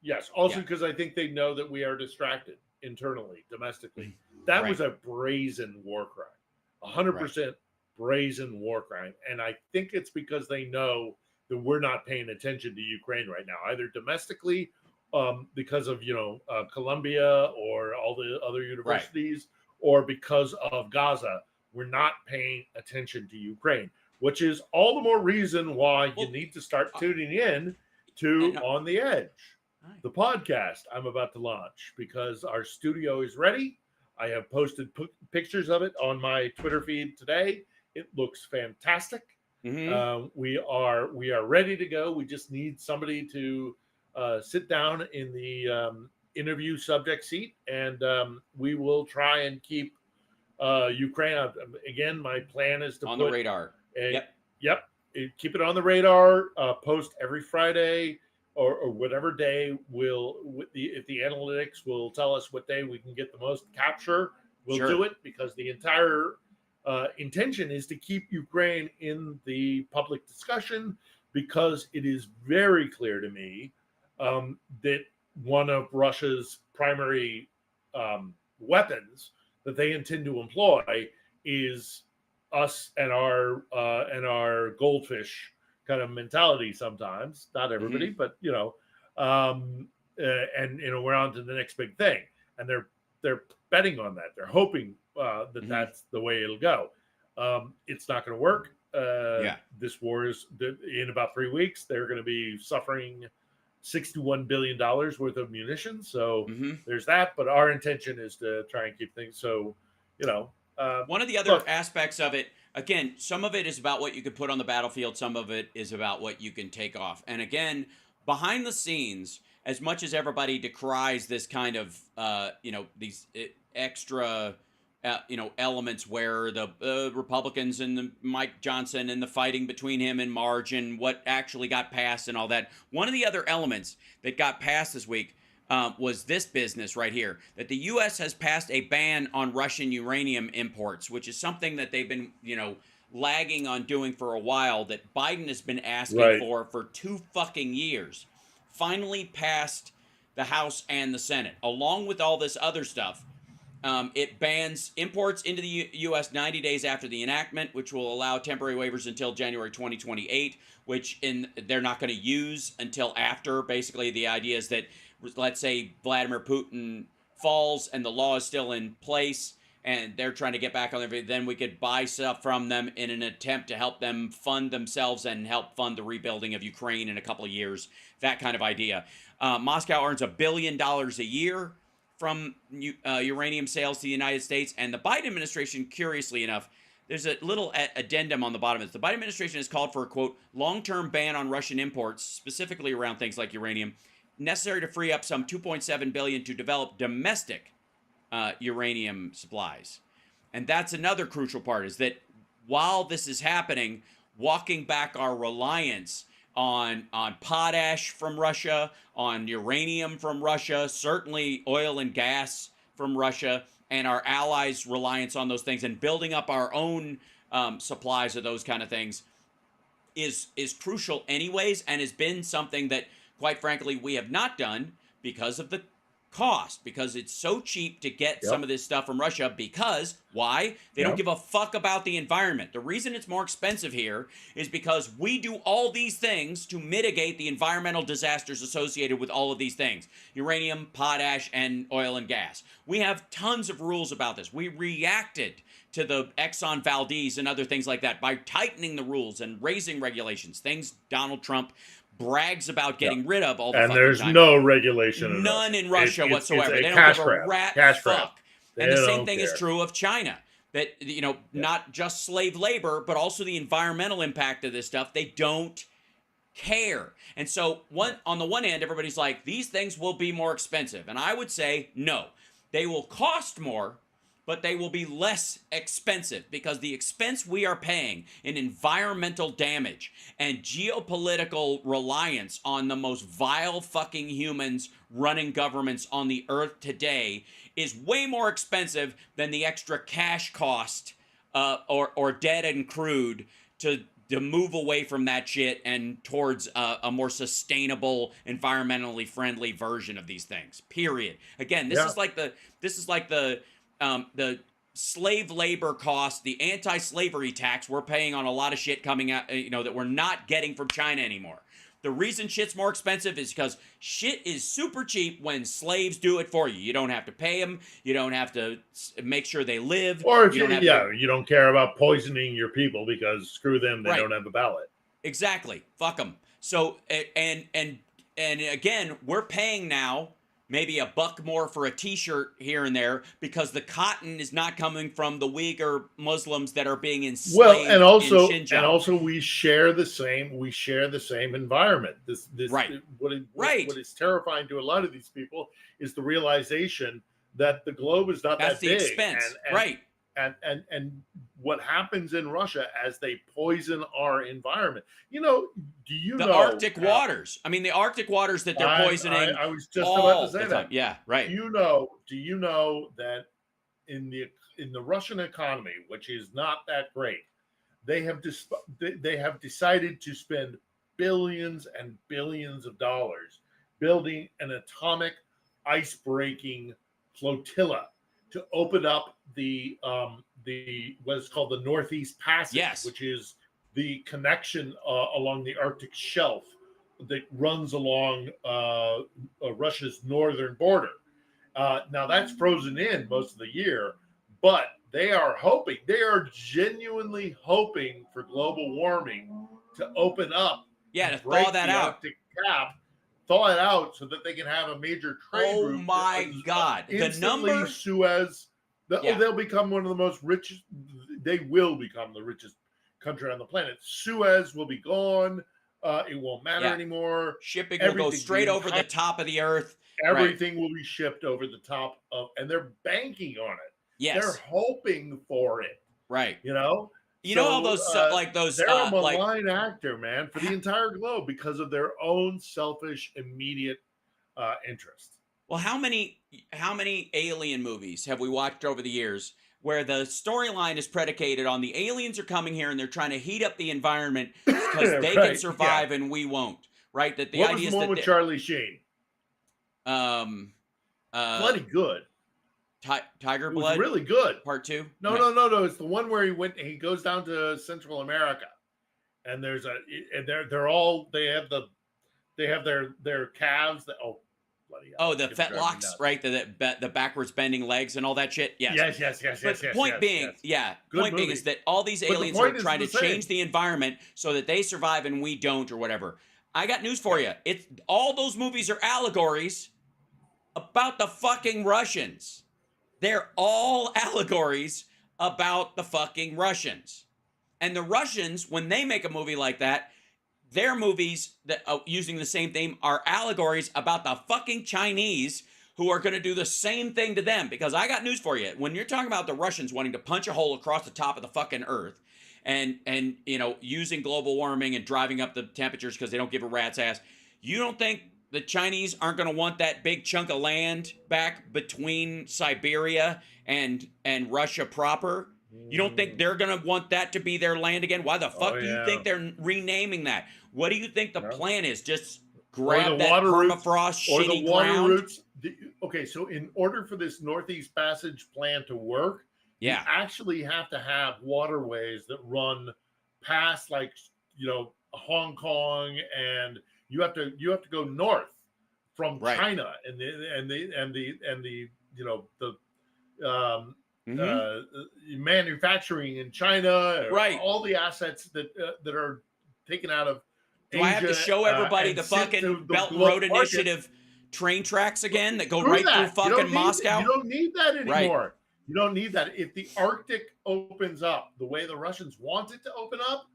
because I think they know that we are distracted internally, domestically. That was a brazen war crime. 100% brazen war crime. And I think it's because they know that we're not paying attention to Ukraine right now, either domestically, because of Columbia or all the other universities, or because of Gaza. We're not paying attention to Ukraine, which is all the more reason why you need to start tuning in to On the Edge, the podcast I'm about to launch, because our studio is ready. I have posted pictures of it on my Twitter feed today. It looks fantastic. Hmm. We are ready to go. We just need somebody to sit down in the interview subject seat, and we will try and keep Ukraine. Again, my plan is to On the put radar. a Yep. yep, keep it on the radar. Post every Friday or whatever day will if the analytics will tell us what day we can get the most capture, we'll do Sure. it because the entire intention is to keep Ukraine in the public discussion because it is very clear to me that one of Russia's primary weapons that they intend to employ is us and our goldfish kind of mentality. Sometimes, not Hmm. everybody, but and we're on to the next big thing, and they're betting on that. They're hoping that Hmm. that's the way it'll go. It's not going to work. Yeah. This war is in about 3 weeks. They're going to be suffering $61 billion worth of munitions. So Hmm. there's that. But our intention is to try and keep things. So, you know, One of the other look, aspects of it, again, some of it is about what you can put on the battlefield, some of it is about what you can take off. And again, behind the scenes, as much as everybody decries this kind of, these extra, elements where the Republicans and the Mike Johnson and the fighting between him and Marge and what actually got passed and all that. One of the other elements that got passed this week was this business right here, that the U.S. has passed a ban on Russian uranium imports, which is something that they've been, lagging on doing for a while, that Biden has been asking right. for 2 fucking years. Finally passed the House and the Senate, along with all this other stuff. It bans imports into the U.S. 90 days after the enactment, which will allow temporary waivers until January 2028, which they're not going to use until after. Basically, the idea is that, let's say Vladimir Putin falls and the law is still in place and they're trying to get back on their, then we could buy stuff from them in an attempt to help them fund themselves and help fund the rebuilding of Ukraine in a couple of years. That kind of idea. Moscow earns $1 billion a year from uranium sales to the United States. And the Biden administration, curiously enough, there's a little addendum on the bottom of this. The Biden administration has called for a, quote, long-term ban on Russian imports, specifically around things like uranium, necessary to free up some $2.7 billion to develop domestic uranium supplies. And that's another crucial part, is that while this is happening, walking back our reliance on potash from Russia, on uranium from Russia, certainly oil and gas from Russia, and our allies' reliance on those things, and building up our own supplies of those kind of things is crucial anyways, and has been something that, quite frankly, we have not done because of the cost, because it's so cheap to get some Yep. of this stuff from Russia. Because why? They don't Yep. give a fuck about the environment. The reason it's more expensive here is because we do all these things to mitigate the environmental disasters associated with all of these things: uranium, potash, and oil and gas. We have tons of rules about this. We reacted to the Exxon Valdez and other things like that by tightening the rules and raising regulations, things Donald Trump brags about Yep. getting rid of all the And fucking there's time. no regulation in None Russia. in Russia It's whatsoever. a They don't give cash a grab. rat Cash grab. fuck. They And the same don't thing is care. true of China. That, Yep. not just slave labor, but also the environmental impact of this stuff. They don't care. And so on the one hand, everybody's like, these things will be more expensive. And I would say, no. They will cost more, but they will be less expensive, because the expense we are paying in environmental damage and geopolitical reliance on the most vile fucking humans running governments on the earth today is way more expensive than the extra cash cost or dead and crude to move away from that shit and towards a more sustainable, environmentally friendly version of these things. Period. Again, this Yeah. is like the slave labor cost, the anti-slavery tax we're paying on a lot of shit coming out, that we're not getting from China anymore. The reason shit's more expensive is because shit is super cheap when slaves do it for you. You don't have to pay them. You don't have to make sure they live. Or if You don't have to. you don't care about poisoning your people because screw them, they Right. don't have a ballot. Exactly. Fuck them. So and again, we're paying now maybe a buck more for a t-shirt here and there because the cotton is not coming from the Uyghur Muslims that are being Well, enslaved in Xinjiang. we share the same environment. This Right. what is terrifying to a lot of these people is the realization that the globe is not That's that the big. expense. And, right. And what happens in Russia as they poison our environment. You know, do you the know Arctic waters? I mean, the Arctic waters that they're poisoning. I was just all about to say the that. time. Yeah, right. Do you know that in the Russian economy, which is not that great, they have decided to spend billions and billions of dollars building an atomic ice-breaking flotilla to open up the what is called the Northeast Passage, Yes. which is the connection along the Arctic shelf that runs along Russia's northern border. Now that's frozen in most of the year, but they are genuinely hoping for global warming to open up. Yeah, to thaw that out. Arctic cap, thaw it out so that they can have a major trade route. Oh my God. The number Suez, they'll become one of the most richest. They will become the richest country on the planet. Suez will be gone. It won't matter anymore. Shipping will go straight over the top of the earth. Everything will be shipped over the top of, and they're banking on it. Yes. They're hoping for it. Right. You know? You know all those like those they're a malign actor, man, for the entire globe because of their own selfish, immediate interest. Well, how many alien movies have we watched over the years where the storyline is predicated on the aliens are coming here and they're trying to heat up the environment because they can survive and we won't, right? That the what idea was the is one that with Charlie Sheen? Bloody good. Tiger It Blood, was really good. Part 2. No. It's the one where he goes down to Central America, and they have their calves that bloody hell, the fetlocks, right? The backwards bending legs and all that shit. Yes. Yes. But point being is that all these aliens are trying to change the environment so that they survive and we don't, or whatever. I got news for you. It's all those movies are allegories about the fucking Russians. They're all allegories about the fucking Russians. And the Russians, when they make a movie like that, their movies that using the same theme are allegories about the fucking Chinese who are going to do the same thing to them. Because I got news for you. When you're talking about the Russians wanting to punch a hole across the top of the fucking earth and using global warming and driving up the temperatures because they don't give a rat's ass, you don't think the Chinese aren't going to want that big chunk of land back between Siberia and Russia proper? You don't think they're going to want that to be their land again? Why the fuck do you think they're renaming that? What do you think the plan is? Just grab that permafrost shitty ground? Roots. Okay, so in order for this Northeast Passage plan to work, you actually have to have waterways that run past, like, Hong Kong, and you have to go north from China and manufacturing in China, all the assets that are taken out of Asia. Do I have to show everybody the fucking Belt and Road Initiative train tracks again that go right through fucking Moscow? You don't need that anymore. You don't need that. If the Arctic opens up the way the Russians want it to open up,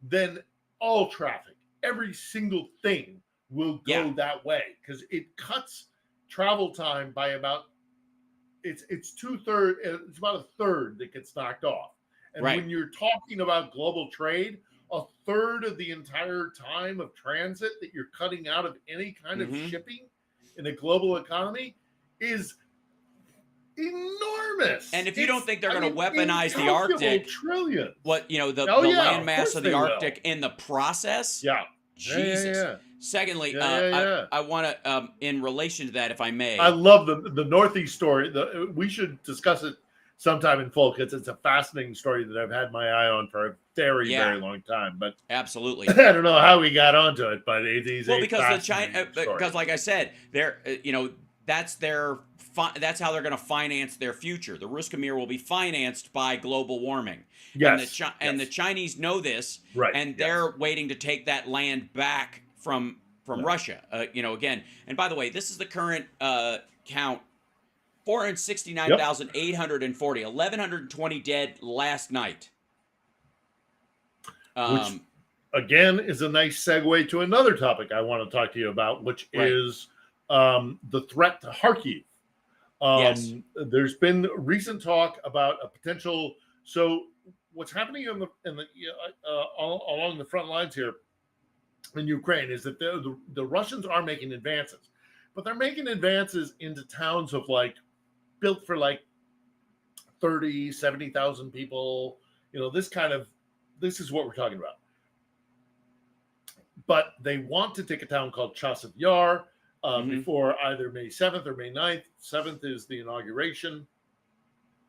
then all traffic, every single thing will go that way, because it cuts travel time by about it's about a third that gets knocked off. And when you're talking about global trade, a third of the entire time of transit that you're cutting out of any kind of shipping in a global economy is enormous. And if you don't think they're going to weaponize the Arctic, trillions. the landmass of the Arctic in the process? Yeah. Jesus. Yeah. Secondly, I want to, in relation to that, if I may. I love the Northeast story. We should discuss it sometime in full, because it's a fascinating story that I've had my eye on for a very, very long time. But absolutely, I don't know how we got onto it, but it is because like I said, they're that's how they're going to finance their future. The Ruskamir will be financed by global warming. Yes. And the Chinese know this, and they're waiting to take that land back from from Russia. Again, and by the way, this is the current count: 469,840, 1,120 dead last night. Which, again, is a nice segue to another topic I want to talk to you about, which is the threat to Kharkiv. Yes. There's been recent talk about a potential. So, what's happening along the front lines here in Ukraine is that the Russians are making advances, but they're making advances into towns of built for 30, 70,000 people. This is what we're talking about. But they want to take a town called Chasiv Yar before either May 7th or May 9th. 7th is the inauguration.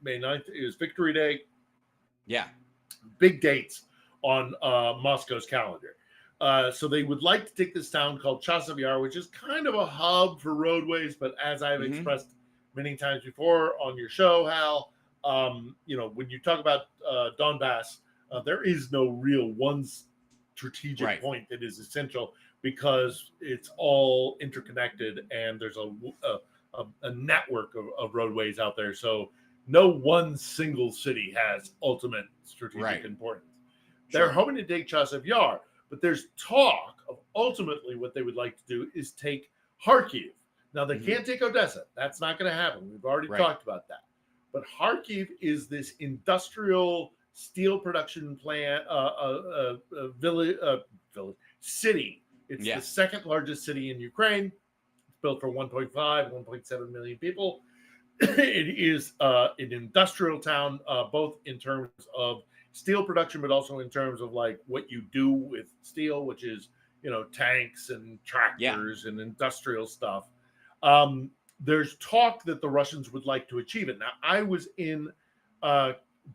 May 9th is Victory Day. Yeah. Big dates on Moscow's calendar. So they would like to take this town called Chasiv Yar, which is kind of a hub for roadways. But as I've expressed many times before on your show, Hal, when you talk about Donbass, there is no real one strategic point that is essential because it's all interconnected and there's a network of roadways out there. So no one single city has ultimate strategic importance. They're hoping to take Chasiv Yar, but there's talk of ultimately what they would like to do is take Kharkiv. Now, they can't take Odessa. That's not going to happen. We've already talked about that. But Kharkiv is this industrial steel production plant, village, city. It's the second largest city in Ukraine. It's built for 1.7 million people. It is an industrial town, both in terms of steel production, but also in terms of what you do with steel, which is, tanks and tractors and industrial stuff. There's talk that the Russians would like to achieve it. Now, I was in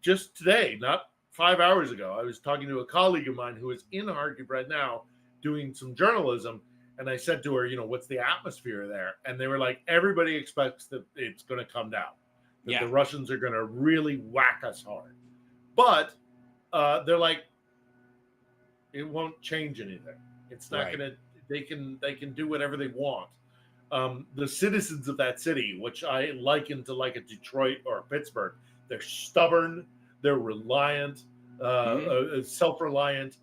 just today, not 5 hours ago, I was talking to a colleague of mine who is in Kharkiv right now doing some journalism. And I said to her, what's the atmosphere there? And they were like, everybody expects that it's going to come down, that the Russians are going to really whack us hard. But they're like, it won't change anything. It's not going to, they can do whatever they want. The citizens of that city, which I liken to a Detroit or a Pittsburgh, they're stubborn, they're reliant, self-reliant.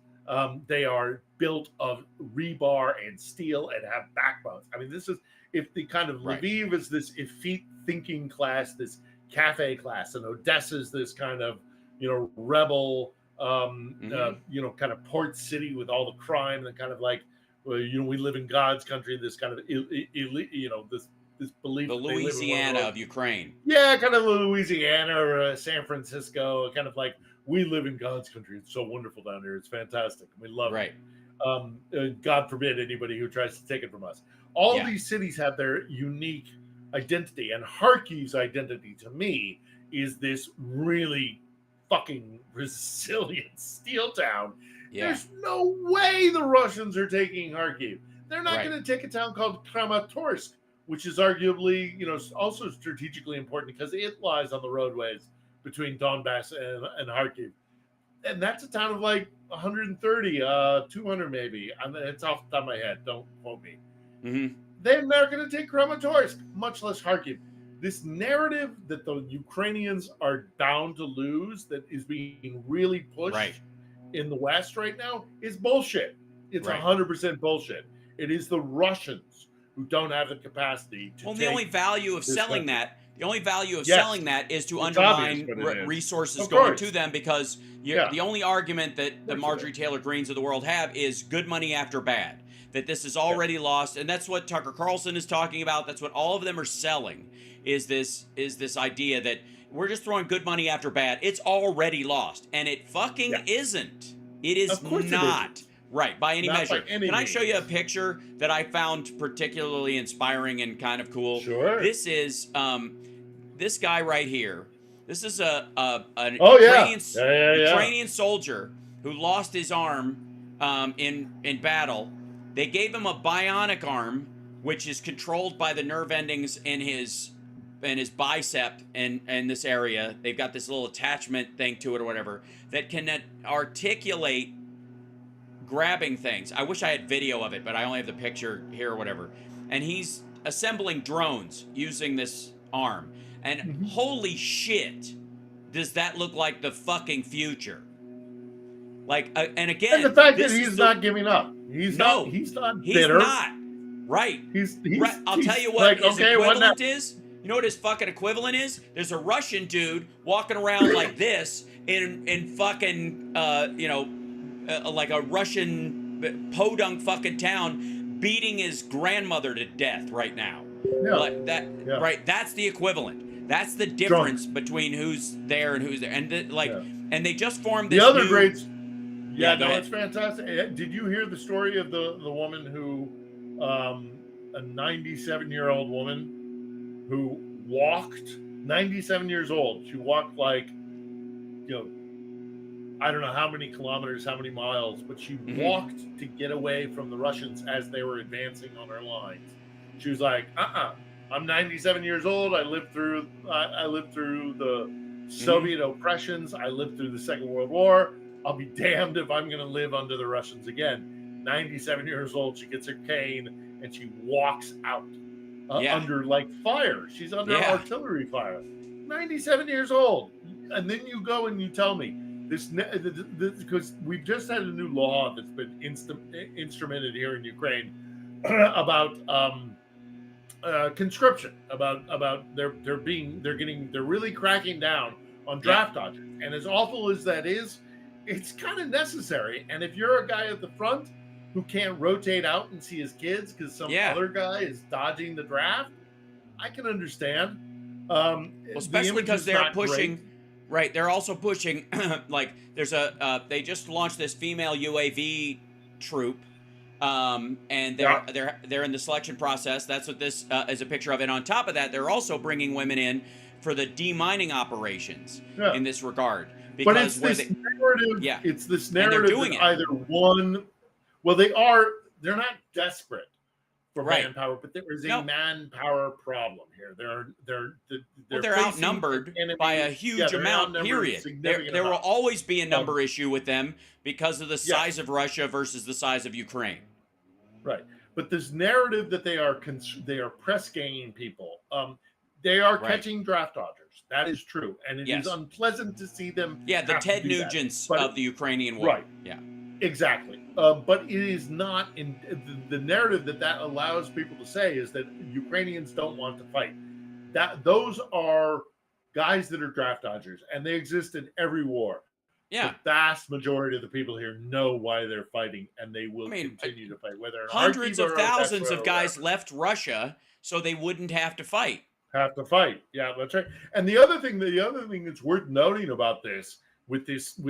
They are built of rebar and steel and have backbones. I mean, this is, if the kind of Lviv is this effete thinking class, this cafe class, and Odessa is this kind of, rebel, kind of port city with all the crime and kind of we live in God's country, this kind of, this belief. The Louisiana of Ukraine. Yeah, kind of Louisiana or San Francisco, kind of we live in God's country. It's so wonderful down here. It's fantastic. We love it. God forbid anybody who tries to take it from us. All these cities have their unique identity, and Kharkiv's identity to me is this really fucking resilient steel town. There's no way the Russians are taking Kharkiv. They're not going to take a town called Kramatorsk, which is arguably, also strategically important because it lies on the roadways between Donbass and Kharkiv. And that's a town of 130, 200 maybe. It's off the top of my head. Don't quote me. They're not going to take Kramatorsk, much less Kharkiv. This narrative that the Ukrainians are bound to lose, that is being really pushed in the West right now, is bullshit. It's 100% bullshit. It is the Russians who don't have the capacity to the only value of selling that, selling that is to undermine resources going to them, because the only argument that the Marjorie Taylor Greens of the world have is good money after bad. That this is already lost, and that's what Tucker Carlson is talking about. That's what all of them are selling, is this idea that we're just throwing good money after bad. It's already lost, and it fucking isn't. It is not. Right, by any measure. Can I show you a picture that I found particularly inspiring and kind of cool? Sure. This is this guy right here. This is an Ukrainian soldier who lost his arm in battle. They gave him a bionic arm, which is controlled by the nerve endings in his bicep and this area. They've got this little attachment thing to it or whatever that can articulate grabbing things. I wish I had video of it, but I only have the picture here or whatever. And he's assembling drones using this arm. And holy shit, does that look like the fucking future? Like, and again, and the fact that he's not giving up. He's not bitter. He's not. Right. He's I'll tell you what like, his okay, equivalent is. You know what his fucking equivalent is? There's a Russian dude walking around like this in fucking like a Russian podunk fucking town, beating his grandmother to death right now. Yeah. Like that. Yeah. Right. That's the equivalent. That's the difference between who's there and who's there. And and they just formed this. The other new... greats. Yeah, no, ahead. it's fantastic. Did you hear the story of the woman who, a 97-year-old woman who walked, 97 years old. She walked like, I don't know how many kilometers, how many miles, but she walked to get away from the Russians as they were advancing on our lines. She was like, I'm 97 years old. I lived through the Soviet oppressions. I lived through the Second World War. I'll be damned if I'm going to live under the Russians again. 97 years old. She gets her cane and she walks out under like fire. She's under artillery fire. 97 years old. And then you go and you tell me this because we've just had a new law that's been instrumented here in Ukraine about conscription, about they're really cracking down on draft dodgers. And as awful as that is, it's kind of necessary. And if you're a guy at the front who can't rotate out and see his kids because some other guy is dodging the draft, I can understand. Well, especially because they're pushing, great. Right? They're also pushing, like there's they just launched this female UAV troop, and they're in the selection process. That's what this is a picture of. And on top of that, they're also bringing women in for the demining operations in this regard. But it's this narrative. Yeah, it's this narrative doing that it. either one. Well, they're not desperate for manpower, but there is a manpower problem here. They're outnumbered by a huge amount. Period. There will always be a number issue with them because of the size of Russia versus the size of Ukraine. Right, but this narrative that they are press ganging people. They are catching draft dodgers. That is true, and it is unpleasant to see them. Yeah, the Ted Nugents of the Ukrainian war. Right. Yeah. Exactly. But it is not in the narrative that allows people to say is that Ukrainians don't want to fight. Those are guys that are draft dodgers, and they exist in every war. Yeah. The vast majority of the people here know why they're fighting, and they will continue to fight. Whether hundreds of thousands of guys left Russia so they wouldn't have to fight. Yeah, that's right. And the other thing that's worth noting about this with this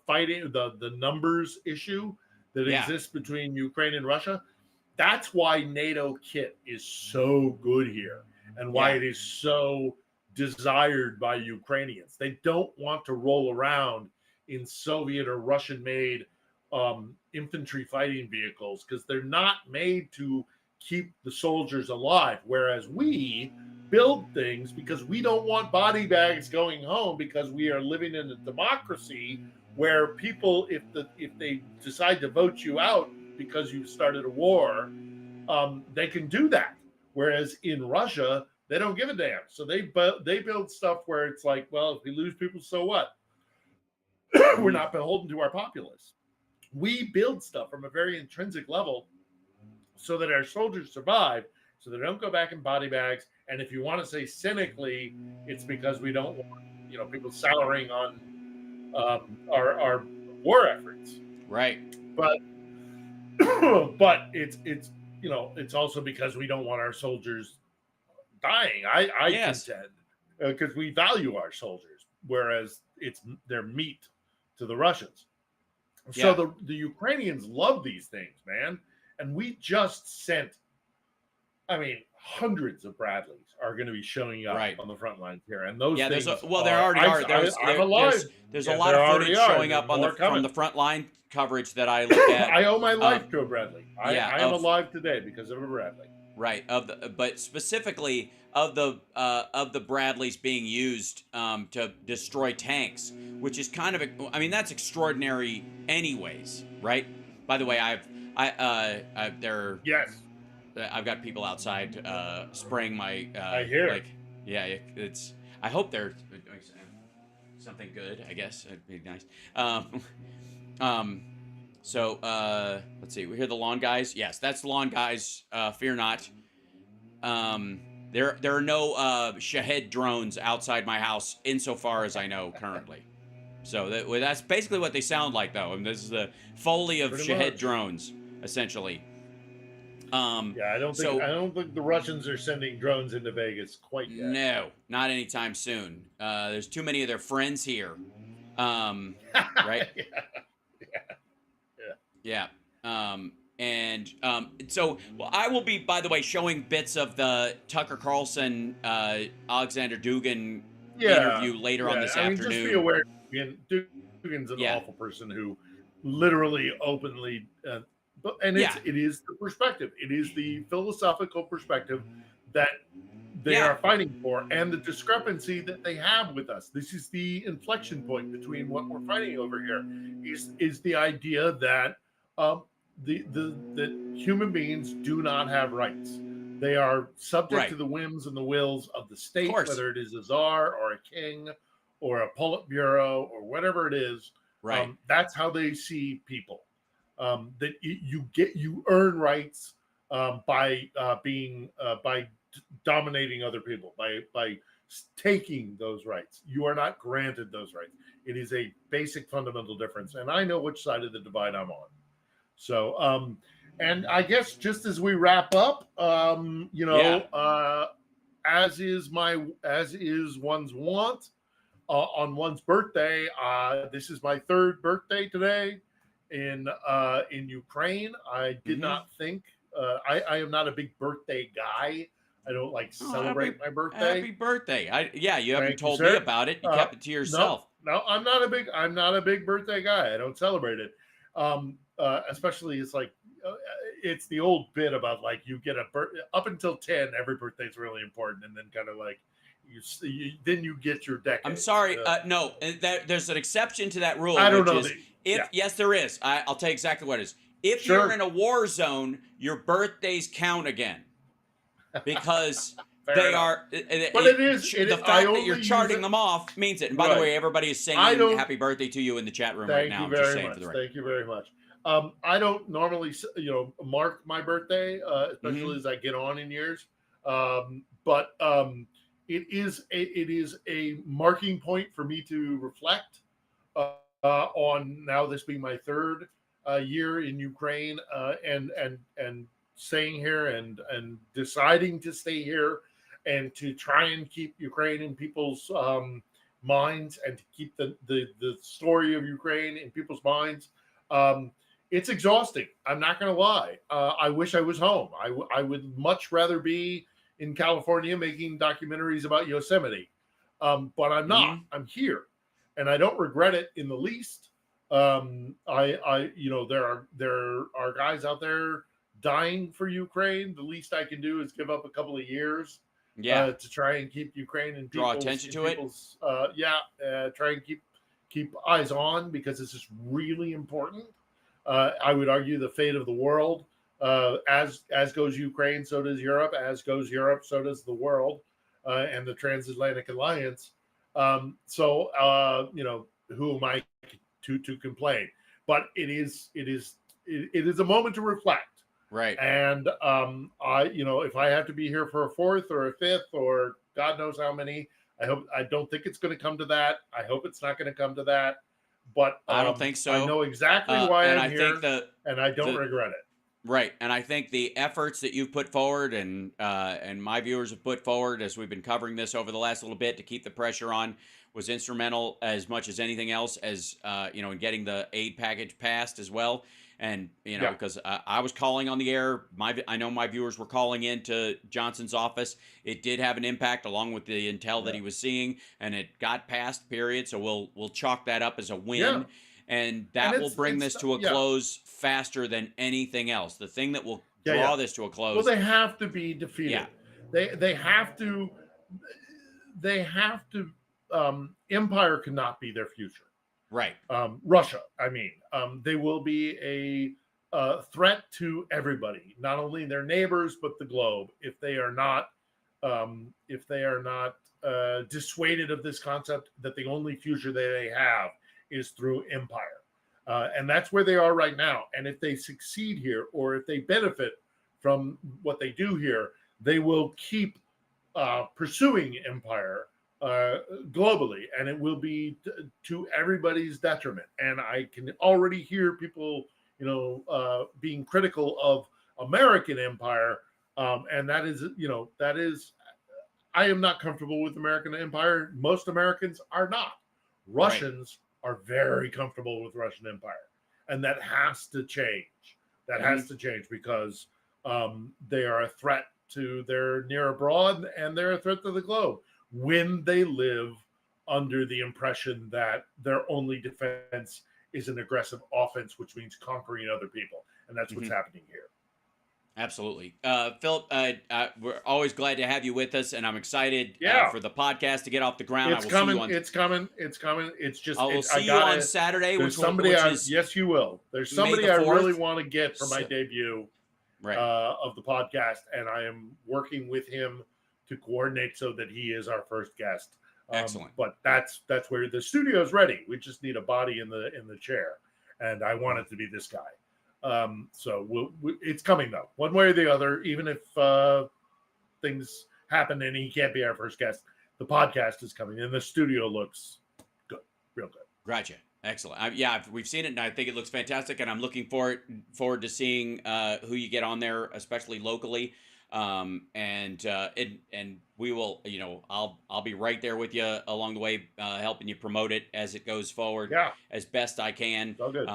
fighting, the numbers issue that exists between Ukraine and Russia, that's why NATO kit is so good here and why it is so desired by Ukrainians. They don't want to roll around in Soviet or Russian made infantry fighting vehicles because they're not made to keep the soldiers alive, whereas we build things because we don't want body bags going home because we are living in a democracy where people, if they decide to vote you out because you started a war, they can do that. Whereas in Russia, they don't give a damn. So they build stuff where it's like, well, if we lose people, so what? We're not beholden to our populace. We build stuff from a very intrinsic level so that our soldiers survive, so they don't go back in body bags. And if you want to say cynically, it's because we don't want people souring on our war efforts. Right. But it's also because we don't want our soldiers dying. I contend because we value our soldiers, whereas they're meat to the Russians. Yeah. So the Ukrainians love these things, man. And we just sent, hundreds of Bradleys are going to be showing up on the front lines here. And those things there already are. There's a lot of footage showing up from the front line coverage that I looked at. I owe my life to a Bradley. I am alive today because of a Bradley. Right. But specifically of the Bradleys being used to destroy tanks, which is kind of that's extraordinary anyways, right? By the way, they're Yes, I've got people outside spraying my I hear. like yeah, it's I hope they're doing something good, I guess. It'd be nice. Um um so let's see. We hear the lawn guys. Yes, that's the lawn guys. Fear not. Um there are no Shahed drones outside my house insofar as I know currently. So that's basically what they sound like, though. And this is the foley of Pretty Shahed much. drones, essentially. Yeah, I So don't think the Russians are sending drones into Vegas quite yet. no, not anytime soon. There's too many of their friends here. Right? Yeah, yeah. Yeah. So well, I will be, by the way, showing bits of the Tucker Carlson, Alexander Dugin Yeah, interview later on yeah. this I mean, just be afternoon. aware. Dugan's an Yeah. awful person who literally, openly, and Yeah. it is the perspective. It is the philosophical perspective that they Yeah. are fighting for, and the discrepancy that they have with us. This is the inflection point between what we're fighting over here. Is the idea that um, that human beings do not have rights. They are subject Right. to the whims and the wills of the Of state, course. whether it is a czar or a king or a Politburo or whatever it is. Right. That's how they see people. That you earn rights by being by dominating other people, by taking those rights. You are not granted those rights. It is a basic fundamental difference, and I know which side of the divide I'm on. So, and I guess just as we wrap up, Yeah. as is one's want, on one's birthday. This is my third birthday today in Ukraine. I did Mm-hmm. not think I am not a big birthday guy. I don't like Oh, celebrate my birthday. happy birthday! Yeah, you haven't Thank you, told me sir. about it. You kept it to No, yourself. no, I'm not a big birthday guy. I don't celebrate it. Especially it's like it's the old bit about like you get up until 10, every birthday is really important, and then kind of like then you get your decade. I'm sorry. No, there's an exception to that rule, I don't which know. is if yes, there is. I'll tell you exactly what it is. If Sure. you're in a war zone, your birthdays count again because Fair they enough. are. But it is the fact that you're charting them off means it. And by the Right. way, everybody is I singing don't- happy birthday to you in the chat room right Thank now. you I'm just very saying much. for the record. Thank you very much. I don't normally, mark my birthday, especially as I get on in years. But it is a marking point for me to reflect on now this being my third year in Ukraine, and staying here and deciding to stay here and to try and keep Ukraine in people's minds and to keep the story of Ukraine in people's minds. It's exhausting. I'm not going to lie. I wish I was home. I would much rather be in California making documentaries about Yosemite. But I'm not. Mhm. I'm here, and I don't regret it in the least. There are guys out there dying for Ukraine. The least I can do is give up a couple of years Yeah. to try and keep Ukraine and Draw attention to it. Try and keep eyes on, because this is really important. I would argue the fate of the world, as goes Ukraine, so does Europe. As goes Europe, so does the world, and the transatlantic alliance. Who am I to complain? But it is a moment to reflect. Right. And if I have to be here for a fourth or a fifth or God knows how many, I don't think it's going to come to that. I hope it's not going to come to that. But I don't think so. I know exactly why and I'm I here, think and I don't regret it. Right, and I think the efforts that you've put forward and my viewers have put forward as we've been covering this over the last little bit to keep the pressure on was instrumental as much as anything else, as in getting the aid package passed as well. And Yeah. because I was calling on the air, I know my viewers were calling in to Johnson's office. It did have an impact, along with the intel that he was seeing, and it got passed. Period. So we'll chalk that up as a win. Yeah. And that will bring this to a close faster than anything else. The thing that will draw this to a close. Well, they have to be defeated. Yeah. They have to. Empire cannot be their future. Right. Russia, I mean, they will be threat to everybody, not only their neighbors but the globe. If they are not dissuaded of this concept that the only future that they have is through empire, and that's where they are right now. And if they succeed here, or if they benefit from what they do here, they will keep pursuing empire globally, and it will be to everybody's detriment. And I can already hear people, being critical of American empire, and that is, I am not comfortable with American empire. Most Americans are not. Russians are very comfortable with Russian empire, and that has to change. That has to change, because they are a threat to their near abroad, and they're a threat to the globe when they live under the impression that their only defense is an aggressive offense, which means conquering other people. And that's what's happening here. Absolutely. Philip, we're always glad to have you with us, and I'm excited for the podcast to get off the ground. It's coming. It's coming. It's just, I will see you on Saturday. Yes, you will. There's somebody I really want to get for my debut of the podcast, and I am working with him to coordinate so that he is our first guest. Excellent. But that's where the studio is ready. We just need a body in the chair, and I want it to be this guy. So it's coming, though, one way or the other. Even if things happen and he can't be our first guest, the podcast is coming, and the studio looks good, real good. Gotcha. Excellent. We've seen it, and I think it looks fantastic, and I'm looking forward to seeing who you get on there, especially locally. And we will, I'll be right there with you along the way, helping you promote it as it goes forward, as best I can. So good.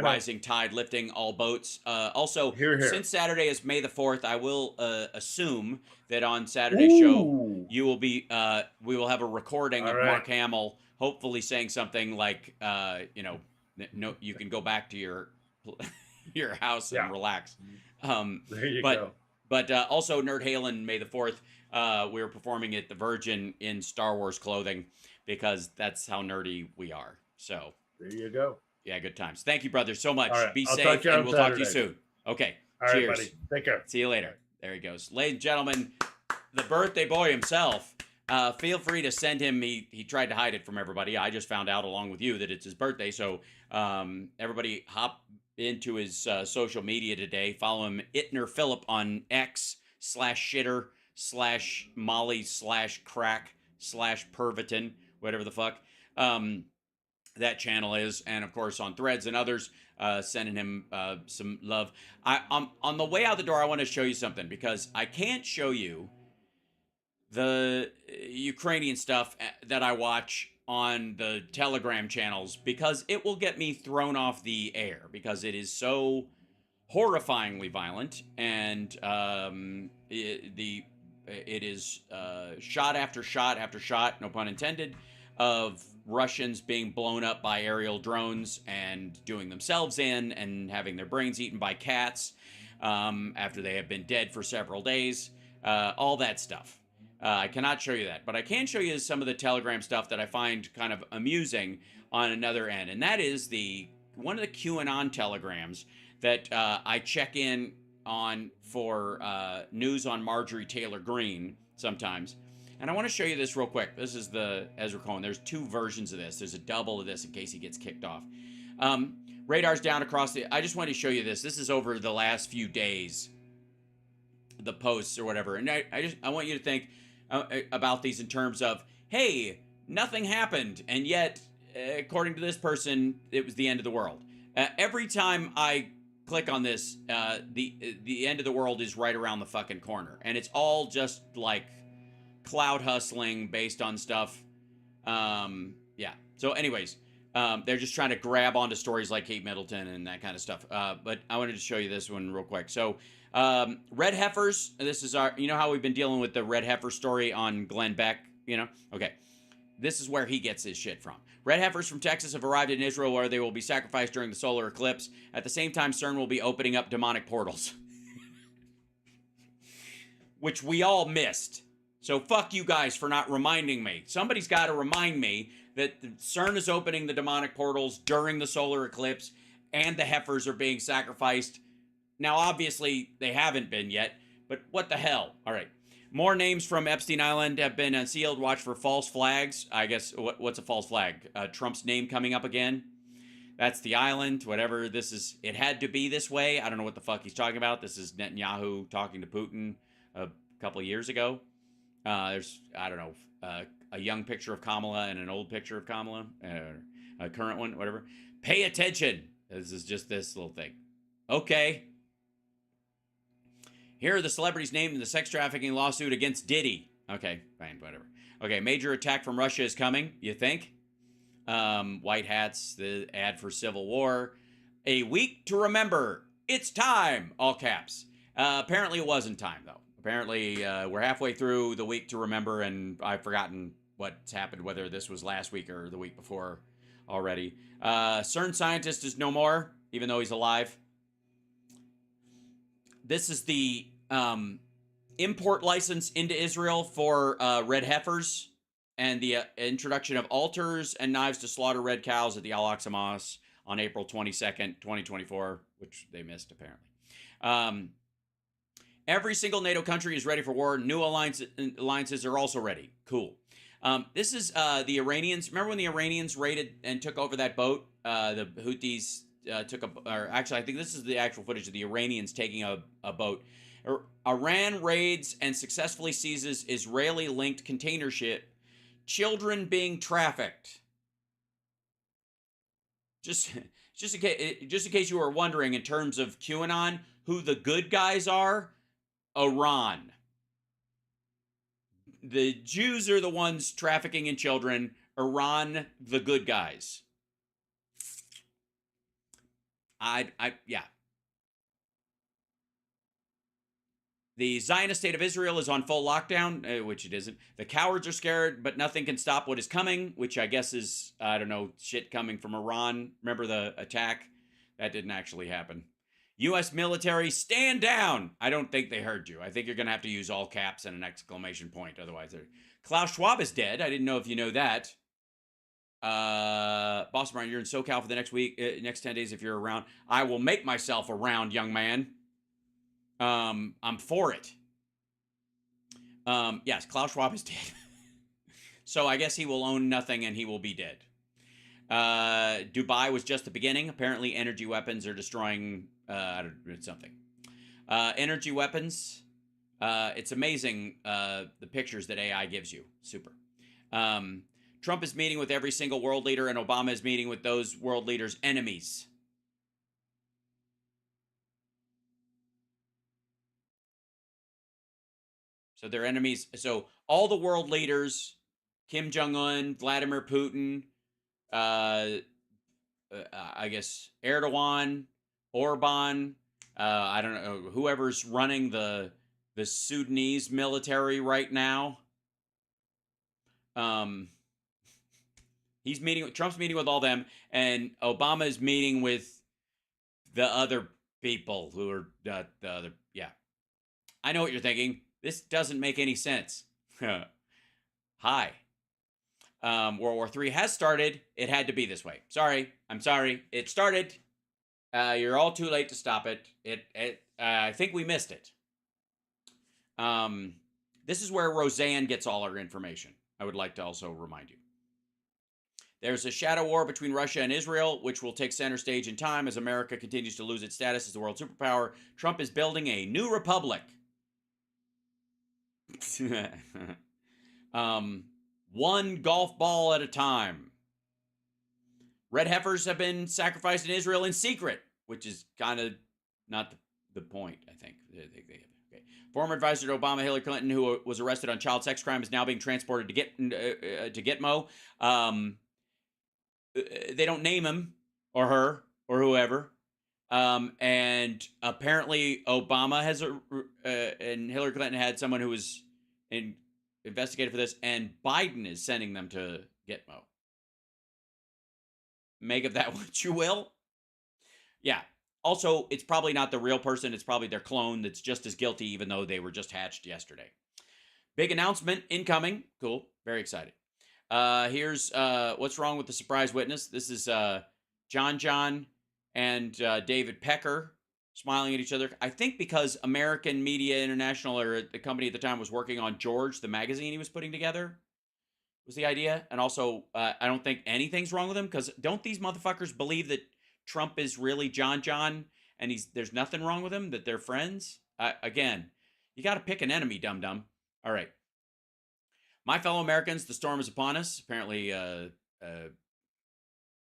Rising tide lifting all boats. Also, Here. Since Saturday is May the 4th, I will assume that on Saturday's show you will be, we will have a recording of Mark Hamill, hopefully saying something like, no, you can go back to your house and relax. There you go. But also Nerd Halen May the 4th, we were performing at the Virgin in Star Wars clothing, because that's how nerdy we are. So there you go. Yeah, good times. Thank you, brother, so much. Right. Be I'll safe, and we'll talk to you soon. Okay. All cheers. right, buddy. Take care. See you later. There he goes. Ladies and gentlemen, the birthday boy himself. Feel free to send him. He tried to hide it from everybody. I just found out along with you that it's his birthday. So everybody hop into his social media today. Follow him, Itner Phillip, on X/shitter/Molly/crack/Pervitin, whatever the fuck that channel is. And of course on Threads and others, sending him some love. On the way out the door, I want to show you something, because I can't show you the Ukrainian stuff that I watch on the Telegram channels, because it will get me thrown off the air, because it is so horrifyingly violent, and it is shot after shot after shot, no pun intended, of Russians being blown up by aerial drones and doing themselves in and having their brains eaten by cats after they have been dead for several days, all that stuff. I cannot show you that, but I can show you some of the Telegram stuff that I find kind of amusing on another end, and that is one of the QAnon telegrams that I check in on for news on Marjorie Taylor Greene sometimes. And I want to show you this real quick. This is the Ezra Cohen. There's two versions of this. There's a double of this in case he gets kicked off. Radar's down across I just wanted to show you this. This is over the last few days, the posts or whatever. And I want you to think about these in terms of, hey, nothing happened, and yet, according to this person, it was the end of the world. Every time I click on this, the end of the world is right around the fucking corner, and it's all just like cloud hustling based on stuff. Yeah. So, anyways, they're just trying to grab onto stories like Kate Middleton and that kind of stuff. But I wanted to show you this one real quick. So, red heifers. This is our. You know how we've been dealing with the red heifer story on Glenn Beck. Okay. This is where he gets his shit from. Red heifers from Texas have arrived in Israel, where they will be sacrificed during the solar eclipse. At the same time, CERN will be opening up demonic portals, which we all missed. So fuck you guys for not reminding me. Somebody's got to remind me that CERN is opening the demonic portals during the solar eclipse, and the heifers are being sacrificed. Now, obviously, they haven't been yet, but what the hell? All right. More names from Epstein Island have been unsealed. Watch for false flags. I guess, what's a false flag? Trump's name coming up again. That's the island, whatever this is. It had to be this way. I don't know what the fuck he's talking about. This is Netanyahu talking to Putin a couple of years ago. There's, I don't know, a young picture of Kamala and an old picture of Kamala, a current one, whatever. Pay attention. This is just this little thing. Okay. Here are the celebrities named in the sex trafficking lawsuit against Diddy. Okay, fine, whatever. Okay, major attack from Russia is coming, you think? White hats, the ad for Civil War. A week to remember. It's time, all caps. Apparently it wasn't time, though. Apparently we're halfway through the week to remember, and I've forgotten what's happened, whether this was last week or the week before already. CERN scientist is no more, even though he's alive. This is the import license into Israel for red heifers and the introduction of altars and knives to slaughter red cows at the Al-Aqsa Mosque on April 22nd, 2024, which they missed, apparently. Every single NATO country is ready for war. New alliances are also ready. Cool. This is the Iranians. Remember when the Iranians raided and took over that boat? The Houthis actually, I think this is the actual footage of the Iranians taking a boat. Iran raids and successfully seizes Israeli-linked container ship. Children being trafficked. Just in case you were wondering, in terms of QAnon, who the good guys are, Iran. The Jews are the ones trafficking in children. Iran, the good guys. Yeah. The Zionist state of Israel is on full lockdown, which it isn't. The cowards are scared, but nothing can stop what is coming, which I guess is, I don't know, shit coming from Iran. Remember the attack? That didn't actually happen. U.S. military, stand down! I don't think they heard you. I think you're going to have to use all caps and an exclamation point. Otherwise, Klaus Schwab is dead. I didn't know if you know that. Boss Brian, you're in SoCal for the next week, next 10 days if you're around. I will make myself around, young man. I'm for it. Yes, Klaus Schwab is dead. So I guess he will own nothing and he will be dead. Dubai was just the beginning. Apparently energy weapons are destroying something. Energy weapons. It's amazing the pictures that AI gives you. Super. Trump is meeting with every single world leader, and Obama is meeting with those world leaders' enemies. So they're enemies. So all the world leaders, Kim Jong-un, Vladimir Putin, I guess Erdogan, Orban, I don't know, whoever's running the Sudanese military right now. Trump's meeting with all them, and Obama is meeting with the other people who are the other. Yeah, I know what you're thinking. This doesn't make any sense. Hi. World War III has started. It had to be this way. Sorry. I'm sorry. It started. You're all too late to stop it. I think we missed it. This is where Roseanne gets all her information. I would like to also remind you. There's a shadow war between Russia and Israel, which will take center stage in time as America continues to lose its status as the world superpower. Trump is building a new republic. One golf ball at a time. Red heifers have been sacrificed in Israel in secret, which is kind of not the point, I think. Okay. Former advisor to Obama, Hillary Clinton, who was arrested on child sex crime, is now being transported to Gitmo. They don't name him or her or whoever. And apparently Obama has and Hillary Clinton had someone who was investigated for this, and Biden is sending them to Gitmo. Make of that what you will. Yeah. Also, it's probably not the real person. It's probably their clone that's just as guilty, even though they were just hatched yesterday. Big announcement incoming. Cool. Very excited. Here's what's wrong with the surprise witness. This is John and David Pecker smiling at each other. I think because American Media International, or the company at the time, was working on George, the magazine he was putting together, was the idea. And also, I don't think anything's wrong with him, because don't these motherfuckers believe that Trump is really John, and there's nothing wrong with him, that they're friends? Again, you got to pick an enemy, dum-dum. All right. My fellow Americans, the storm is upon us. Apparently,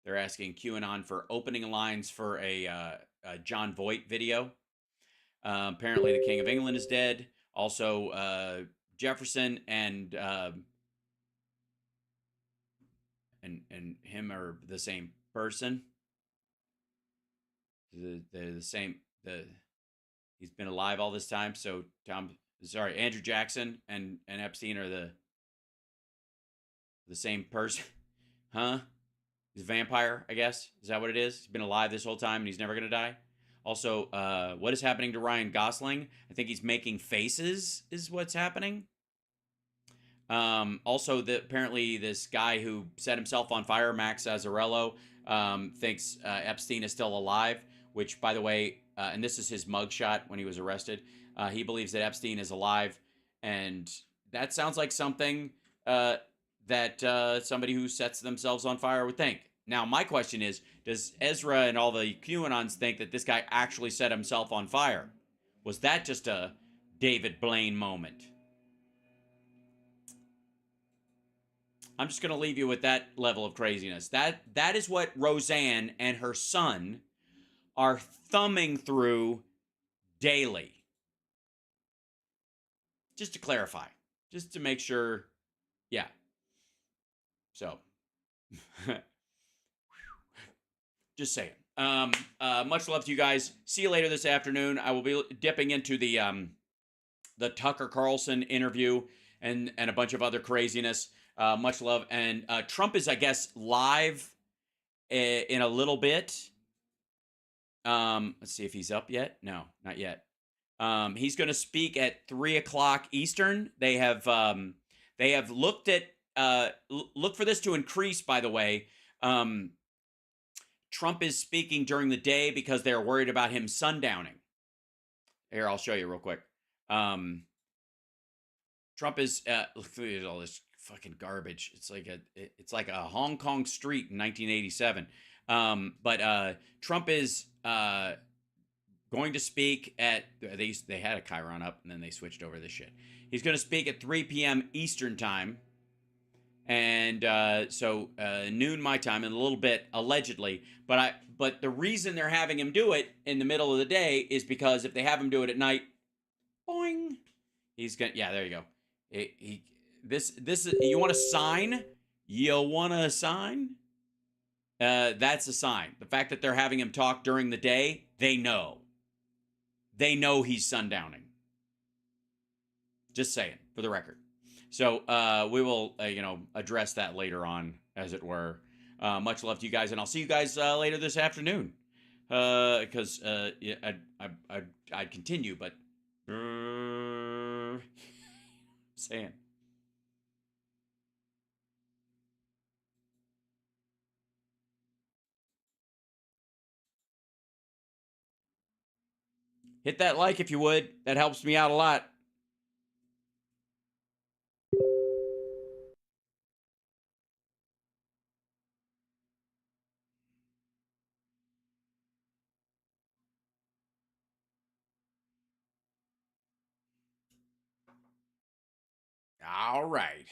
they're asking QAnon for opening lines for a John Voight video. Apparently, the King of England is dead. Also, Jefferson and him are the same person. They're the same. He's been alive all this time. So Andrew Jackson and Epstein are the same person, huh? He's a vampire, I guess. Is that what it is? He's been alive this whole time and he's never gonna die. Also, what is happening to Ryan Gosling? I think he's making faces, is what's happening. Also, apparently this guy who set himself on fire, Max Azzarello, thinks Epstein is still alive, which, by the way, and this is his mugshot when he was arrested, he believes that Epstein is alive, and that sounds like something that somebody who sets themselves on fire would think. Now, my question is, does Ezra and all the QAnons think that this guy actually set himself on fire? Was that just a David Blaine moment? I'm just going to leave you with that level of craziness. That is what Roseanne and her son are thumbing through daily. Just to clarify. Just to make sure. Yeah. So. Just saying. Much love to you guys. See you later this afternoon. I will be dipping into the Tucker Carlson interview and a bunch of other craziness. Much love. And Trump is, I guess, live in a little bit. Let's see if he's up yet. No, not yet. He's going to speak at 3:00 Eastern. They have looked at look for this to increase. By the way, Trump is speaking during the day because they're worried about him sundowning. Here, I'll show you real quick. Trump is look at all this fucking garbage. It's like a Hong Kong street in 1987. But Trump is going to speak at they had a Chiron up and then they switched over this shit. He's going to speak at 3 p.m. Eastern time, and so noon my time in a little bit, allegedly. But the reason they're having him do it in the middle of the day is because if they have him do it at night, boing, he's gonna. Yeah, there you go. This is, you want a sign? You want a sign? That's a sign. The fact that they're having him talk during the day, they know. They know he's sundowning. Just saying, for the record. So we will, address that later on, as it were. Much love to you guys, and I'll see you guys later this afternoon. Because I'd continue, but saying. Hit that like if you would. That helps me out a lot. All right.